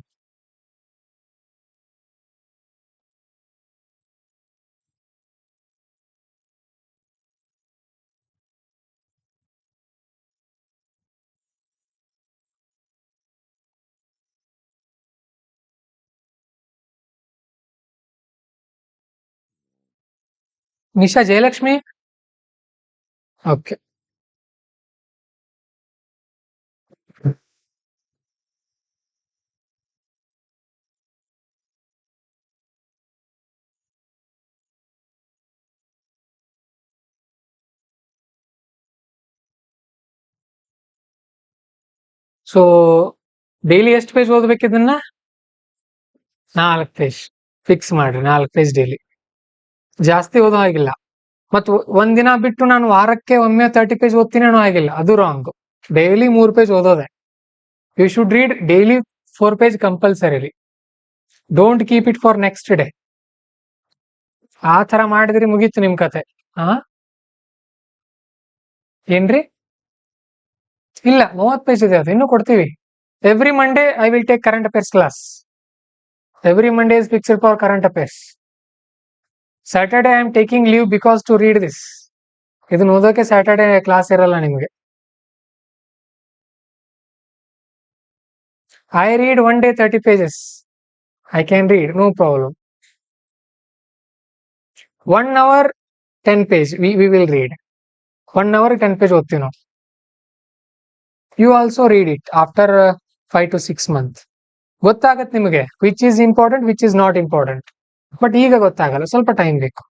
Nisha Jayalakshmi. Okay. So daily ಎಷ್ಟು ಪೇಜ್ ಓದ್ಬೇಕು ಇದನ್ನ? 4 ಪೇಜ್ ಫಿಕ್ಸ್ ಮಾಡ್ರಿ, 4 ಪೇಜ್ ಡೈಲಿ. ಜಾಸ್ತಿ ಓದೋ ಹಾಗಿಲ್ಲ. ಮತ್ತು ಒಂದಿನ ಬಿಟ್ಟು ನಾನು ವಾರಕ್ಕೆ ಒಮ್ಮೆ 30 ಪೇಜ್ ಓದ್ತೀನಿ ಅನ್ನೋ ಆಗಿಲ್ಲ, ಅದು ರಾಂಗ್. ಡೈಲಿ 3 ಪೇಜ್ ಓದೋದೆ. You should read daily 4 page compulsorily. Don't keep it for next day. ಆ ತರ ಮಾಡಿದ್ರೆ ಮುಗೀತು ನಿಮ್ ಕತೆ. ಹಾ, ಏನ್ರಿ? ಇಲ್ಲ, 30 ಪೇಜ್ ಇದೆ, ಅದು ಇನ್ನೂ ಕೊಡ್ತೀವಿ. Every Monday I will take current affairs class. Every Monday is fixed for current affairs. Saturday I am taking leave because to read this. ಇದನ್ನ ಓದೋಕೆ ಸ್ಯಾಟರ್ಡೆ ಕ್ಲಾಸ್ ಇರಲ್ಲ ನಿಮಗೆ. I read one day 30 pages. I can read, no problem. 1 hour 10 page we will read. 1 hour 10 page ಓದ್ತೀವಿ ನಾವು. You also read it after 5 to 6 months. ಗೊತ್ತಾಗತ್ತೆ ನಿಮಗೆ which is important, which is not important. But ಈಗ ಗೊತ್ತಾಗಲ್ಲ, ಸ್ವಲ್ಪ time ಬೇಕು.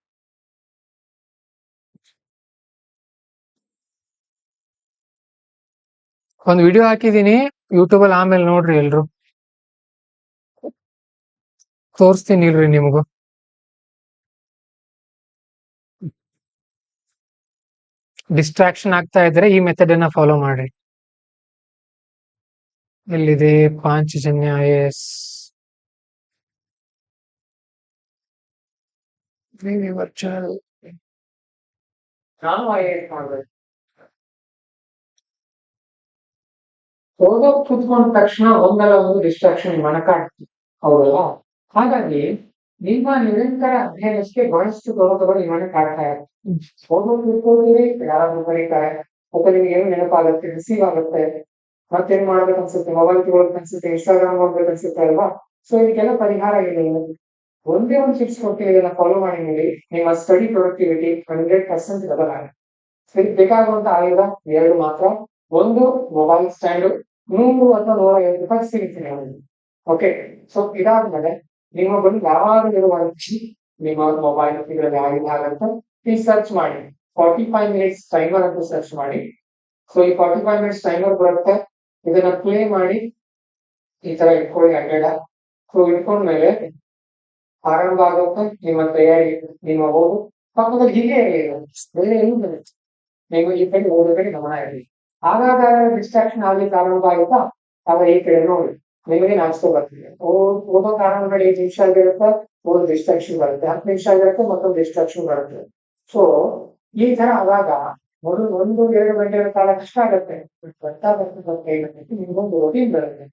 ಒಂದು video ಹಾಕಿದೀನಿ YouTube ಅಲ್ಲಿ, ಆಮೇಲೆ ನೋಡ್ರಿ ಎಲ್ರು. ತೋರಿಸ್ತೀನಿ ಇಲ್ರಿ ನಿಮಗೂ. ಡಿಸ್ಟ್ರಾಕ್ಷನ್ ಆಗ್ತಾ ಇದ್ರೆ ಈ ಮೆಥಡ್ ಅನ್ನ ಫಾಲೋ ಮಾಡ್ರಿ. ಎಲ್ಲಿದೆ ಪಾಂಚಜನ್ಯ IAS? ವರ್ಚುವಲ್. ನಾನು IAS ಮಾಡ್ಬೇಕು. ಓದೋಕ್ ಕೂತ್ಕೊಂಡ ತಕ್ಷಣ ಒಂದಲ್ಲ ಒಂದು ಡಿಸ್ಟ್ರಾಕ್ಷನ್ ಮನಕಾಡ್ತಿ, ಹೌದಲ್ಲ? ಹಾಗಾಗಿ ನಿಮ್ಮ ನಿರಂತರ ಅಧ್ಯಯನಕ್ಕೆ ಬಹಳಷ್ಟು ತಗೊಂಡು ಮನೆ ಕಾಡ್ತಾ ಇರುತ್ತೆ. ಓದೋಕ್ ಕೂತ್ಕೊಂಡಿರಿ, ಯಾರಾದ್ರೂ ಬರೀತಾರೆ, ಮತ್ತೆ ನಿಮ್ಗೆ ಏನು ನೆನಪಾಗುತ್ತೆ, ರಿಸೀವ್ ಆಗುತ್ತೆ, ಮತ್ತೇನ್ ಮಾಡ್ಬೇಕು ಅನ್ಸುತ್ತೆ, ಮೊಬೈಲ್ ತಗೊಳ್ಬೇಕು ಅನ್ಸುತ್ತೆ, ಇನ್ಸ್ಟಾಗ್ರಾಮ್ ನೋಡ್ಬೇಕು ಅನ್ಸುತ್ತೆ ಅಲ್ವಾ? ಸೊ ಇದಕ್ಕೆಲ್ಲ ಪರಿಹಾರ ಇದೆ. ಒಂದೇ ಒಂದು ಟಿಪ್ಸ್ ಕೊಡ್ತೀವಿ, ಇದನ್ನ ಫಾಲೋ ಮಾಡಿ ನೋಡಿ, ನಿಮ್ಮ ಸ್ಟಡಿ ಪ್ರೊಡಕ್ಟಿವಿಟಿ 100% ಡಬಲ್ ಆಗುತ್ತೆ. ಇದಕ್ಕೆ ಬೇಕಾಗುವಂತ ಆಯುಧ 2 ಮಾತ್ರ. ಒಂದು ಮೊಬೈಲ್ ಸ್ಟ್ಯಾಂಡ್, 100 ಅಥವಾ 150 ರೂಪಾಯಿ ಸಿಗುತ್ತೆ. ಓಕೆ, ಸೊ ಇದಾದ್ಮೇಲೆ ನಿಮ್ಮ ಬಳಿ ಯಾವಾಗ ಇರುವ ನಿಮ್ಮ ಮೊಬೈಲ್ ಇದರಲ್ಲಿ ಆಯುಧ ಆಗುತ್ತೆ, ಈ ಸರ್ಚ್ ಮಾಡಿ 45 ಮಿನಿಟ್ಸ್ ಟೈಮರ್ ಅಂತ ಸರ್ಚ್ ಮಾಡಿ. ಸೊ ಈ 45 ಮಿನಿಟ್ಸ್ ಟೈಮರ್ ಬರುತ್ತೆ, ಇದನ್ನ ಪ್ಲೇ ಮಾಡಿ ಈ ತರ ಇಟ್ಕೊಳ್ಳಿ ಅಡ್ಡ. ಸೊ ಇಟ್ಕೊಂಡ್ಮೇಲೆ ಆರಂಭ ಆಗುತ್ತೆ ನಿಮ್ಮ ತಯಾರಿ, ನಿಮ್ಮ ಓದು. ಪಕ್ಕದಲ್ಲಿ ಹೀಗೆ ಬೇರೆ ಏನು ಬರುತ್ತೆ, ನೀವು ಈ ಕಡೆ ಓದೋ ಕಡೆ ಗಮನ ಇರಲಿ. ಆಗಾಗ ಡಿಸ್ಟ್ರಾಕ್ಷನ್ ಆಗ್ಲಿಕ್ಕೆ ಆರಂಭ ಆಗುತ್ತಾ, ಆಗ ಈ ಕಡೆ ನೋಡಿ ನಿಮಗೆ ನಾಚಿಕೆ ಬರ್ತಿದೆ. ಓದೋ ಕಾರಣಗಳು 5 ನಿಮಿಷ ಆಗಿರುತ್ತೆ, ಒಂದು ಡಿಸ್ಟ್ರಾಕ್ಷನ್ ಬರುತ್ತೆ, 10 ನಿಮಿಷ ಆಗಿರುತ್ತೆ, ಮತ್ತೊಂದು ಡಿಸ್ಟ್ರಾಕ್ಷನ್ ಬರುತ್ತೆ. ಸೊ ಈ ತರ ಆದಾಗ 1-2 ಗಂಟೆಗಳ ಕಾಲ ಕಷ್ಟ ಆಗುತ್ತೆ, ಬರ್ತಾ ನಿಮ್ಗೊಂದು ರೋಟೀನ್ ಬರುತ್ತೆ.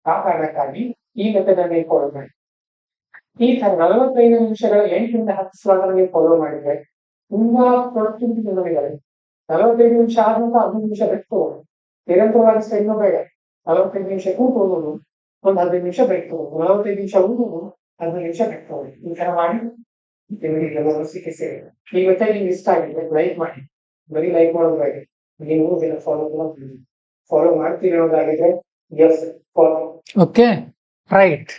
ಆ ಕಾರಣಕ್ಕಾಗಿ ಈ ಮೆಥಡ್ ಅನ್ನು ಫಾಲೋ ಮಾಡಿ. ಈ ತರ 45 ನಿಮಿಷಗಳ 8ರಿಂದ 10 ಸಾವಿರ ನೀವು ಫಾಲೋ ಮಾಡಿದ್ರೆ ತುಂಬಾ ಪ್ರೊಡಕ್ಟಿವಿಟಿ ನಿಮಗೆ. 45 ನಿಮಿಷ ಆದಂತ 15 ನಿಮಿಷ ಬಿಟ್ಟು ನಿರಂತರವಾಗಿ ಸ್ಟೈನು ಬೇಡ. 45 ನಿಮಿಷ ಕೂತು ಹೋಗೋದು, ಒಂದು 15 ನಿಮಿಷ ಬಿಟ್ಟು 45 ನಿಮಿಷ ಓದೋದು, 15 ನಿಮಿಷ ಬಿಟ್ಟು. ಈ ತರ ಮಾಡಿ ನಿಮಗೆ ಸಿಕ್ಕಿ ಸೇರಿ. ಈ ಮೆಥಡ್ ನಿಮ್ಗೆ ಇಷ್ಟ ಆಗಿದೆ ಲೈಕ್ ಮಾಡಿ, ಬರೀ ಲೈಕ್ ಮಾಡೋದು ಬೇಡ, ನೀವು ಇದನ್ನ ಫಾಲೋ ಮಾಡ್ತೀರಿ ಅನ್ನೋದಾಗಿದ್ರೆ ಎಸ್ ಫಾಲೋ. Okay, right.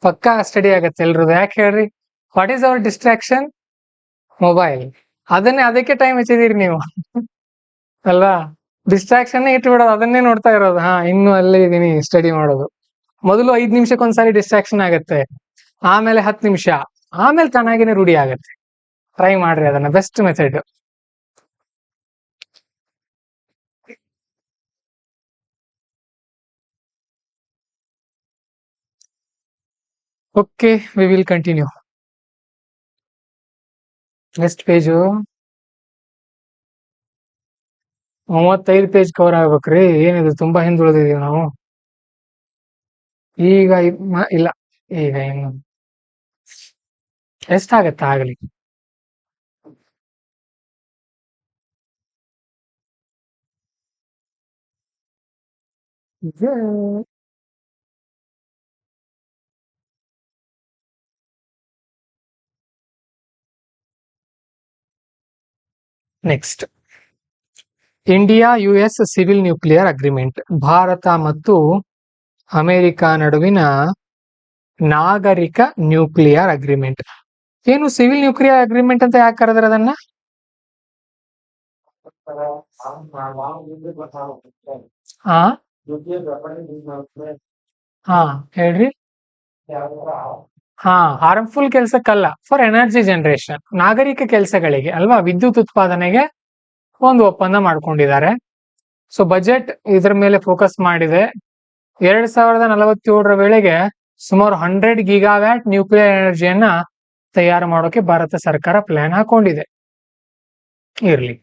ಪಕ್ಕಾ ಸ್ಟಡಿ ಆಗತ್ತೆ ಎಲ್ರದ್ದು. ಯಾಕೆ ಹೇಳ್ರಿ? What is our distraction? Mobile. ಅದಕ್ಕೆ ಟೈಮ್ ಹೆಚ್ಚಿದೀರಿ ನೀವು ಅಲ್ವಾ? ಡಿಸ್ಟ್ರಾಕ್ಷನ್ ಇಟ್ಬಿಡೋದು, ಅದನ್ನೇ ನೋಡ್ತಾ ಇರೋದು. ಇನ್ನು ಅಲ್ಲೇ ಇದೀನಿ ಸ್ಟಡಿ ಮಾಡೋದು. ಮೊದಲು 5 ನಿಮಿಷಕ್ಕೊಂದ್ಸಾರಿ ಡಿಸ್ಟ್ರಾಕ್ಷನ್ ಆಗತ್ತೆ, ಆಮೇಲೆ 10 ನಿಮಿಷ, ಆಮೇಲೆ ಚೆನ್ನಾಗಿನೇ ರೂಢಿ ಆಗತ್ತೆ. ಟ್ರೈ ಮಾಡ್ರಿ ಅದನ್ನ, best method. Okay, we will continue. Next page 35 page cover ಆಗ್ಬೇಕ್ರಿ. ಏನಿದು ತುಂಬಾ ಹಿಂದುಳಿದಿದೀವಿ ನಾವು. ಈಗ ಇಲ್ಲ, ಈಗ ಇನ್ನು ಎಷ್ಟಾಗತ್ತ ಆಗ್ಲಿ. Next, India US civil nuclear agreement. Bharat ಮತ್ತು ಅಮೆರಿಕ ನಡುವಿನ ನಾಗರಿಕ ನ್ಯೂಕ್ಲಿಯರ್ ಅಗ್ರಿಮೆಂಟ್. ಏನು ಸಿವಿಲ್ ನ್ಯೂಕ್ಲಿಯರ್ ಅಗ್ರಿಮೆಂಟ್ ಅಂತ ಯಾಕೆ ಕರೆದ್ರ ಅದನ್ನ? ಹಾ ಹಾ ಹೇಳ್ರಿ. ಹಾ, ಹಾರ್ಮ್ಫುಲ್ ಕೆಲ್ಸಕ್ಕಲ್ಲ, ಫಾರ್ ಎನರ್ಜಿ ಜನರೇಷನ್, ನಾಗರಿಕ ಕೆಲಸಗಳಿಗೆ ಅಲ್ವಾ, ವಿದ್ಯುತ್ ಉತ್ಪಾದನೆಗೆ ಒಂದು ಒಪ್ಪಂದ ಮಾಡ್ಕೊಂಡಿದ್ದಾರೆ. ಸೊ ಬಜೆಟ್ ಇದ್ರ ಮೇಲೆ ಫೋಕಸ್ ಮಾಡಿದೆ. 2047 ವೇಳೆಗೆ ಸುಮಾರು 100 ಗಿಗಾವ್ಯಾಟ್ ನ್ಯೂಕ್ಲಿಯರ್ ಎನರ್ಜಿಯನ್ನ ತಯಾರು ಮಾಡೋಕೆ ಭಾರತ ಸರ್ಕಾರ ಪ್ಲಾನ್ ಹಾಕೊಂಡಿದೆ. ಇರ್ಲಿ.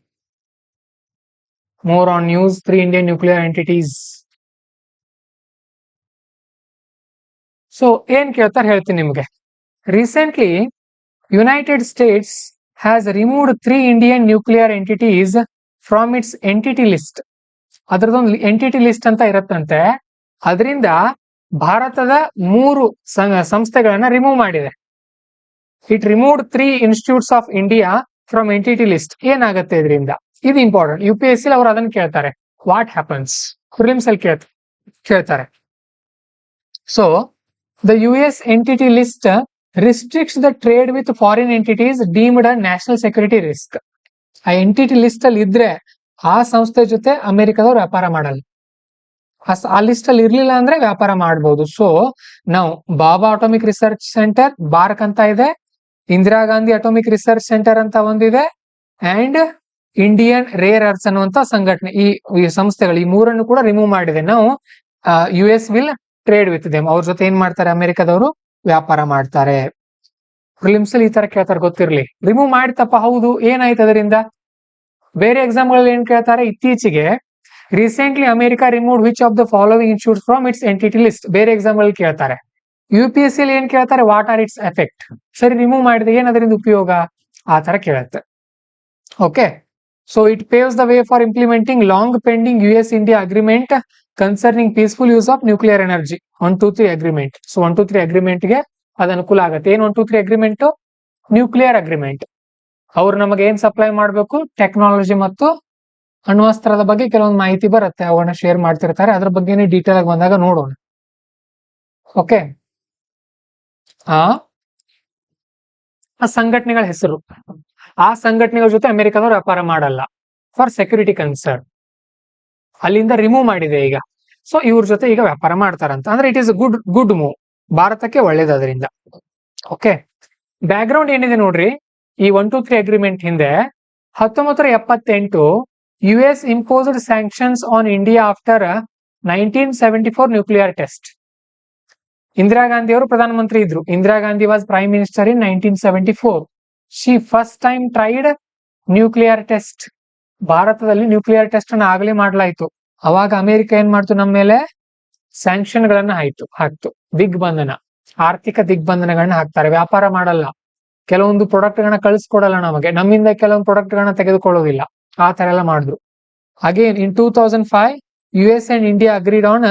More on news, 3 Indian nuclear entities. So ಏನ್ ಕೇಳ್ತಾರೆ ಹೇಳ್ತೀನಿ ನಿಮ್ಗೆ. Recently United States has removed 3 Indian nuclear entities from its entity list. ಅದ್ರದೊಂದು ಎಂಟಿಟಿ ಲಿಸ್ಟ್ ಅಂತ ಇರತ್ತಂತೆ. ಅದರಿಂದ ಭಾರತದ 3 ಸಂಸ್ಥೆಗಳನ್ನ ರಿಮೂವ್ ಮಾಡಿದೆ. It removed 3 institutes of India from entity list. ಏನಾಗುತ್ತೆ ಇದರಿಂದ? ಇದು ಇಂಪಾರ್ಟೆಂಟ್. UPSC ಅವ್ರು ಅದನ್ನ ಕೇಳ್ತಾರೆ. What happens? ಪ್ರಿಲಿಮ್ಸ್ ಅಲ್ಲಿ ಕೇಳ್ತಾರೆ. So the US entity list restricts the trade with foreign entities deemed a national security risk. ಆ ಎಂಟಿಟಿ ಲಿಸ್ಟ್ ಅಲ್ಲಿ ಇದ್ರೆ ಆ ಸಂಸ್ಥೆ ಜೊತೆ ಅಮೆರಿಕದವ್ರು ವ್ಯಾಪಾರ ಮಾಡಲ್ಲ. ಆ ಲಿಸ್ಟ್ ಅಲ್ಲಿ ಇರ್ಲಿಲ್ಲ ಅಂದ್ರೆ ವ್ಯಾಪಾರ ಮಾಡಬಹುದು. ಸೊ ನಾವು ಬಾಬಾ ಅಟೋಮಿಕ್ ರಿಸರ್ಚ್ ಸೆಂಟರ್ ಬಾರ್ಕ್ ಅಂತ ಇದೆ, Indira Gandhi atomic research centre ಅಂತ ಒಂದಿದೆ, ಅಂಡ್ ಇಂಡಿಯನ್ ರೇರ್ ಅರ್ತ್ಸ್ ಅನ್ನುವಂತ ಸಂಘಟನೆ, ಈ ಸಂಸ್ಥೆಗಳು, ಈ 3 ಕೂಡ ರಿಮೂವ್ ಮಾಡಿದೆ. ನಾವು US will trade with them. ಅವ್ರ ಜೊತೆ ಏನ್ ಮಾಡ್ತಾರೆ, ಅಮೆರಿಕದವರು ವ್ಯಾಪಾರ ಮಾಡ್ತಾರೆ. ಪ್ರಿಲಿಮ್ಸ್ ಅಲ್ಲಿ ಈ ತರ ಕೇಳ್ತಾರೆ, ಗೊತ್ತಿರ್ಲಿ. ರಿಮೂವ್ ಮಾಡ್ತಪ್ಪ, ಹೌದು, ಏನಾಯ್ತು ಅದರಿಂದ? ಬೇರೆ ಎಕ್ಸಾಮ್ ಗಳಲ್ಲಿ ಏನ್ ಕೇಳ್ತಾರೆ, ಇತ್ತೀಚೆಗೆ recently America remove which of the following institutes from its entity list. ಬೇರೆ ಎಕ್ಸಾಮ್ ಅಲ್ಲಿ ಕೇಳ್ತಾರೆ. UPSC ಅಲ್ಲಿ ಏನ್ ಕೇಳ್ತಾರೆ, ವಾಟ್ ಆರ್ ಇಟ್ಸ್ ಎಫೆಕ್ಟ್. ಸರಿ, ರಿಮೂವ್ ಮಾಡಿದ್ರೆ ಏನ್ ಅದರಿಂದ ಉಪಯೋಗ, ಆ ತರ ಕೇಳುತ್ತೆ. Okay, so it paves the way for implementing long pending US India agreement concerning peaceful use of nuclear energy. 123 agreement. So 123 agreement ಗೆ ಅದು ಅನುಕೂಲ ಆಗುತ್ತೆ. ಏನ್ 123 ಅಗ್ರಿಮೆಂಟ್? Nuclear agreement. ಅವ್ರು ನಮಗೆ ಏನ್ ಸಪ್ಲೈ ಮಾಡಬೇಕು, ಟೆಕ್ನಾಲಜಿ ಮತ್ತು ಅಣ್ವಸ್ತ್ರದ ಬಗ್ಗೆ ಕೆಲವೊಂದು ಮಾಹಿತಿ ಬರುತ್ತೆ, ಅವನ್ನ ಶೇರ್ ಮಾಡ್ತಿರ್ತಾರೆ. ಅದ್ರ ಬಗ್ಗೆನೇ ಡೀಟೇಲ್ ಆಗಿ ಬಂದಾಗ ನೋಡೋಣ. ಓಕೆ, ಆ ಸಂಘಟನೆಗಳ ಹೆಸರು. ಆ ಸಂಘಟನೆಗಳ ಜೊತೆ ಅಮೆರಿಕದವರು ವ್ಯಾಪಾರ ಮಾಡಲ್ಲ, ಫಾರ್ ಸೆಕ್ಯೂರಿಟಿ ಕನ್ಸರ್ನ್. ಅಲ್ಲಿಂದ ರಿಮೂವ್ ಮಾಡಿದೆ ಈಗ. ಸೊ ಇವ್ರ ಜೊತೆ ಈಗ ವ್ಯಾಪಾರ ಮಾಡ್ತಾರಂತ. ಅಂದ್ರೆ ಇಟ್ ಇಸ್ ಗುಡ್ ಮೂವ್, ಭಾರತಕ್ಕೆ ಒಳ್ಳೇದು ಅದರಿಂದ. ಓಕೆ, ಬ್ಯಾಕ್ ಗ್ರೌಂಡ್ ಏನಿದೆ ನೋಡ್ರಿ. ಈ 123 ಅಗ್ರಿಮೆಂಟ್ ಹಿಂದೆ 1978 US imposed sanctions on India after 1974 nuclear test. Indira Gandhi ಅವರು ಪ್ರಧಾನಮಂತ್ರಿ ಇದ್ರು. Indira Gandhi was prime minister in 1974. She first time tried nuclear test. ಭಾರತದಲ್ಲಿ ನ್ಯೂಕ್ಲಿಯರ್ ಟೆಸ್ಟ್ ಅನ್ನ ಆಗಲೇ ಮಾಡಲಾಯಿತು. ಅವಾಗ ಅಮೆರಿಕ ಏನ್ ಮಾಡ್ತು, ನಮ್ಮ ಮೇಲೆ ಸ್ಯಾಂಕ್ಷನ್ ಗಳನ್ನ ಹಾಕ್ತು. ದಿಗ್ಬಂಧನ, ಆರ್ಥಿಕ ದಿಗ್ಬಂಧನಗಳನ್ನ ಹಾಕ್ತಾರೆ. ವ್ಯಾಪಾರ ಮಾಡಲ್ಲ, ಕೆಲವೊಂದು ಪ್ರಾಡಕ್ಟ್ ಗಳನ್ನ ಕಳಿಸ್ಕೊಡಲ್ಲ ನಮಗೆ, ನಮ್ಮಿಂದ ಕೆಲವೊಂದು ಪ್ರಾಡಕ್ಟ್ ಗಳನ್ನ ತೆಗೆದುಕೊಳ್ಳೋದಿಲ್ಲ, ಆ ತರ ಎಲ್ಲ ಮಾಡಿದ್ರು. Again in 2005 US and India agreed on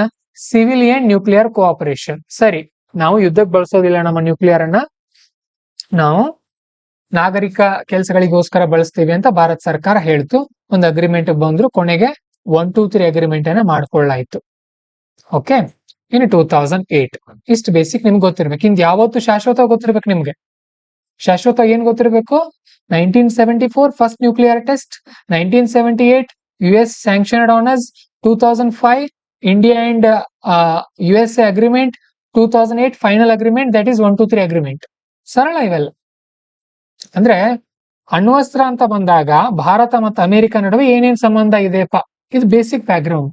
civilian nuclear cooperation. ಸರಿ, ನಾವು ಯುದ್ಧಕ್ಕೆ ಬಳಸೋದಿಲ್ಲ ನಮ್ಮ ನ್ಯೂಕ್ಲಿಯರ್ ಅನ್ನ, ನಾವು ನಾಗರಿಕ ಕೆಲಸಗಳಿಗೋಸ್ಕರ ಬಳಸ್ತೀವಿ ಅಂತ ಭಾರತ ಸರ್ಕಾರ ಹೇಳ್ತು. ಒಂದು ಅಗ್ರಿಮೆಂಟ್ ಬಂದ್ರು. ಕೊನೆಗೆ 123 ಅಗ್ರಿಮೆಂಟ್ ಅನ್ನ ಮಾಡ್ಕೊಳ್ಳಾಯ್ತು. ಓಕೆ, ಇನ್ 2008. ಇಷ್ಟು ಬೇಸಿಕ್ ನಿಮ್ಗೆ ಗೊತ್ತಿರ್ಬೇಕು. ಇಂದ್ ಯಾವತ್ತು ಶಾಶ್ವತ ಗೊತ್ತಿರ್ಬೇಕು ನಿಮ್ಗೆ. ಶಾಶ್ವತ ಏನ್ ಗೊತ್ತಿರಬೇಕು? 1974 first nuclear test, 1978 US sanctioned on us, 2005 India and USA agreement, 2008 final agreement, that is 123 agreement. ಸರಳ ಇವೆಲ್ಲ. ಅಂದ್ರೆ ಅಣ್ವಸ್ತ್ರ ಅಂತ ಬಂದಾಗ ಭಾರತ ಮತ್ತು ಅಮೆರಿಕ ನಡುವೆ ಏನೇನ್ ಸಂಬಂಧ ಇದೆಯಪ್ಪ, ಇದು ಬೇಸಿಕ್ ಬ್ಯಾಕ್ ಗ್ರೌಂಡ್.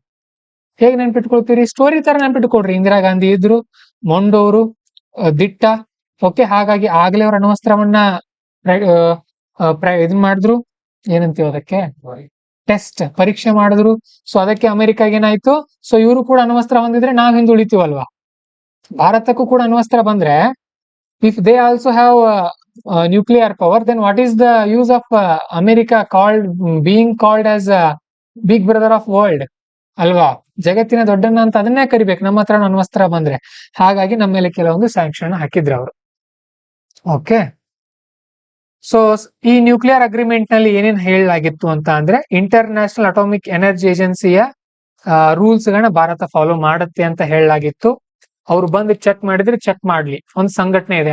ಹೇಗೆ ನೆನ್ಪಿಟ್ಕೊಳ್ತೀರಿ? ಸ್ಟೋರಿ ತರ ನೆನ್ಪಿಟ್ಕೊಡ್ರಿ. ಇಂದಿರಾ ಗಾಂಧಿ ಇದ್ರು, ಮೊಂಡೋರು ದಿಟ್ಟ. ಓಕೆ, ಹಾಗಾಗಿ ಆಗ್ಲೇ ಅವ್ರ ಅಣ್ವಸ್ತ್ರವನ್ನ ಇದನ್ ಮಾಡಿದ್ರು. ಏನಂತೀವ ಅದಕ್ಕೆ? ಟೆಸ್ಟ್ ಪರೀಕ್ಷೆ ಮಾಡಿದ್ರು. ಸೊ ಅದಕ್ಕೆ ಅಮೆರಿಕಾಗೆ ಏನಾಯ್ತು, ಸೊ ಇವರು ಕೂಡ ಅಣ್ವಸ್ತ್ರ ಹೊಂದಿದ್ರೆ ನಾವ್ ಹಿಂದೆ ಉಳಿತೀವಲ್ವಾ. ಭಾರತಕ್ಕೂ ಕೂಡ ಅಣ್ವಸ್ತ್ರ ಬಂದ್ರೆ, if they also have nuclear power, then what is the use of America being called as big brother of world ಅಲ್ವಾ, ಜಗತ್ತಿನ ದೊಡ್ಡಣ್ಣ ಅಂತ ಅದನ್ನೇ ಕರಿಬೇಕು ನಮ್ಮ ಹತ್ರ ಅಣ್ವಸ್ತ್ರ ಬಂದ್ರೆ. ಹಾಗಾಗಿ ನಮ್ಮ ಮೇಲೆ ಕೆಲವೊಂದು ಸ್ಯಾಂಕ್ಷನ್ ಹಾಕಿದ್ರು ಅವರು. ಓಕೆ, ಸೊ ಈ ನ್ಯೂಕ್ಲಿಯರ್ ಅಗ್ರಿಮೆಂಟ್ ನಲ್ಲಿ ಏನೇನ್ ಹೇಳಲಾಗಿತ್ತು ಅಂತ ಅಂದ್ರೆ, ಇಂಟರ್ ನ್ಯಾಷನಲ್ ಅಟಾಮಿಕ್ ಎನರ್ಜಿ ಏಜೆನ್ಸಿಯ ರೂಲ್ಸ್ ಗಳನ್ನ ಭಾರತ ಫಾಲೋ ಮಾಡುತ್ತೆ ಅಂತ ಹೇಳಲಾಗಿತ್ತು. ಅವ್ರು ಬಂದು ಚೆಕ್ ಮಾಡಿದ್ರೆ ಚೆಕ್ ಮಾಡ್ಲಿ, ಒಂದು ಸಂಘಟನೆ ಇದೆ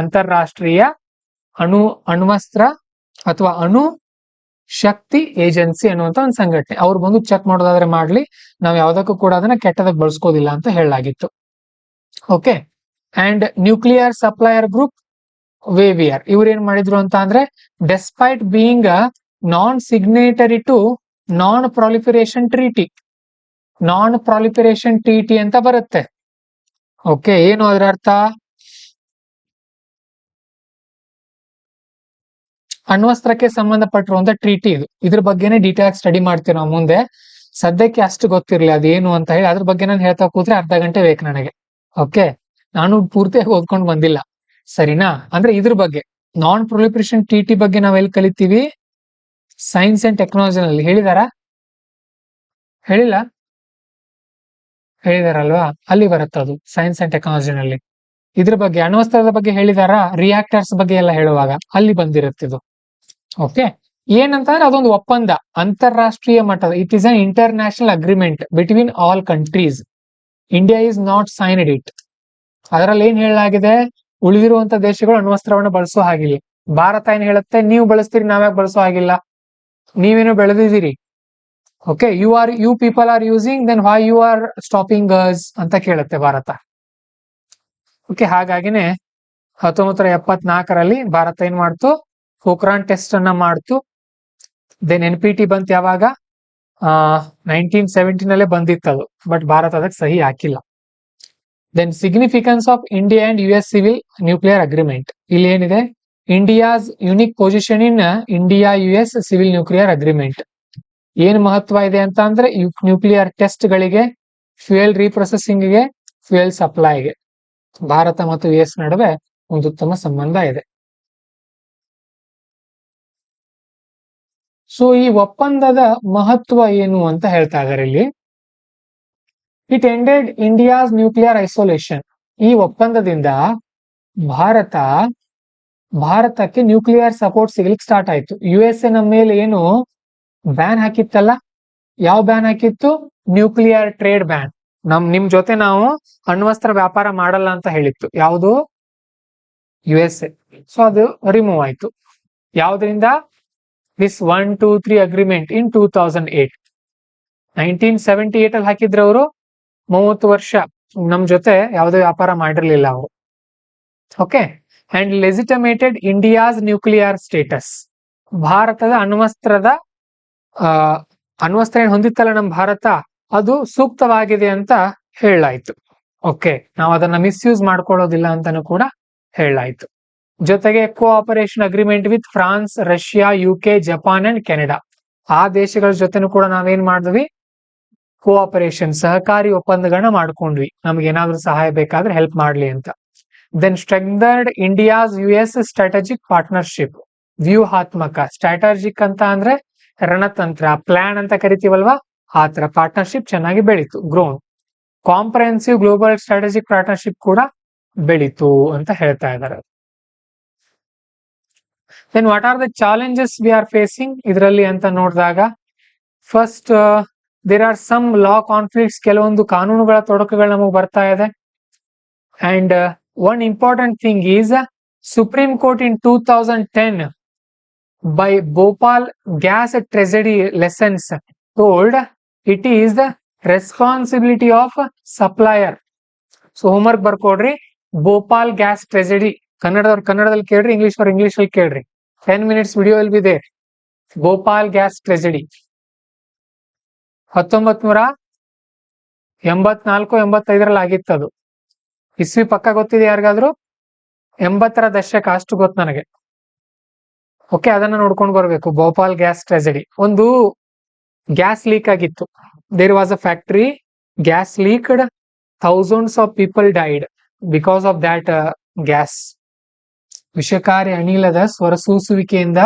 ಅಂತಾರಾಷ್ಟ್ರೀಯ ಅಣ್ವಸ್ತ್ರ ಅಥವಾ ಅಣು ಶಕ್ತಿ ಏಜೆನ್ಸಿ ಅನ್ನುವಂತ ಒಂದು ಸಂಘಟನೆ. ಅವ್ರು ಬಂದು ಚೆಕ್ ಮಾಡೋದಾದ್ರೆ ಮಾಡ್ಲಿ, ನಾವ್ ಯಾವ್ದಕ್ಕೂ ಕೂಡ ಅದನ್ನ ಕೆಟ್ಟದಾಗ ಬಳಸ್ಕೋದಿಲ್ಲ ಅಂತ ಹೇಳಲಾಗಿತ್ತು. Okay, and nuclear supplier group waiver ಇವ್ರು ಏನ್ ಮಾಡಿದ್ರು ಅಂತ ಅಂದ್ರೆ, despite being non signatory to non proliferation treaty ಅಂತ ಬರುತ್ತೆ. ಓಕೆ, ಏನು ಅದರ ಅರ್ಥ? ಅಣ್ವಸ್ತ್ರಕ್ಕೆ ಸಂಬಂಧಪಟ್ಟಿರುವಂತ ಟ್ರೀಟಿ ಇದು. ಇದ್ರ ಬಗ್ಗೆನೇ ಡೀಟೇಲ್ ಸ್ಟಡಿ ಮಾಡ್ತೀವಿ ನಾವು ಮುಂದೆ. ಸದ್ಯಕ್ಕೆ ಅಷ್ಟು ಗೊತ್ತಿರ್ಲಿ ಅದೇನು ಅಂತ ಹೇಳಿ. ಅದ್ರ ಬಗ್ಗೆ ನಾನು ಹೇಳ್ತಾ ಕೂತ್ರೆ ಅರ್ಧ ಗಂಟೆ ಬೇಕು ನನಗೆ. ಓಕೆ, ನಾನು ಪೂರ್ತಿಯಾಗಿ ಓದ್ಕೊಂಡು ಬಂದಿಲ್ಲ, ಸರಿನಾ? ಅಂದ್ರೆ ಇದ್ರ ಬಗ್ಗೆ ನಾನ್ ಪ್ರೊಲಿಫರೇಷನ್ ಟ್ರೀಟಿ ಬಗ್ಗೆ ನಾವ್ ಎಲ್ಲಿ ಕಲಿತೀವಿ? ಸೈನ್ಸ್ ಅಂಡ್ ಟೆಕ್ನಾಲಜಿನಲ್ಲಿ ಹೇಳಿದಾರಲ್ವಾ, ಅಲ್ಲಿ ಬರುತ್ತೆ ಅದು ಸೈನ್ಸ್ ಅಂಡ್ ಟೆಕ್ನಾಲಜಿನಲ್ಲಿ. ಇದ್ರ ಬಗ್ಗೆ ಅಣ್ವಸ್ತ್ರದ ಬಗ್ಗೆ ಹೇಳಿದಾರ, ರಿಯಾಕ್ಟರ್ಸ್ ಬಗ್ಗೆ ಎಲ್ಲ ಹೇಳುವಾಗ ಅಲ್ಲಿ ಬಂದಿರುತ್ತಿದ್ದು. ಓಕೆ, ಏನಂತಂದ್ರೆ ಅದೊಂದು ಒಪ್ಪಂದ, ಅಂತಾರಾಷ್ಟ್ರೀಯ ಮಟ್ಟದ. It is an international agreement between all countries. India is not signed it. ಅದರಲ್ಲಿ ಏನ್ ಹೇಳಲಾಗಿದೆ, ಉಳಿದಿರುವಂತ ದೇಶಗಳು ಅಣ್ವಸ್ತ್ರವನ್ನು ಬಳಸೋ ಹಾಗಿಲ್ಲ. ಭಾರತ ಏನ್ ಹೇಳುತ್ತೆ, ನೀವು ಬಳಸ್ತೀರಿ, ನಾವ್ಯಾಕೆ ಬಳಸೋ ಹಾಗಿಲ್ಲ, ನೀವೇನು ಬೆಳೆದಿದ್ದೀರಿ. Okay, you people are using, then why you are stopping us ಅಂತ ಕೇಳುತ್ತೆ ಭಾರತ. ಓಕೆ, ಹಾಗಾಗಿನೇ 1974ರಲ್ಲಿ ಭಾರತ ಏನ್ ಮಾಡ್ತು, ಪೋಖ್ರಾನ್ ಟೆಸ್ಟ್ ಅನ್ನ ಮಾಡ್ತು. ದೆನ್ NPT ಬಂತು ಯಾವಾಗ, 1970 ಬಂದಿತ್ತದು, ಬಟ್ ಭಾರತ ಅದಕ್ಕೆ ಸಹಿ ಹಾಕಿಲ್ಲ. Then significance of India and US civil nuclear agreement. ಇಲ್ಲಿ ಏನಿದೆ, India's unique position in India US civil nuclear agreement. ಏನ್ ಮಹತ್ವ ಇದೆ ಅಂತ ಅಂದ್ರೆ, ನ್ಯೂಕ್ಲಿಯರ್ ಟೆಸ್ಟ್ ಗಳಿಗೆ, ಫ್ಯೂಯಲ್ ರೀಪ್ರೊಸೆಸಿಂಗ್ ಗೆ, ಫ್ಯೂಯಲ್ ಸಪ್ಲೈಗೆ ಭಾರತ ಮತ್ತು US ನಡುವೆ ಒಂದು ಉತ್ತಮ ಸಂಬಂಧ ಇದೆ. ಸೊ ಈ ಒಪ್ಪಂದದ ಮಹತ್ವ ಏನು ಅಂತ ಹೇಳ್ತಾ ಇದ್ದಾರೆ ಇಲ್ಲಿ. It ended India's nuclear isolation. ಈ ಒಪ್ಪಂದದಿಂದ ಭಾರತಕ್ಕೆ ನ್ಯೂಕ್ಲಿಯರ್ ಸಪೋರ್ಟ್ ಸಿಗ್ಲಿಕ್ಕೆ ಸ್ಟಾರ್ಟ್ ಆಯ್ತು. USA ನಮ್ಮ ಮೇಲೆ ಏನು ಬ್ಯಾನ್ ಹಾಕಿತ್ತಲ್ಲ, ಯಾವ ಬ್ಯಾನ್ ಹಾಕಿತ್ತು? Nuclear trade ban. ನಿಮ್ ಜೊತೆ ನಾವು ಅಣ್ವಸ್ತ್ರ ವ್ಯಾಪಾರ ಮಾಡಲ್ಲ ಅಂತ ಹೇಳಿತ್ತು. ಯಾವುದು? USA. ಸೊ ಅದು ರಿಮೂವ್ ಆಯ್ತು. ಯಾವ್ದ್ರಿಂದ? ದಿಸ್ 1, 2, 3 ಅಗ್ರಿಮೆಂಟ್ ಇನ್ 2008. 1978 ಅಲ್ಲಿ ಹಾಕಿದ್ರು ಅವರು. 30 ವರ್ಷ ನಮ್ ಜೊತೆ ಯಾವುದೇ ವ್ಯಾಪಾರ ಮಾಡಿರ್ಲಿಲ್ಲ ಅವರು. Okay, and legitimated India's nuclear status. ಭಾರತದ ಅಣ್ವಸ್ತ್ರ ಏನ್ ಹೊಂದಿತ್ತಲ್ಲ ನಮ್ ಭಾರತ, ಅದು ಸೂಕ್ತವಾಗಿದೆ ಅಂತ ಹೇಳಲಾಯ್ತು. ಓಕೆ, ನಾವು ಅದನ್ನ ಮಿಸ್ಯೂಸ್ ಮಾಡ್ಕೊಳ್ಳೋದಿಲ್ಲ ಅಂತಾನು ಕೂಡ ಹೇಳಲಾಯ್ತು. ಜೊತೆಗೆ cooperation agreement with France, Russia, UK, Japan and Canada. ಆ ದೇಶಗಳ ಜೊತೆನೂ ಕೂಡ ನಾವೇನ್ ಮಾಡಿದ್ವಿ, ಕೋಆಪರೇಷನ್ ಸಹಕಾರಿ ಒಪ್ಪಂದಗಳನ್ನ ಮಾಡ್ಕೊಂಡ್ವಿ, ನಮ್ಗೆ ಏನಾದ್ರೂ ಸಹಾಯ ಬೇಕಾದ್ರೆ ಹೆಲ್ಪ್ ಮಾಡ್ಲಿ ಅಂತ. Then strengthened India's US strategic partnership. ವ್ಯೂಹಾತ್ಮಕ, ಸ್ಟ್ರಾಟಜಿಕ್ ಅಂತ ಅಂದ್ರೆ ರಣತಂತ್ರ, ಪ್ಲಾನ್ ಅಂತ ಕರಿತೀವಲ್ವಾ, ಆ ತರ ಪಾರ್ಟ್ನರ್ಶಿಪ್ ಚೆನ್ನಾಗಿ ಬೆಳೀತು, grown. Comprehensive global strategic partnership ಕೂಡ ಬೆಳೀತು ಅಂತ ಹೇಳ್ತಾ ಇದ್ದಾರೆ. Then what are the challenges we are facing ಇದರಲ್ಲಿ ಅಂತ ನೋಡಿದಾಗ, first there are some law conflicts. ಕೆಲವೊಂದು ಕಾನೂನುಗಳ ತೊಡಕುಗಳು ನಮಗೆ ಬರ್ತಾ ಇದೆ. And one important thing is supreme court in 2010 by Bhopal gas treasury lessons told it is the responsibility of supplier. So homework ಬರ್ಕೊಡ್ರಿ. ಭೋಪಾಲ್ ಗ್ಯಾಸ್ ಟ್ರೆಜಡಿ, ಕನ್ನಡದಲ್ಲಿ ಕೇಳ್ರಿ, ಇಂಗ್ಲಿಷ್ ಅಲ್ಲಿ ಕೇಳ್ರಿ. 10 minutes video will be there. Bhopal gas tragedy 1984-85 ಆಗಿತ್ತದು. ಇಸ್ವಿ ಪಕ್ಕ ಗೊತ್ತಿದೆ ಯಾರಿಗಾದ್ರು? 80ರ ದಶಕ, ಅಷ್ಟು ಗೊತ್ತು ನನಗೆ. ಓಕೆ, ಅದನ್ನ ನೋಡ್ಕೊಂಡು ಬರ್ಬೇಕು. ಭೋಪಾಲ್ ಗ್ಯಾಸ್ ಟ್ರೆಜಡಿ ಒಂದು ಗ್ಯಾಸ್ ಲೀಕ್ ಆಗಿತ್ತು. There was a factory, gas leaked, thousands of people died because of that gas. ವಿಷಕಾರಿ ಅನಿಲದ ಹೊರಸೂಸುವಿಕೆಯಿಂದ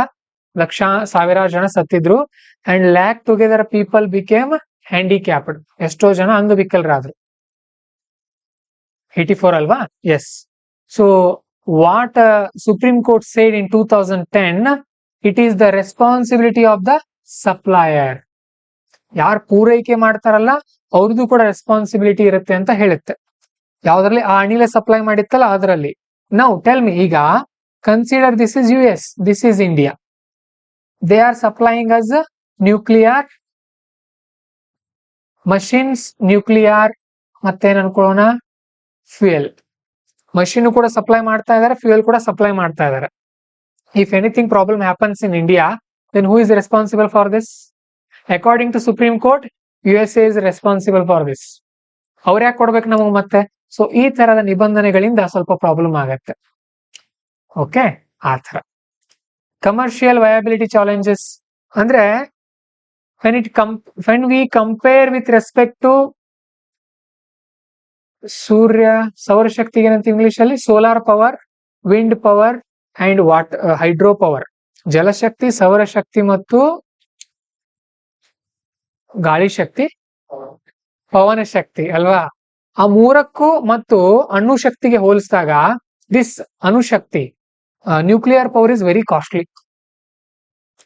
ಸಾವಿರಾರು ಜನ ಸತ್ತಿದ್ರು. And lack together people became handicapped. ಎಷ್ಟೋ ಜನ ಅಂಗವಿಕಲರಾದ್ರು. 84 ಅಲ್ವಾ? Yes. So what supreme court said in 2010, it is the responsibility of the supplier. ಯಾರು ಪೂರೈಕೆ ಮಾಡ್ತಾರಲ್ಲ ಅವ್ರದ್ದು ಕೂಡ ರೆಸ್ಪಾನ್ಸಿಬಿಲಿಟಿ ಇರುತ್ತೆ ಅಂತ ಹೇಳುತ್ತೆ. ಯಾವ್ದ್ರಲ್ಲಿ? ಆ ಅನಿಲ ಸಪ್ಲೈ ಮಾಡಿತ್ತಲ್ಲ ಅದರಲ್ಲಿ. ನೌ ಟೆಲ್ ಮಿ, ಈಗ consider this is US, this is India. They are supplying us nuclear machines, nuclear ಮತ್ತೇನ್ ಅನ್ಕೊಳ್ಳೋಣ, ಫ್ಯೂಯಲ್. ಮಷಿನ್ ಕೂಡ ಸಪ್ಲೈ ಮಾಡ್ತಾ ಇದಾರೆ, ಫ್ಯೂಯಲ್ ಕೂಡ ಸಪ್ಲೈ ಮಾಡ್ತಾ ಇದಾರೆ. If anything problem happens in India, then who is responsible for this? According to Supreme Court, USA is responsible for this. ಅವ್ರು ಯಾಕೆ ಕೊಡ್ಬೇಕು ನಮಗೆ ಮತ್ತೆ? ಸೊ ಈ ತರದ ನಿಬಂಧನೆಗಳಿಂದ ಸ್ವಲ್ಪ ಪ್ರಾಬ್ಲಮ್ ಆಗತ್ತೆ. ಓಕೆ, ಆ ತರ. ಕಮರ್ಷಿಯಲ್ ವಯಬಿಲಿಟಿ ಚಾಲೆಂಜಸ್ ಅಂದ್ರೆ when we compare with respect to ಸೌರಶಕ್ತಿಗೆ ಏನಂತ ಇಂಗ್ಲಿಷ್ ಅಲ್ಲಿ? Solar power, wind power and hydro power. ಜಲಶಕ್ತಿ, ಸೌರಶಕ್ತಿ ಮತ್ತು ಗಾಳಿ ಶಕ್ತಿ, ಪವನ ಶಕ್ತಿ ಅಲ್ವಾ? ಆ ಮೂರಕ್ಕೂ ಮತ್ತು ಅಣುಶಕ್ತಿಗೆ ಹೋಲಿಸಿದಾಗ ದಿಸ್ ಅಣುಶಕ್ತಿ, nuclear power is very costly.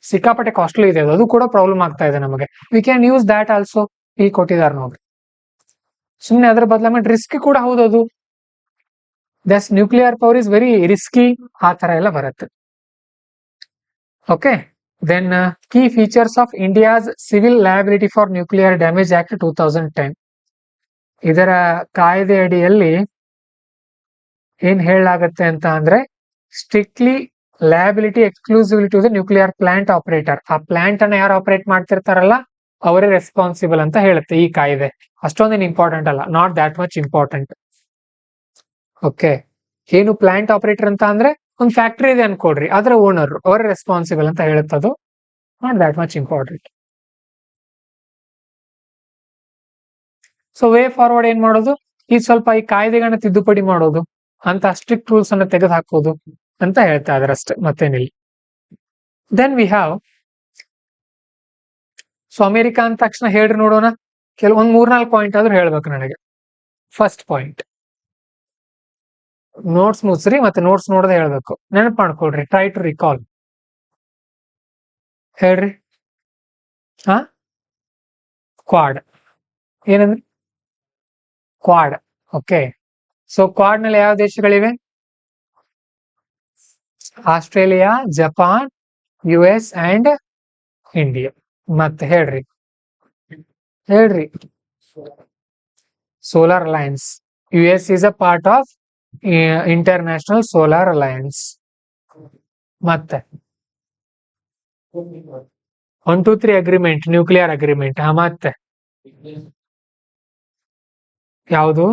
ಸಿಕ್ಕಾಪಟ್ಟೆ ಕಾಸ್ಟ್ಲಿ ಇದೆ ಅದು ಕೂಡ ಪ್ರಾಬ್ಲಮ್ ಆಗ್ತಾ ಇದೆ ನಮಗೆ. We can use that also. ಇಲ್ಲಿ ಕೊಟ್ಟಿದ್ದಾರೆ ನೋಡ್ರಿ. ಸುಮ್ನೆ ಅದ್ರ ಬದಲಾಗಿ ರಿಸ್ಕ್ ಕೂಡ ಹೌದದು. Thus nuclear power is very risky, ಆ ತರ ಎಲ್ಲ ಬರುತ್ತೆ. Okay, then key features of India's civil liability for nuclear damage act 2010. ಇದರ ಕಾಯ್ದೆ ಅಡಿಯಲ್ಲಿ ಏನ್ ಹೇಳಲಾಗತ್ತೆ ಅಂತ ಅಂದ್ರೆ, strictly liability exclusively to the nuclear plant operator. ಆ ಪ್ಲಾಂಟ್ ಅನ್ನ ಯಾರು ಆಪರೇಟ್ ಮಾಡ್ತಿರ್ತಾರಲ್ಲ ಅವರೇ ರೆಸ್ಪಾನ್ಸಿಬಲ್ ಅಂತ ಹೇಳುತ್ತೆ ಈ ಕಾಯ್ದೆ. ಅಷ್ಟೊಂದೇನು ಇಂಪಾರ್ಟೆಂಟ್ ಅಲ್ಲ, not that much important. Okay, ಏನು ಪ್ಲಾಂಟ್ ಆಪರೇಟರ್ ಅಂತ ಅಂದ್ರೆ ಒಂದು ಫ್ಯಾಕ್ಟರಿ ಇದೆ ಅನ್ಕೊಡ್ರಿ, ಅದರ ಓನರ್ ಅವರೇ ರೆಸ್ಪಾನ್ಸಿಬಲ್ ಅಂತ ಹೇಳುತ್ತದು. Not that much important. So way forward ಏನ್ ಮಾಡೋದು? ಈ ಸ್ವಲ್ಪ ಈ ಕಾಯ್ದೆಗಳನ್ನ ತಿದ್ದುಪಡಿ ಮಾಡೋದು, ಅಂತ ಸ್ಟ್ರಿಕ್ಟ್ ರೂಲ್ಸ್ ಅನ್ನ ತೆಗೆದು ಹಾಕೋದು ಅಂತ ಹೇಳ್ತಾ ಇದಾರೆ ಅಷ್ಟೇ, ಮತ್ತೇನಿಲ್ಲ. Then we have, so America ಅಂದ ತಕ್ಷಣ ಹೇಳ್ರಿ ನೋಡೋಣ. ಕೆಲವೊಂದ್ 3-4 ಪಾಯಿಂಟ್ ಆದ್ರೂ ಹೇಳ್ಬೇಕು ನನಗೆ. ಫಸ್ಟ್ ಪಾಯಿಂಟ್, ನೋಟ್ಸ್ ಮುಚ್ಚ್ರಿ, ಮತ್ತೆ ನೋಟ್ಸ್ ನೋಡದೆ ಹೇಳ್ಬೇಕು. ನೆನಪು ಮಾಡ್ಕೊಳ್ರಿ, ಟ್ರೈ ಟು ರಿಕಾಲ್. ಹೇಳ್ರಿ. ಕ್ವಾಡ್ ಏನಂದ್ರಿ? ಕ್ವಾಡ್. ಓಕೆ, ಸೊ ಕ್ವಾಡ್ ನಲ್ಲಿ ಯಾವ ದೇಶಗಳಿವೆ? Australia, Japan, US and India. ಮತ್ತೆ ಹೇಳ್ರಿ. Solar alliance. US is a part of international solar alliance. ಮತ್ತೆ 1, 2, 3 ಅಗ್ರಿಮೆಂಟ್, ನ್ಯೂಕ್ಲಿಯರ್ ಅಗ್ರಿಮೆಂಟ್. ಮತ್ತೆ ಯಾವುದು?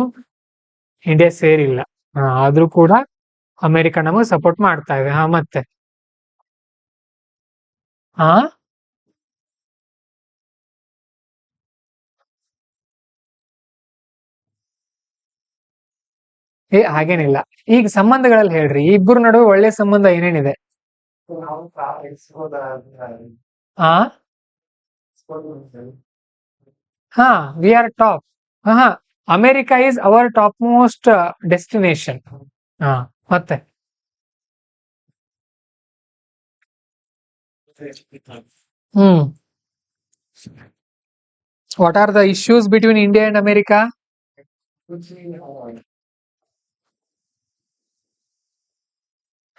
ಇಂಡಿಯಾ ಸೇರಿಲ್ಲ, ಆದ್ರೂ ಕೂಡ ಅಮೆರಿಕ ನಮಗೆ ಸಪೋರ್ಟ್ ಮಾಡ್ತಾ ಇದೆ. ಮತ್ತೆ ಹಾಗೇನಿಲ್ಲ. ಈಗ ಸಂಬಂಧಗಳಲ್ಲಿ ಹೇಳ್ರಿ, ಇಬ್ಬರು ನಡುವೆ ಒಳ್ಳೆ ಸಂಬಂಧ ಏನೇನಿದೆ? We are top. America is our top most destination. ಮತ್ತೆ what are the issues between India and America?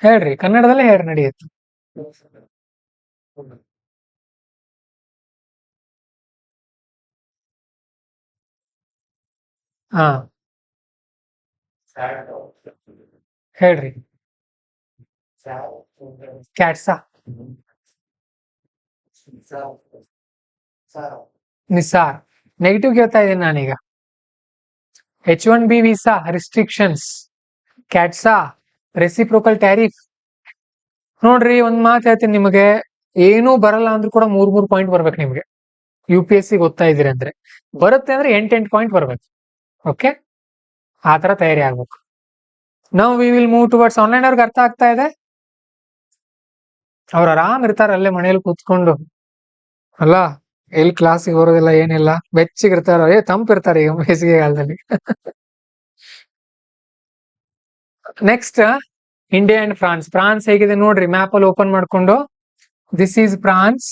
ಹೇಳ್ರಿ, ಕನ್ನಡದಲ್ಲೇ ಹೇಳ್ರಿ, ನಡೆಯುತ್ತೆ. ಹೇಳ್ರಿ. ಕ್ಯಾಟ್ಸಾ, ನಿಸಾರ್. ನೆಗೆಟಿವ್ ಕೇಳ್ತಾ ಇದ್ದೀನಿ ನಾನೀಗ. H1B visa restrictions, CAATSA, reciprocal tariff. ನೋಡ್ರಿ, ಒಂದ್ ಮಾತು ಹೇಳ್ತೀನಿ ನಿಮಗೆ, ಏನೂ ಬರಲ್ಲ ಅಂದ್ರೂ ಕೂಡ 3 ಪಾಯಿಂಟ್ ಬರ್ಬೇಕು ನಿಮ್ಗೆ. UPSC ಓದ್ತಾ ಇದೀರಿ ಅಂದ್ರೆ. ಬರುತ್ತೆ ಅಂದ್ರೆ 8 ಪಾಯಿಂಟ್ ಬರ್ಬೇಕು. ಓಕೆ, ಆ ತರ ತಯಾರಿ ಆಗ್ಬೇಕು. ನಾವು we will move towards online. ಅವ್ರಿಗೆ ಅರ್ಥ ಆಗ್ತಾ ಇದೆ? ಅವ್ರು ಆರಾಮ್ ಇರ್ತಾರ ಅಲ್ಲೇ ಮನೇಲಿ ಕೂತ್ಕೊಂಡು ಅಲ್ಲ, ಎಲ್ಲಿ ಕ್ಲಾಸಿಗೆ ಬರೋದಿಲ್ಲ, ಏನಿಲ್ಲ, ಬೆಚ್ಚಿಗಿರ್ತಾರ. ತಂಪಿರ್ತಾರೆ ಈಗ ಬೇಸಿಗೆ ಕಾಲದಲ್ಲಿ. Next India and France. France ಹೇಗಿದೆ ನೋಡ್ರಿ ಮ್ಯಾಪ್ ಅಲ್ಲಿ ಓಪನ್ ಮಾಡ್ಕೊಂಡು. This is France.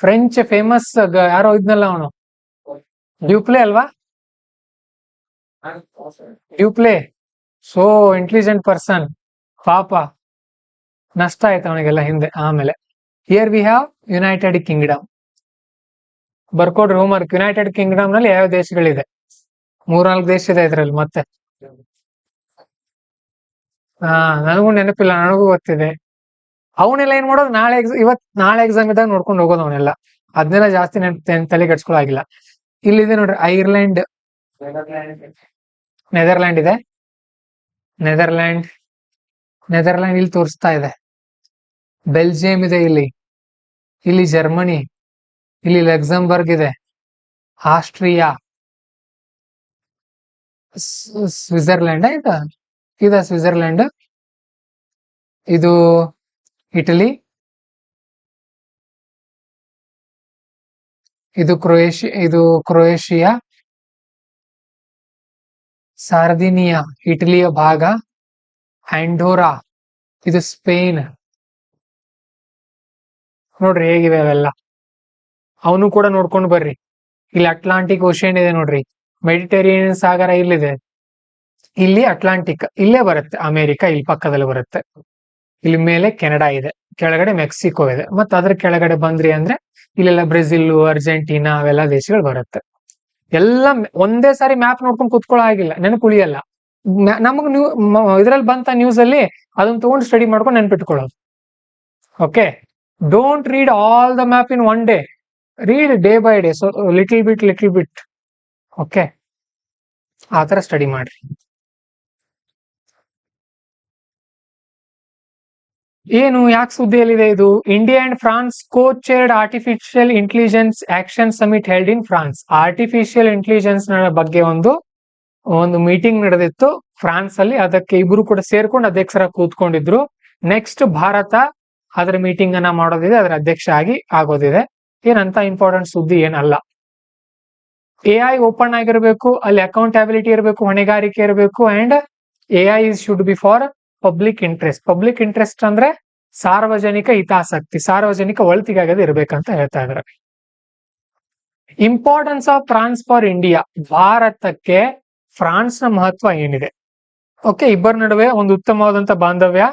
French famous ಯಾರೋ ಇದ್ನಲ್ಲ ಅವನು, ಡ್ಯೂಪ್ಲೆ ಅಲ್ವಾ? Dupleix, so intelligent person. ಪಾಪ ನಷ್ಟ ಆಯ್ತು ಅವನಿಗೆಲ್ಲ ಹಿಂದೆ. ಆಮೇಲೆ here we have United Kingdom. ಬರ್ಕೊಡ್ರಿ ಹೋಮ್ವರ್ಕ್. ಯುನೈಟೆಡ್ ಕಿಂಗ್ಡಮ್ ನಲ್ಲಿ ಯಾವ ದೇಶಗಳಿದೆ? 3-4 ದೇಶ ಇದೆ ಇದ್ರಲ್ಲಿ. ಮತ್ತೆ ನನಗೂ ನೆನಪಿಲ್ಲ, ನನಗೂ ಗೊತ್ತಿದೆ. ಅವನ್ನೆಲ್ಲ ಏನ್ ಮಾಡೋದು, ನಾಳೆ ಎಕ್ಸಾಮ್ ಇದ್ದಾಗ ನೋಡ್ಕೊಂಡು ಹೋಗೋದು ಅವನ್ನೆಲ್ಲ. ಅದನ್ನೆಲ್ಲ ಜಾಸ್ತಿ ತಲೆ ಕೆಡ್ಸ್ಕೊಳಾಗಿಲ್ಲ. ಇಲ್ಲಿದೆ ನೋಡ್ರಿ ಐರ್ಲೆಂಡ್, ನೆದರ್ಲ್ಯಾಂಡ್ ಇದೆ. ನೆದರ್ಲ್ಯಾಂಡ್ ಇಲ್ಲಿ ತೋರಿಸ್ತಾ ಇದೆ. ಬೆಲ್ಜಿಯಂ ಇದೆ ಇಲ್ಲಿ ಜರ್ಮನಿ, ಇಲ್ಲಿ ಲಕ್ಸಂಬರ್ಗ್ ಇದೆ, ಆಸ್ಟ್ರಿಯಾ, ಸ್ವಿಟ್ಜರ್ಲ್ಯಾಂಡ್ ಇದೆ ಸ್ವಿಟ್ಜರ್ಲ್ಯಾಂಡ್, ಇದು ಇಟಲಿ, ಇದು ಕ್ರೊಯೇಷಿಯಾ, ಸಾರ್ದಿನಿಯಾ ಇಟಲಿಯ ಭಾಗ, ಆಂಡೋರಾ ಇದು ಸ್ಪೇನ್. ನೋಡ್ರಿ ಹೇಗಿವೆ ಅವೆಲ್ಲ. ಅವನು ಕೂಡ ನೋಡ್ಕೊಂಡು ಬರ್ರಿ. ಇಲ್ಲಿ ಅಟ್ಲಾಂಟಿಕ್ ಓಷನ್ ಇದೆ ನೋಡ್ರಿ, ಮೆಡಿಟೇರಿಯನ್ ಸಾಗರ ಇಲ್ಲಿದೆ, ಇಲ್ಲಿ ಅಟ್ಲಾಂಟಿಕ್ ಇಲ್ಲೇ ಬರುತ್ತೆ, ಅಮೆರಿಕ ಇಲ್ಲಿ ಪಕ್ಕದಲ್ಲಿ ಬರುತ್ತೆ. ಇಲ್ಲಿ ಮೇಲೆ ಕೆನಡಾ ಇದೆ, ಕೆಳಗಡೆ ಮೆಕ್ಸಿಕೋ ಇದೆ, ಮತ್ತೆ ಅದ್ರ ಕೆಳಗಡೆ ಬಂದ್ರಿ ಅಂದ್ರೆ ಇಲ್ಲೆಲ್ಲ ಬ್ರೆಜಿಲ್, ಅರ್ಜೆಂಟೀನಾ ಅವೆಲ್ಲ ದೇಶಗಳು ಬರುತ್ತೆ. ಎಲ್ಲ ಒಂದೇ ಸಾರಿ ಮ್ಯಾಪ್ ನೋಡ್ಕೊಂಡು ಕುತ್ಕೊಳ್ಳೋ ಆಗಿಲ್ಲ, ನೆನಪುಳಿಯಲ್ಲ. ನಮಗ್ ಇದ್ರಲ್ಲಿ ಬಂತ ನ್ಯೂಸ್ ಅಲ್ಲಿ ಅದನ್ನ ತಗೊಂಡು ಸ್ಟಡಿ ಮಾಡ್ಕೊಂಡು ನೆನ್ಪಿಟ್ಕೊಳ್ಳೋದು. Okay, don't read all the map in one day, read day by day, so little bit. Okay, ಆ ತರ ಸ್ಟಡಿ ಮಾಡ್ರಿ. ಏನು, ಯಾಕೆ ಸುದ್ದಿಯಲ್ಲಿದೆ ಇದು? India and France co-chaired artificial intelligence action summit held in France. Artificial intelligence ಬಗ್ಗೆ ಒಂದು meeting ನಡೆದಿತ್ತು ಫ್ರಾನ್ಸ್ ಅಲ್ಲಿ. ಅದಕ್ಕೆ ಇಬ್ರು ಕೂಡ ಸೇರ್ಕೊಂಡು ಅಧ್ಯಕ್ಷರಾಗಿ ಕೂತ್ಕೊಂಡಿದ್ರು. ನೆಕ್ಸ್ಟ್ ಭಾರತ ಅದರ ಮೀಟಿಂಗ್ ಅನ್ನ ಮಾಡೋದಿದೆ, ಅದರ ಅಧ್ಯಕ್ಷ ಆಗೋದಿದೆ. ಏನಂತ ಇಂಪಾರ್ಟೆಂಟ್ ಸುದ್ದಿ ಏನಲ್ಲ. AI ಓಪನ್ ಆಗಿರ್ಬೇಕು, ಅಲ್ಲಿ ಅಕೌಂಟಬಿಲಿಟಿ ಇರಬೇಕು, ಹೊಣೆಗಾರಿಕೆ ಇರಬೇಕು, and AI should be for public interest. Public interest ಅಂದ್ರೆ ಸಾರ್ವಜನಿಕ ಹಿತಾಸಕ್ತಿ, ಸಾರ್ವಜನಿಕ ಒಳಿತಿಗಾಗದೆ ಇರ್ಬೇಕಂತ ಹೇಳ್ತಾ ಇದ್ದಾರೆ. Importance of France for India. ಭಾರತಕ್ಕೆ ಫ್ರಾನ್ಸ್ ನ ಮಹತ್ವ ಏನಿದೆ? ಓಕೆ, ಇಬ್ಬರ ನಡುವೆ ಒಂದು ಉತ್ತಮವಾದಂತ ಬಾಂಧವ್ಯ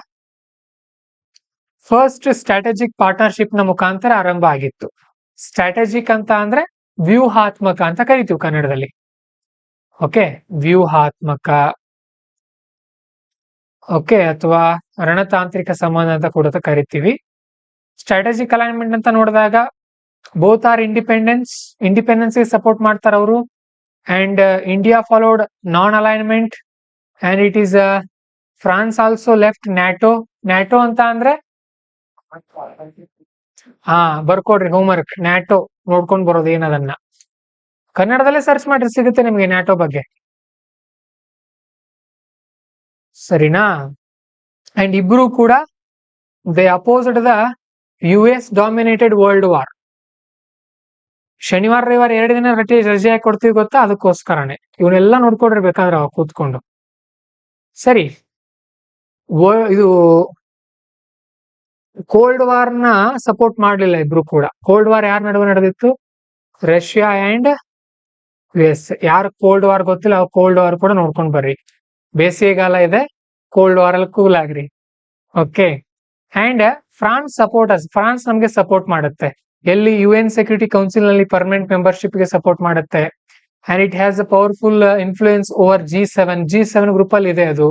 ಫಸ್ಟ್ ಸ್ಟ್ರಾಟಜಿಕ್ ಪಾರ್ಟ್ನರ್ಶಿಪ್ ನ ಮುಖಾಂತರ ಆರಂಭ ಆಗಿತ್ತು. ಸ್ಟ್ರಾಟಜಿಕ್ ಅಂತ ಅಂದ್ರೆ ವ್ಯೂಹಾತ್ಮಕ ಅಂತ ಕರಿತೀವಿ ಕನ್ನಡದಲ್ಲಿ. ಓಕೆ, ವ್ಯೂಹಾತ್ಮಕ, ಓಕೆ, ಅಥವಾ ರಣತಾಂತ್ರಿಕ ಸಂಬಂಧ ಅಂತ ಕೂಡ ಕರಿತೀವಿ. ಸ್ಟ್ರಾಟಜಿಕ್ ಅಲೈನ್ಮೆಂಟ್ ಅಂತ ನೋಡಿದಾಗ ಬೋತ್ ಆರ್ ಇಂಡಿಪೆಂಡೆನ್ಸ್ ಸಪೋರ್ಟ್ ಮಾಡ್ತಾರ ಅವರು, and India followed non alignment, and it is France also left NATO ಅಂತ ಅಂದ್ರೆ ಬರ್ಕೊಡ್ರಿ ಹೋಮ್ವರ್ಕ್. ನ್ಯಾಟೋ ನೋಡ್ಕೊಂಡ್ ಬರೋದು ಏನದನ್ನ ಕನ್ನಡದಲ್ಲೇ ಸರ್ಚ್ ಮಾಡ್ರಿ, ಸಿಗುತ್ತೆ ನಿಮ್ಗೆ ನ್ಯಾಟೋ ಬಗ್ಗೆ. ಸರಿನಾ? ಅಂಡ್ ಇಬ್ರು ಕೂಡ they opposed the US dominated world war. ಶನಿವಾರ ರವಿವಾರ 2 ದಿನ ರಜೆ ಹಾಕಿ ಕೊಡ್ತೀವಿ ಗೊತ್ತಾ, ಅದಕ್ಕೋಸ್ಕರನೇ. ಇವನ್ನೆಲ್ಲ ನೋಡ್ಕೊಡ್ರಿ ಬೇಕಾದ್ರೆ ಕೂತ್ಕೊಂಡು. ಸರಿ, ಇದು ಕೋಲ್ಡ್ ವಾರ್ ನ ಸಪೋರ್ಟ್ ಮಾಡ್ಲಿಲ್ಲ ಇಬ್ರು ಕೂಡ. ಕೋಲ್ಡ್ ವಾರ್ ಯಾರ ನಡುವೆ ನಡೆದಿತ್ತು? Russia and US. ಯಾರು ಕೋಲ್ಡ್ ವಾರ್ ಗೊತ್ತಿಲ್ಲ, ಕೋಲ್ಡ್ ವಾರ್ ಕೂಡ ನೋಡ್ಕೊಂಡ್ ಬರ್ರಿ. ಬೇಸಿಗೆಗಾಲ ಇದೆ, ಕೋಲ್ಡ್ ವಾರ್ ಅಲ್ಲಿ cool agri. Okay, and France ನಮ್ಗೆ ಸಪೋರ್ಟ್ ಮಾಡುತ್ತೆ. ಎಲ್ಲಿ? UN ಸೆಕ್ಯೂರಿಟಿ ಕೌನ್ಸಿಲ್ ನಲ್ಲಿ ಪರ್ಮನೆಂಟ್ ಮೆಂಬರ್ಶಿಪ್ ಗೆ ಸಪೋರ್ಟ್ ಮಾಡುತ್ತೆ. And it has a powerful influence over G7 group ಅಲ್ಲಿ ಇದೆ ಅದು.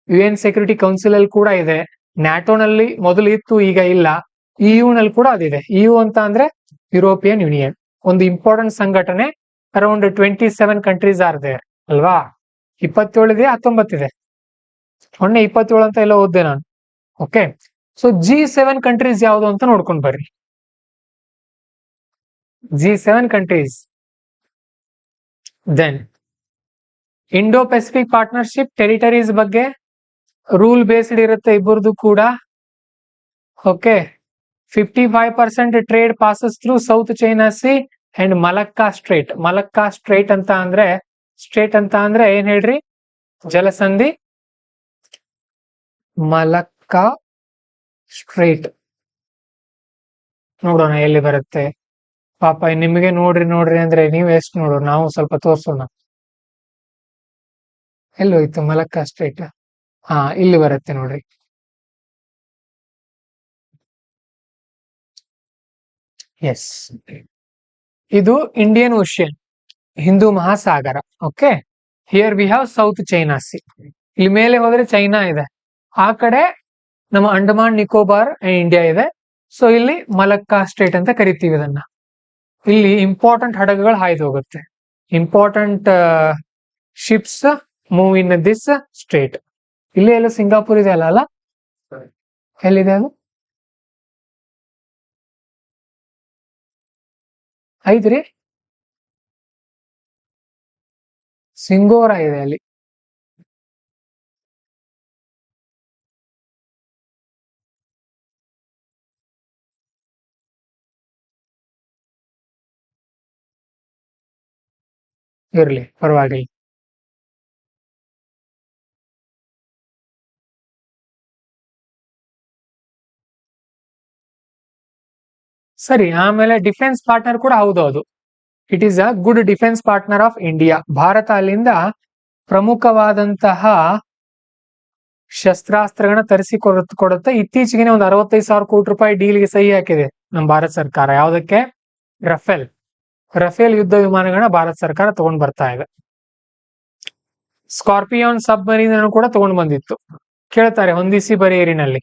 UN ಸೆಕ್ಯೂರಿಟಿ ಕೌನ್ಸಿಲ್ ಅಲ್ಲಿ ಕೂಡ ಇದೆ. ನ್ಯಾಟೋ ನಲ್ಲಿ ಮೊದಲು ಇತ್ತು, ಈಗ ಇಲ್ಲ. EU ನಲ್ಲಿ ಕೂಡ ಅದಿದೆ. EU ಅಂತ ಅಂದ್ರೆ ಯುರೋಪಿಯನ್ ಯೂನಿಯನ್, ಒಂದು ಇಂಪಾರ್ಟೆಂಟ್ ಸಂಘಟನೆ. ಅರೌಂಡ್ 27 ಕಂಟ್ರೀಸ್ ಆರ್ ದೇರ್ ಅಲ್ವಾ? 27 ಇದೆ, 19 ಇದೆ. ಮೊನ್ನೆ 27 ಅಂತ ಎಲ್ಲ ಓದ್ದೆ ನಾನು. ಓಕೆ, ಸೊ G7 ಕಂಟ್ರೀಸ್ ಯಾವುದು ಅಂತ ನೋಡ್ಕೊಂಡ್ ಬರ್ರಿ. G7 countries. Then Indo Pacific partnership territories ಬಗ್ಗೆ ರೂಲ್ ಬೇಸ್ಡ್ ಇರುತ್ತೆ ಇಬ್ಬರದು ಕೂಡ. Okay, 55% trade passes through South China Sea and Malacca Strait. Malacca Strait ಅಂತ ಅಂದ್ರೆ ಏನ್ ಹೇಳ್ರಿ? ಜಲಸಂಧಿ ಮಲಕ್ಕಾ ಸ್ಟ್ರೇಟ್. ನೋಡೋಣ ಎಲ್ಲಿ ಬರುತ್ತೆ. ಪಾಪ ನಿಮಗೆ ನೋಡ್ರಿ ಅಂದ್ರೆ ನೀವು ಎಷ್ಟು ನೋಡೋಣ, ನಾವು ಸ್ವಲ್ಪ ತೋರ್ಸೋಣ. ಎಲ್ಲಿ ಹೋಯ್ತು ಮಲಕ್ಕಾ ಸ್ಟ್ರೇಟ್? ಹಾ, ಇಲ್ಲಿ ಬರುತ್ತೆ ನೋಡ್ರಿ. ಎಸ್, ಇದು Indian ocean, Hindu Mahasagara. Okay, here we have south China C. ಇಲ್ಲಿ ಮೇಲೆ ಹೋದ್ರೆ ಚೈನಾ ಇದೆ, ಆ ಕಡೆ ನಮ್ಮ ಅಂಡಮಾನ್ ನಿಕೋಬಾರ್ ಇಂಡಿಯಾ ಇದೆ. ಸೊ ಇಲ್ಲಿ ಮಲಕ್ಕಾ ಸ್ಟ್ರೇಟ್ ಅಂತ ಕರಿತೀವಿ ಇದನ್ನ. ಇಲ್ಲಿ ಇಂಪಾರ್ಟೆಂಟ್ ಹಡಗುಗಳು ಹಾಯ್ದು ಹೋಗುತ್ತೆ. Important ships move in this straight. ಇಲ್ಲಿ ಎಲ್ಲ ಸಿಂಗಾಪುರ್ ಇದೆ ಅಲ್ಲ? ಎಲ್ಲಿದೆ ಅದು? ಐತ್ರಿ, ಸಿಂಗೋರ ಇದೆ ಅಲ್ಲಿ. ಇರ್ಲಿ, ಪರವಾಗಿಲ್ಲ. ಸರಿ, ಆಮೇಲೆ ಡಿಫೆನ್ಸ್ ಪಾರ್ಟ್ನರ್ ಕೂಡ ಹೌದು ಅದು. It is a good defence partner of India. Bharat ಅಲ್ಲಿಂದ ಪ್ರಮುಖವಾದಂತಹ ಶಸ್ತ್ರಾಸ್ತ್ರಗಳನ್ನ ತರಿಸಿ ಕೊಡುತ್ತೆ. ಇತ್ತೀಚೆಗೆ ಒಂದು 65,000 ಕೋಟಿ ರೂಪಾಯಿ ಡೀಲ್ಗೆ ಸಹಿ ಹಾಕಿದೆ ನಮ್ಮ ಭಾರತ ಸರ್ಕಾರ. ಯಾವುದಕ್ಕೆ? ರಫೇಲ್ ಯುದ್ಧ ವಿಮಾನಗಳನ್ನ ಭಾರತ ಸರ್ಕಾರ ತಗೊಂಡ್ ಬರ್ತಾ ಇದೆ. ಸ್ಕಾರ್ಪಿಯಾನ್ ಸಬ್ ಮರೀನ್ ಅನ್ನು ಕೂಡ ತಗೊಂಡ್ ಬಂದಿತ್ತು. ಕೇಳ್ತಾರೆ ಹೊಂದಿಸಿ ಬರೆಯರಿನಲ್ಲಿ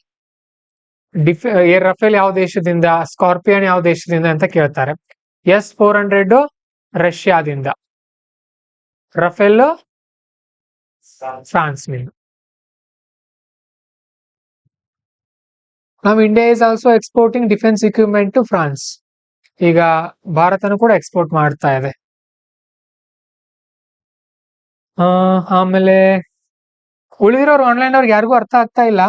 ರಫೇಲ್ ಯಾವ ದೇಶದಿಂದ, ಸ್ಕಾರ್ಪಿಯಾನ್ ಯಾವ ದೇಶದಿಂದ ಅಂತ ಕೇಳ್ತಾರೆ. S-400 ರಷ್ಯಾದಿಂದ, ರಫೇಲ್ ಫ್ರಾನ್ಸ್ ನಿಂದ. ನಾವು India is also exporting defence equipment to France. ಈಗ ಭಾರತನು ಕೂಡ ಎಕ್ಸ್ಪೋರ್ಟ್ ಮಾಡ್ತಾ ಇದೆ. ಆಮೇಲೆ ಉಳಿದಿರೋರು ಆನ್ಲೈನ್ ಅವ್ರಿಗೆ ಯಾರಿಗೂ ಅರ್ಥ ಆಗ್ತಾ ಇಲ್ಲ.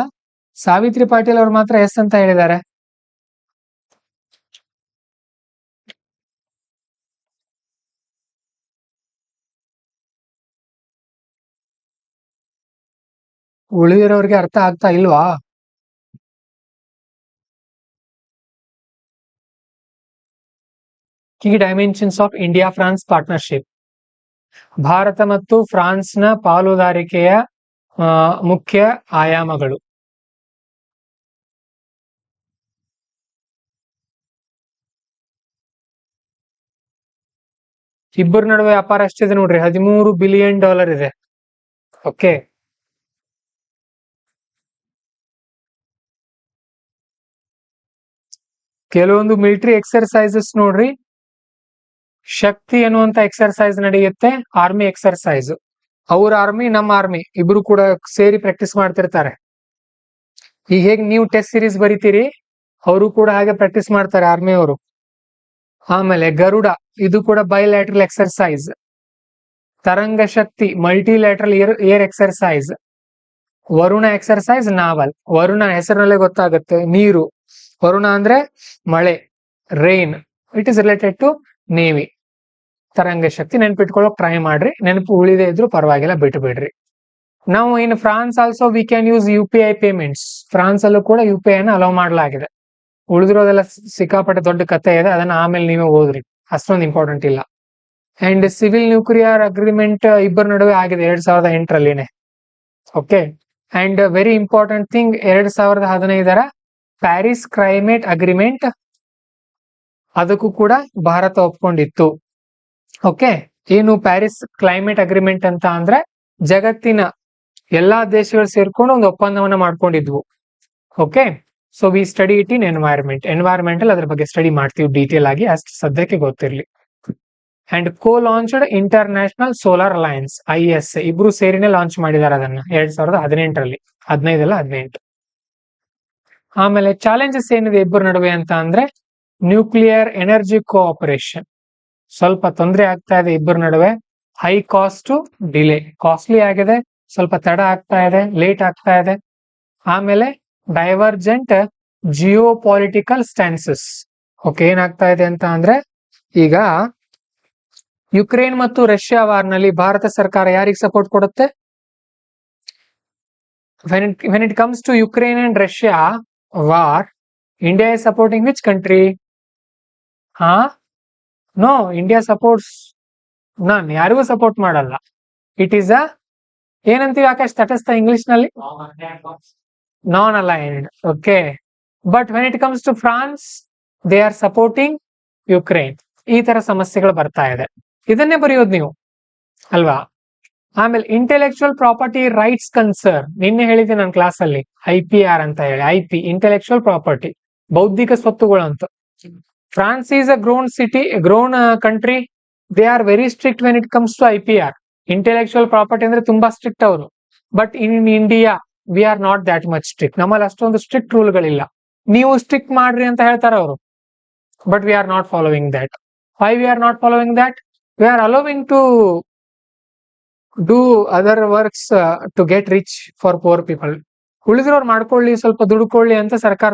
ಸಾವಿತ್ರಿ ಪಾಟೀಲ್ ಅವ್ರು ಮಾತ್ರ ಎಸ್ ಅಂತ ಹೇಳಿದ್ದಾರೆ. ಉಳಿದಿರೋರಿಗೆ ಅರ್ಥ ಆಗ್ತಾ ಇಲ್ವಾ? Key dimensions of India France partnership. Bharat ಮತ್ತು ಫ್ರಾನ್ಸ್ನ ಪಾಲುದಾರಿಕೆಯ ಮುಖ್ಯ ಆಯಾಮಗಳು. ಇಬ್ಬರ ನಡುವೆ ವ್ಯಾಪಾರ ಎಷ್ಟಿದೆ ನೋಡ್ರಿ, $13 ಬಿಲಿಯನ್ ಇದೆ. ಓಕೆ, ಕೆಲವೊಂದು ಮಿಲಿಟರಿ ಎಕ್ಸರ್ಸೈಸಸ್ ನೋಡ್ರಿ, ಶಕ್ತಿ ಎನ್ನುವಂತ ಎಕ್ಸರ್ಸೈಸ್ ನಡೆಯುತ್ತೆ, ಆರ್ಮಿ ಎಕ್ಸರ್ಸೈಸ್. ಅವ್ರ ಆರ್ಮಿ ನಮ್ಮ ಆರ್ಮಿ ಇಬ್ರು ಕೂಡ ಸೇರಿ ಪ್ರಾಕ್ಟೀಸ್ ಮಾಡ್ತಿರ್ತಾರೆ. ಈಗ ಹೇಗ್ ನೀವು ಟೆಸ್ಟ್ ಸೀರೀಸ್ ಬರೀತೀರಿ, ಅವರು ಕೂಡ ಹಾಗೆ ಪ್ರಾಕ್ಟೀಸ್ ಮಾಡ್ತಾರೆ ಆರ್ಮಿ ಅವರು. ಆಮೇಲೆ ಗರುಡ, ಇದು ಕೂಡ bilateral exercise. Tarang Shakti multilateral air exercise. Varuna exercise naval. Varuna ಹೆಸರಿನಲ್ಲೇ ಗೊತ್ತಾಗುತ್ತೆ, ನೀರು. ವರುಣ ಅಂದ್ರೆ ಮಳೆ, rain. It is related to navy. Tarang Shakti ನೆನ್ಪಿಟ್ಕೊಳ್ಳೋಕ್ try ಮಾಡ್ರಿ, ನೆನಪು ಉಳಿದೇ ಇದ್ರು ಪರವಾಗಿಲ್ಲ, ಬಿಟ್ಟು ಬಿಡ್ರಿ. ನಾವು ಇನ್ France also we can use UPI payments. France ಅಲ್ಲೂ ಕೂಡ UPI ಅನ್ನು ಅಲೋ ಮಾಡಲಾಗಿದೆ. ಉಳಿದಿರೋದೆಲ್ಲ ಸಿಕ್ಕಾಪಟ್ಟೆ ದೊಡ್ಡ ಕಥೆ ಇದೆ, ಅದನ್ನ ಆಮೇಲೆ ನೀವೇ ಓದ್ರಿ, ಅಷ್ಟೊಂದು ಇಂಪಾರ್ಟೆಂಟ್ ಇಲ್ಲ. ಅಂಡ್ ಸಿವಿಲ್ ನ್ಯೂಕ್ಲಿಯರ್ ಅಗ್ರಿಮೆಂಟ್ ಇಬ್ಬರ ನಡುವೆ ಆಗಿದೆ 2008ರಲ್ಲಿನೇ. Okay, and very important thing, 2015ರ ಪ್ಯಾರಿಸ್ ಕ್ಲೈಮೇಟ್ ಅಗ್ರಿಮೆಂಟ್, ಅದಕ್ಕೂ ಕೂಡ ಭಾರತ ಒಪ್ಕೊಂಡಿತ್ತು. ಓಕೆ, ಏನು ಪ್ಯಾರಿಸ್ ಕ್ಲೈಮೇಟ್ ಅಗ್ರಿಮೆಂಟ್ ಅಂತ ಅಂದ್ರೆ ಜಗತ್ತಿನ ಎಲ್ಲಾ ದೇಶಗಳು ಸೇರ್ಕೊಂಡು ಒಂದು ಒಪ್ಪಂದವನ್ನ ಮಾಡ್ಕೊಂಡಿದ್ವು. Okay, so we study it in environmental ಅದ್ರ ಬಗ್ಗೆ ಸ್ಟಡಿ ಮಾಡ್ತೀವಿ ಡೀಟೇಲ್ ಆಗಿ, ಅಷ್ಟು ಸದ್ಯಕ್ಕೆ ಗೊತ್ತಿರ್ಲಿ. And co-launched international solar alliance ISA, ಇಬ್ರು ಸೇರಿನೇ ಲಾಂಚ್ ಮಾಡಿದ್ದಾರೆ ಅದನ್ನ 2018ರಲ್ಲಿ. 15 ಅಲ್ಲ 18. ಆಮೇಲೆ ಚಾಲೆಂಜಸ್ ಏನಿದೆ ಇಬ್ಬರ ನಡುವೆ ಅಂತ ಅಂದ್ರೆ ನ್ಯೂಕ್ಲಿಯರ್ ಎನರ್ಜಿ ಕೋಆಪರೇಷನ್. ಸ್ವಲ್ಪ ತೊಂದರೆ ಆಗ್ತಾ ಇದೆ ಇಬ್ಬರ ನಡುವೆ. ಹೈ ಕಾಸ್ಟ್ ಡಿಲೇ, ಕಾಸ್ಟ್ಲಿ ಆಗಿದೆ, ಸ್ವಲ್ಪ ತಡ ಆಗ್ತಾ ಇದೆ, ಲೇಟ್ ಆಗ್ತಾ ಇದೆ. ಆಮೇಲೆ ಡೈವರ್ಜೆಂಟ್ ಜಿಯೋ ಪಾಲಿಟಿಕಲ್ ಸ್ಟ್ಯಾನ್ಸಸ್. ಓಕೆ, ಏನಾಗ್ತಾ ಇದೆ ಅಂತ ಅಂದ್ರೆ, ಈಗ ಯುಕ್ರೇನ್ ಮತ್ತು ರಷ್ಯಾ ವಾರ್ ನಲ್ಲಿ ಭಾರತ ಸರ್ಕಾರ ಯಾರಿಗೆ ಸಪೋರ್ಟ್ ಕೊಡುತ್ತೆ? when it comes to Ukraine and Russia war, India is supporting which country? No, India supports none. ಯಾರಿಗೂ ಸಪೋರ್ಟ್ ಮಾಡಲ್ಲ. ಇಟ್ ಈಸ್ ಅ, ಏನಂತೀವಿ ಆಕಾಶ್ ತಟಸ್ಥ ಇಂಗ್ಲಿಷ್ ನಲ್ಲಿ? Non aligned. Okay, but when it comes to France, they are supporting Ukraine. ಈ ತರ ಸಮಸ್ಯೆಗಳು ಬರ್ತಾ ಇದೆ. ಇದನ್ನೇ ಬರೆಯೋದು ನೀವು ಅಲ್ವಾ? ಆಮೇಲೆ ಇಂಟೆಲೆಕ್ಚುಯಲ್ ಪ್ರಾಪರ್ಟಿ ರೈಟ್ಸ್ ಕನ್ಸರ್ನ್, ನಿನ್ನೆ ಹೇಳಿದ್ದೆ ನನ್ನ ಕ್ಲಾಸ್ ಅಲ್ಲಿ, IPR ಅಂತ ಹೇಳಿ. IP, ಇಂಟೆಲೆಕ್ಚುಯಲ್ ಪ್ರಾಪರ್ಟಿ, ಬೌದ್ಧಿಕ ಸ್ವತ್ತುಗಳು ಅಂತ. France is a grown country. They are very strict when it comes to IPR. Intellectual property ಅಂದ್ರೆ ತುಂಬಾ ಸ್ಟ್ರಿಕ್ಟ್ ಅವರು. But in India we are not that much strict. ನಮ್ಮಲ್ಲಿ ಅಷ್ಟೊಂದು ಸ್ಟ್ರಿಕ್ಟ್ ರೂಲ್ಗಳಿಲ್ಲ. ನೀವು ಸ್ಟ್ರಿಕ್ಟ್ ಮಾಡ್ರಿ ಅಂತ ಹೇಳ್ತಾರೆ ಅವರು, but we are not following that. Why we are not following that? We are allowing to do other works to get rich for poor people. ಉಳಿದ್ರವ್ರು ಮಾಡ್ಕೊಳ್ಳಿ, ಸ್ವಲ್ಪ ದುಡ್ಕೊಳ್ಳಿ ಅಂತ ಸರ್ಕಾರ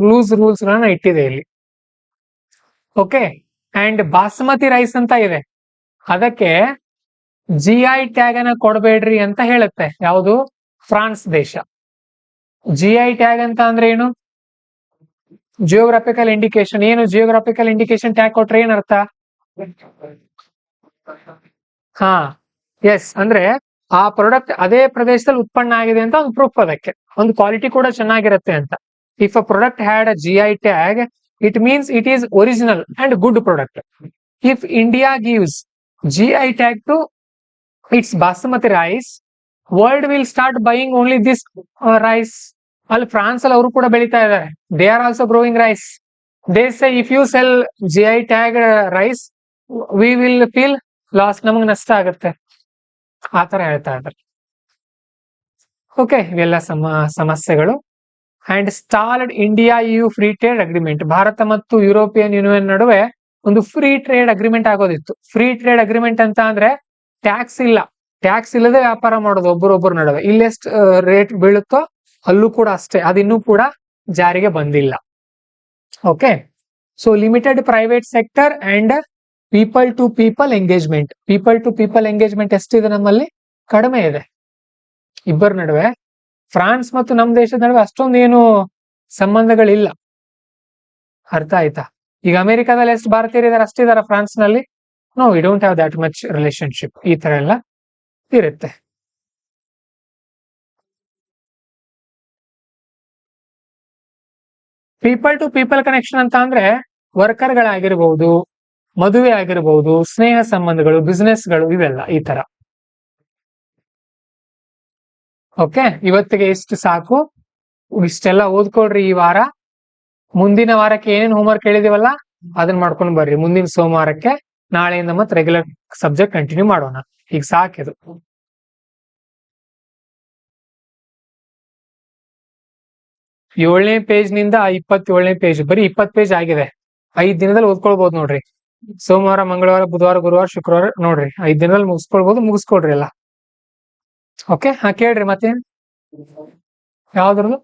ರೂಲ್ಸ್ ಗಳನ್ನ ಇಟ್ಟಿದೆ ಇಲ್ಲಿ. ಓಕೆ, ಅಂಡ್ ಬಾಸುಮತಿ ರೈಸ್ ಅಂತ ಇದೆ, ಅದಕ್ಕೆ GI ಟ್ಯಾಗ್ ಅನ್ನ ಕೊಡಬೇಡ್ರಿ ಅಂತ ಹೇಳುತ್ತೆ. ಯಾವುದು? ಫ್ರಾನ್ಸ್ ದೇಶ. GI ಟ್ಯಾಗ್ ಅಂತ ಅಂದ್ರೆ ಏನು? Geographical indication. ಏನು ಜಿಯೋಗ್ರಾಫಿಕಲ್ ಇಂಡಿಕೇಶನ್ ಟ್ಯಾಗ್ ಕೊಟ್ರೆ ಏನ್ ಅರ್ಥ? ಎಸ್, ಅಂದ್ರೆ ಆ ಪ್ರಾಡಕ್ಟ್ ಅದೇ ಪ್ರದೇಶದಲ್ಲಿ ಉತ್ಪನ್ನ ಆಗಿದೆ ಅಂತ ಒಂದು ಪ್ರೂಫ್, ಅದಕ್ಕೆ ಒಂದು ಕ್ವಾಲಿಟಿ ಕೂಡ ಚೆನ್ನಾಗಿರುತ್ತೆ ಅಂತ. If a product had a GI tag, it means it is original and good product. If India gives GI tag to its basmati rice, world will start buying only this rice. ಅಲ್ಲಿ France ಅಲ್ಲಿ ಅವರು ಕೂಡ ಬೆಳೀತಾ ಇದ್ದಾರೆ. They are also growing rice. They say if you sell GI tag rice, we will feel loss, ನಮಗೆ ನಷ್ಟ ಆಗುತ್ತೆ. ಆತರ ಹೇಳ್ತಾ ಇದ್ದಾರೆ. ಓಕೆ, ಇವೆಲ್ಲ ಸಮಸ್ಯೆಗಳು. And stalled India EU free trade agreement. Bharat ಮತ್ತು ಯುರೋಪಿಯನ್ ಯೂನಿಯನ್ ನಡುವೆ ಒಂದು ಫ್ರೀ ಟ್ರೇಡ್ ಅಗ್ರಿಮೆಂಟ್ ಆಗೋದಿತ್ತು. ಫ್ರೀ ಟ್ರೇಡ್ ಅಗ್ರಿಮೆಂಟ್ ಅಂತ ಅಂದ್ರೆ ಟ್ಯಾಕ್ಸ್ ಇಲ್ಲ, ಟ್ಯಾಕ್ಸ್ ಇಲ್ಲದೆ ವ್ಯಾಪಾರ ಮಾಡೋದು ಒಬ್ಬರೊಬ್ಬರ ನಡುವೆ. ಇಲ್ಲೆಷ್ಟು ರೇಟ್ ಬೀಳುತ್ತೋ ಅಲ್ಲೂ ಕೂಡ ಅಷ್ಟೇ. ಅದಿನ್ನೂ ಕೂಡ ಜಾರಿಗೆ ಬಂದಿಲ್ಲ. Okay, so limited private sector and people to people engagement. People to people engagement ಎಷ್ಟಿದೆ ನಮ್ಮಲ್ಲಿ? ಕಡಿಮೆ ಇದೆ ಇಬ್ಬರ ನಡುವೆ. ಫ್ರಾನ್ಸ್ ಮತ್ತು ನಮ್ಮ ದೇಶದ ನಡುವೆ ಅಷ್ಟೊಂದು ಏನು ಸಂಬಂಧಗಳಿಲ್ಲ. ಅರ್ಥ ಆಯ್ತಾ? ಈಗ ಅಮೆರಿಕಾದಲ್ಲಿ ಎಷ್ಟು ಭಾರತೀಯರಿದ್ದಾರೆ ಅಷ್ಟಿದಾರ ಫ್ರಾನ್ಸ್ ನಲ್ಲಿ? No, we don't have that much relationship. ಈ ತರ ಎಲ್ಲ ಇರುತ್ತೆ. ಪೀಪಲ್ ಟು ಪೀಪಲ್ ಕನೆಕ್ಷನ್ ಅಂತ ಅಂದ್ರೆ ವರ್ಕರ್ಗಳಾಗಿರ್ಬಹುದು, ಮದುವೆ ಆಗಿರಬಹುದು, ಸ್ನೇಹ ಸಂಬಂಧಗಳು, ಬಿಸ್ನೆಸ್ಗಳು, ಇವೆಲ್ಲ ಈ ತರ. ಓಕೆ, ಇವತ್ತಿಗೆ ಇಷ್ಟು ಸಾಕು. ಇಷ್ಟೆಲ್ಲ ಓದ್ಕೊಳ್ರಿ ಈ ವಾರ. ಮುಂದಿನ ವಾರಕ್ಕೆ ಏನೇನು ಹೋಮ್ವರ್ಕ್ ಹೇಳಿದೀವಲ್ಲ ಅದನ್ನ ಮಾಡ್ಕೊಂಡು ಬರ್ರಿ. ಮುಂದಿನ ಸೋಮವಾರಕ್ಕೆ, ನಾಳೆಯಿಂದ ಮತ್ತೆ ರೆಗ್ಯುಲರ್ ಸಬ್ಜೆಕ್ಟ್ ಕಂಟಿನ್ಯೂ ಮಾಡೋಣ. ಈಗ ಸಾಕಿದು. ಏಳನೇ ಪೇಜ್ ನಿಂದ 27ನೇ ಪೇಜ್, ಬರೀ 20 ಪೇಜ್ ಆಗಿದೆ. 5 ದಿನದಲ್ಲಿ ಓದ್ಕೊಳ್ಬಹುದು ನೋಡ್ರಿ. ಸೋಮವಾರ, ಮಂಗಳವಾರ, ಬುಧವಾರ, ಗುರುವಾರ, ಶುಕ್ರವಾರ ನೋಡ್ರಿ. 5 ದಿನದಲ್ಲಿ ಮುಗಿಸ್ಕೊಳ್ರಿ ಎಲ್ಲ. ಓಕೆ, ಕೇಳ್ರಿ ಮತ್ತೆ. ಯಾವ್ದ್ರದ್ದು?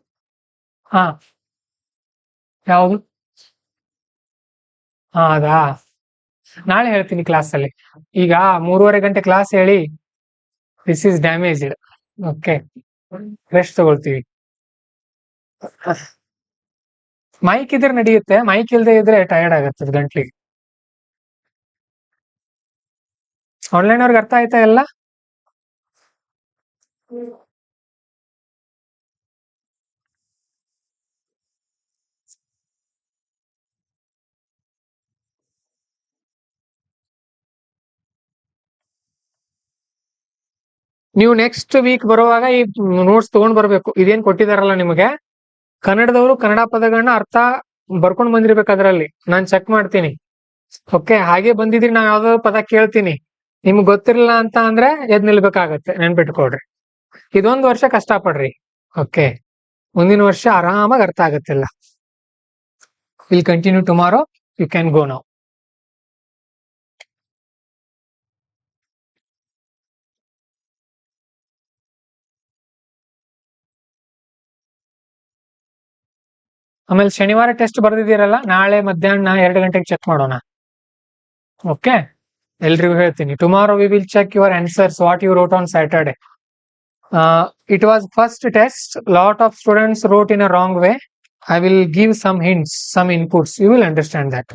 ಯಾವ್ದು? ಅದಾ, ನಾಳೆ ಹೇಳ್ತೀನಿ ಕ್ಲಾಸ್ ಅಲ್ಲಿ. ಈಗ 3:30 ಗಂಟೆ ಕ್ಲಾಸ್ ಹೇಳಿ this is damaged. Okay, rest ತಗೊಳ್ತೀವಿ. ಮೈಕ್ ಇದ್ರೆ ನಡೆಯುತ್ತೆ, ಮೈಕ್ ಇಲ್ದೇ ಇದ್ರೆ ಟಯರ್ಡ್ ಆಗತ್ತೆ ಗಂಟ್ಲಿಗೆ. ಆನ್ಲೈನ್ ಅವ್ರಿಗೆ ಅರ್ಥ ಆಯ್ತಾ ಎಲ್ಲ? ನೀವು ನೆಕ್ಸ್ಟ್ ವೀಕ್ ಬರುವಾಗ ಈ ನೋಟ್ಸ್ ತಗೊಂಡ್ ಬರ್ಬೇಕು. ಇದೇನ್ ಕೊಟ್ಟಿದಾರಲ್ಲ ನಿಮಗೆ, ಕನ್ನಡದವರು ಕನ್ನಡ ಪದಗಳನ್ನ ಅರ್ಥ ಬರ್ಕೊಂಡ್ ಬಂದಿರ್ಬೇಕು ಅದ್ರಲ್ಲಿ. ನಾನ್ ಚೆಕ್ ಮಾಡ್ತೀನಿ. ಓಕೆ, ಹಾಗೆ ಬಂದಿದ್ರಿ ನಾವ್ ಯಾವ್ದಾದ್ರು ಪದ ಕೇಳ್ತೀನಿ, ನಿಮ್ಗೆ ಗೊತ್ತಿರಲಿಲ್ಲ ಅಂತ ಅಂದ್ರೆ ಎದ್ ನಿಲ್ಬೇಕಾಗತ್ತೆ. ನೆನ್ಪಿಟ್ಕೊಡ್ರಿ. ಇದೊಂದು ವರ್ಷ ಕಷ್ಟ ಪಡ್ರಿ. ಓಕೆ, ಮುಂದಿನ ವರ್ಷ ಆರಾಮಾಗಿ ಅರ್ಥ ಆಗತ್ತಿಲ್ಲ. Will continue tomorrow. You can go now. ಆಮೇಲೆ ಶನಿವಾರ ಟೆಸ್ಟ್ ಬರ್ದಿದ್ದೀರಲ್ಲ, ನಾಳೆ ಮಧ್ಯಾಹ್ನ 2 ಗಂಟೆಗೆ ಚೆಕ್ ಮಾಡೋಣ. ಓಕೆ, ಎಲ್ರಿಗೂ ಹೇಳ್ತೀನಿ, tomorrow we will check your answers what you wrote on Saturday. It was first test, lot of students wrote in a wrong way. I will give some hints, some inputs, you will understand that.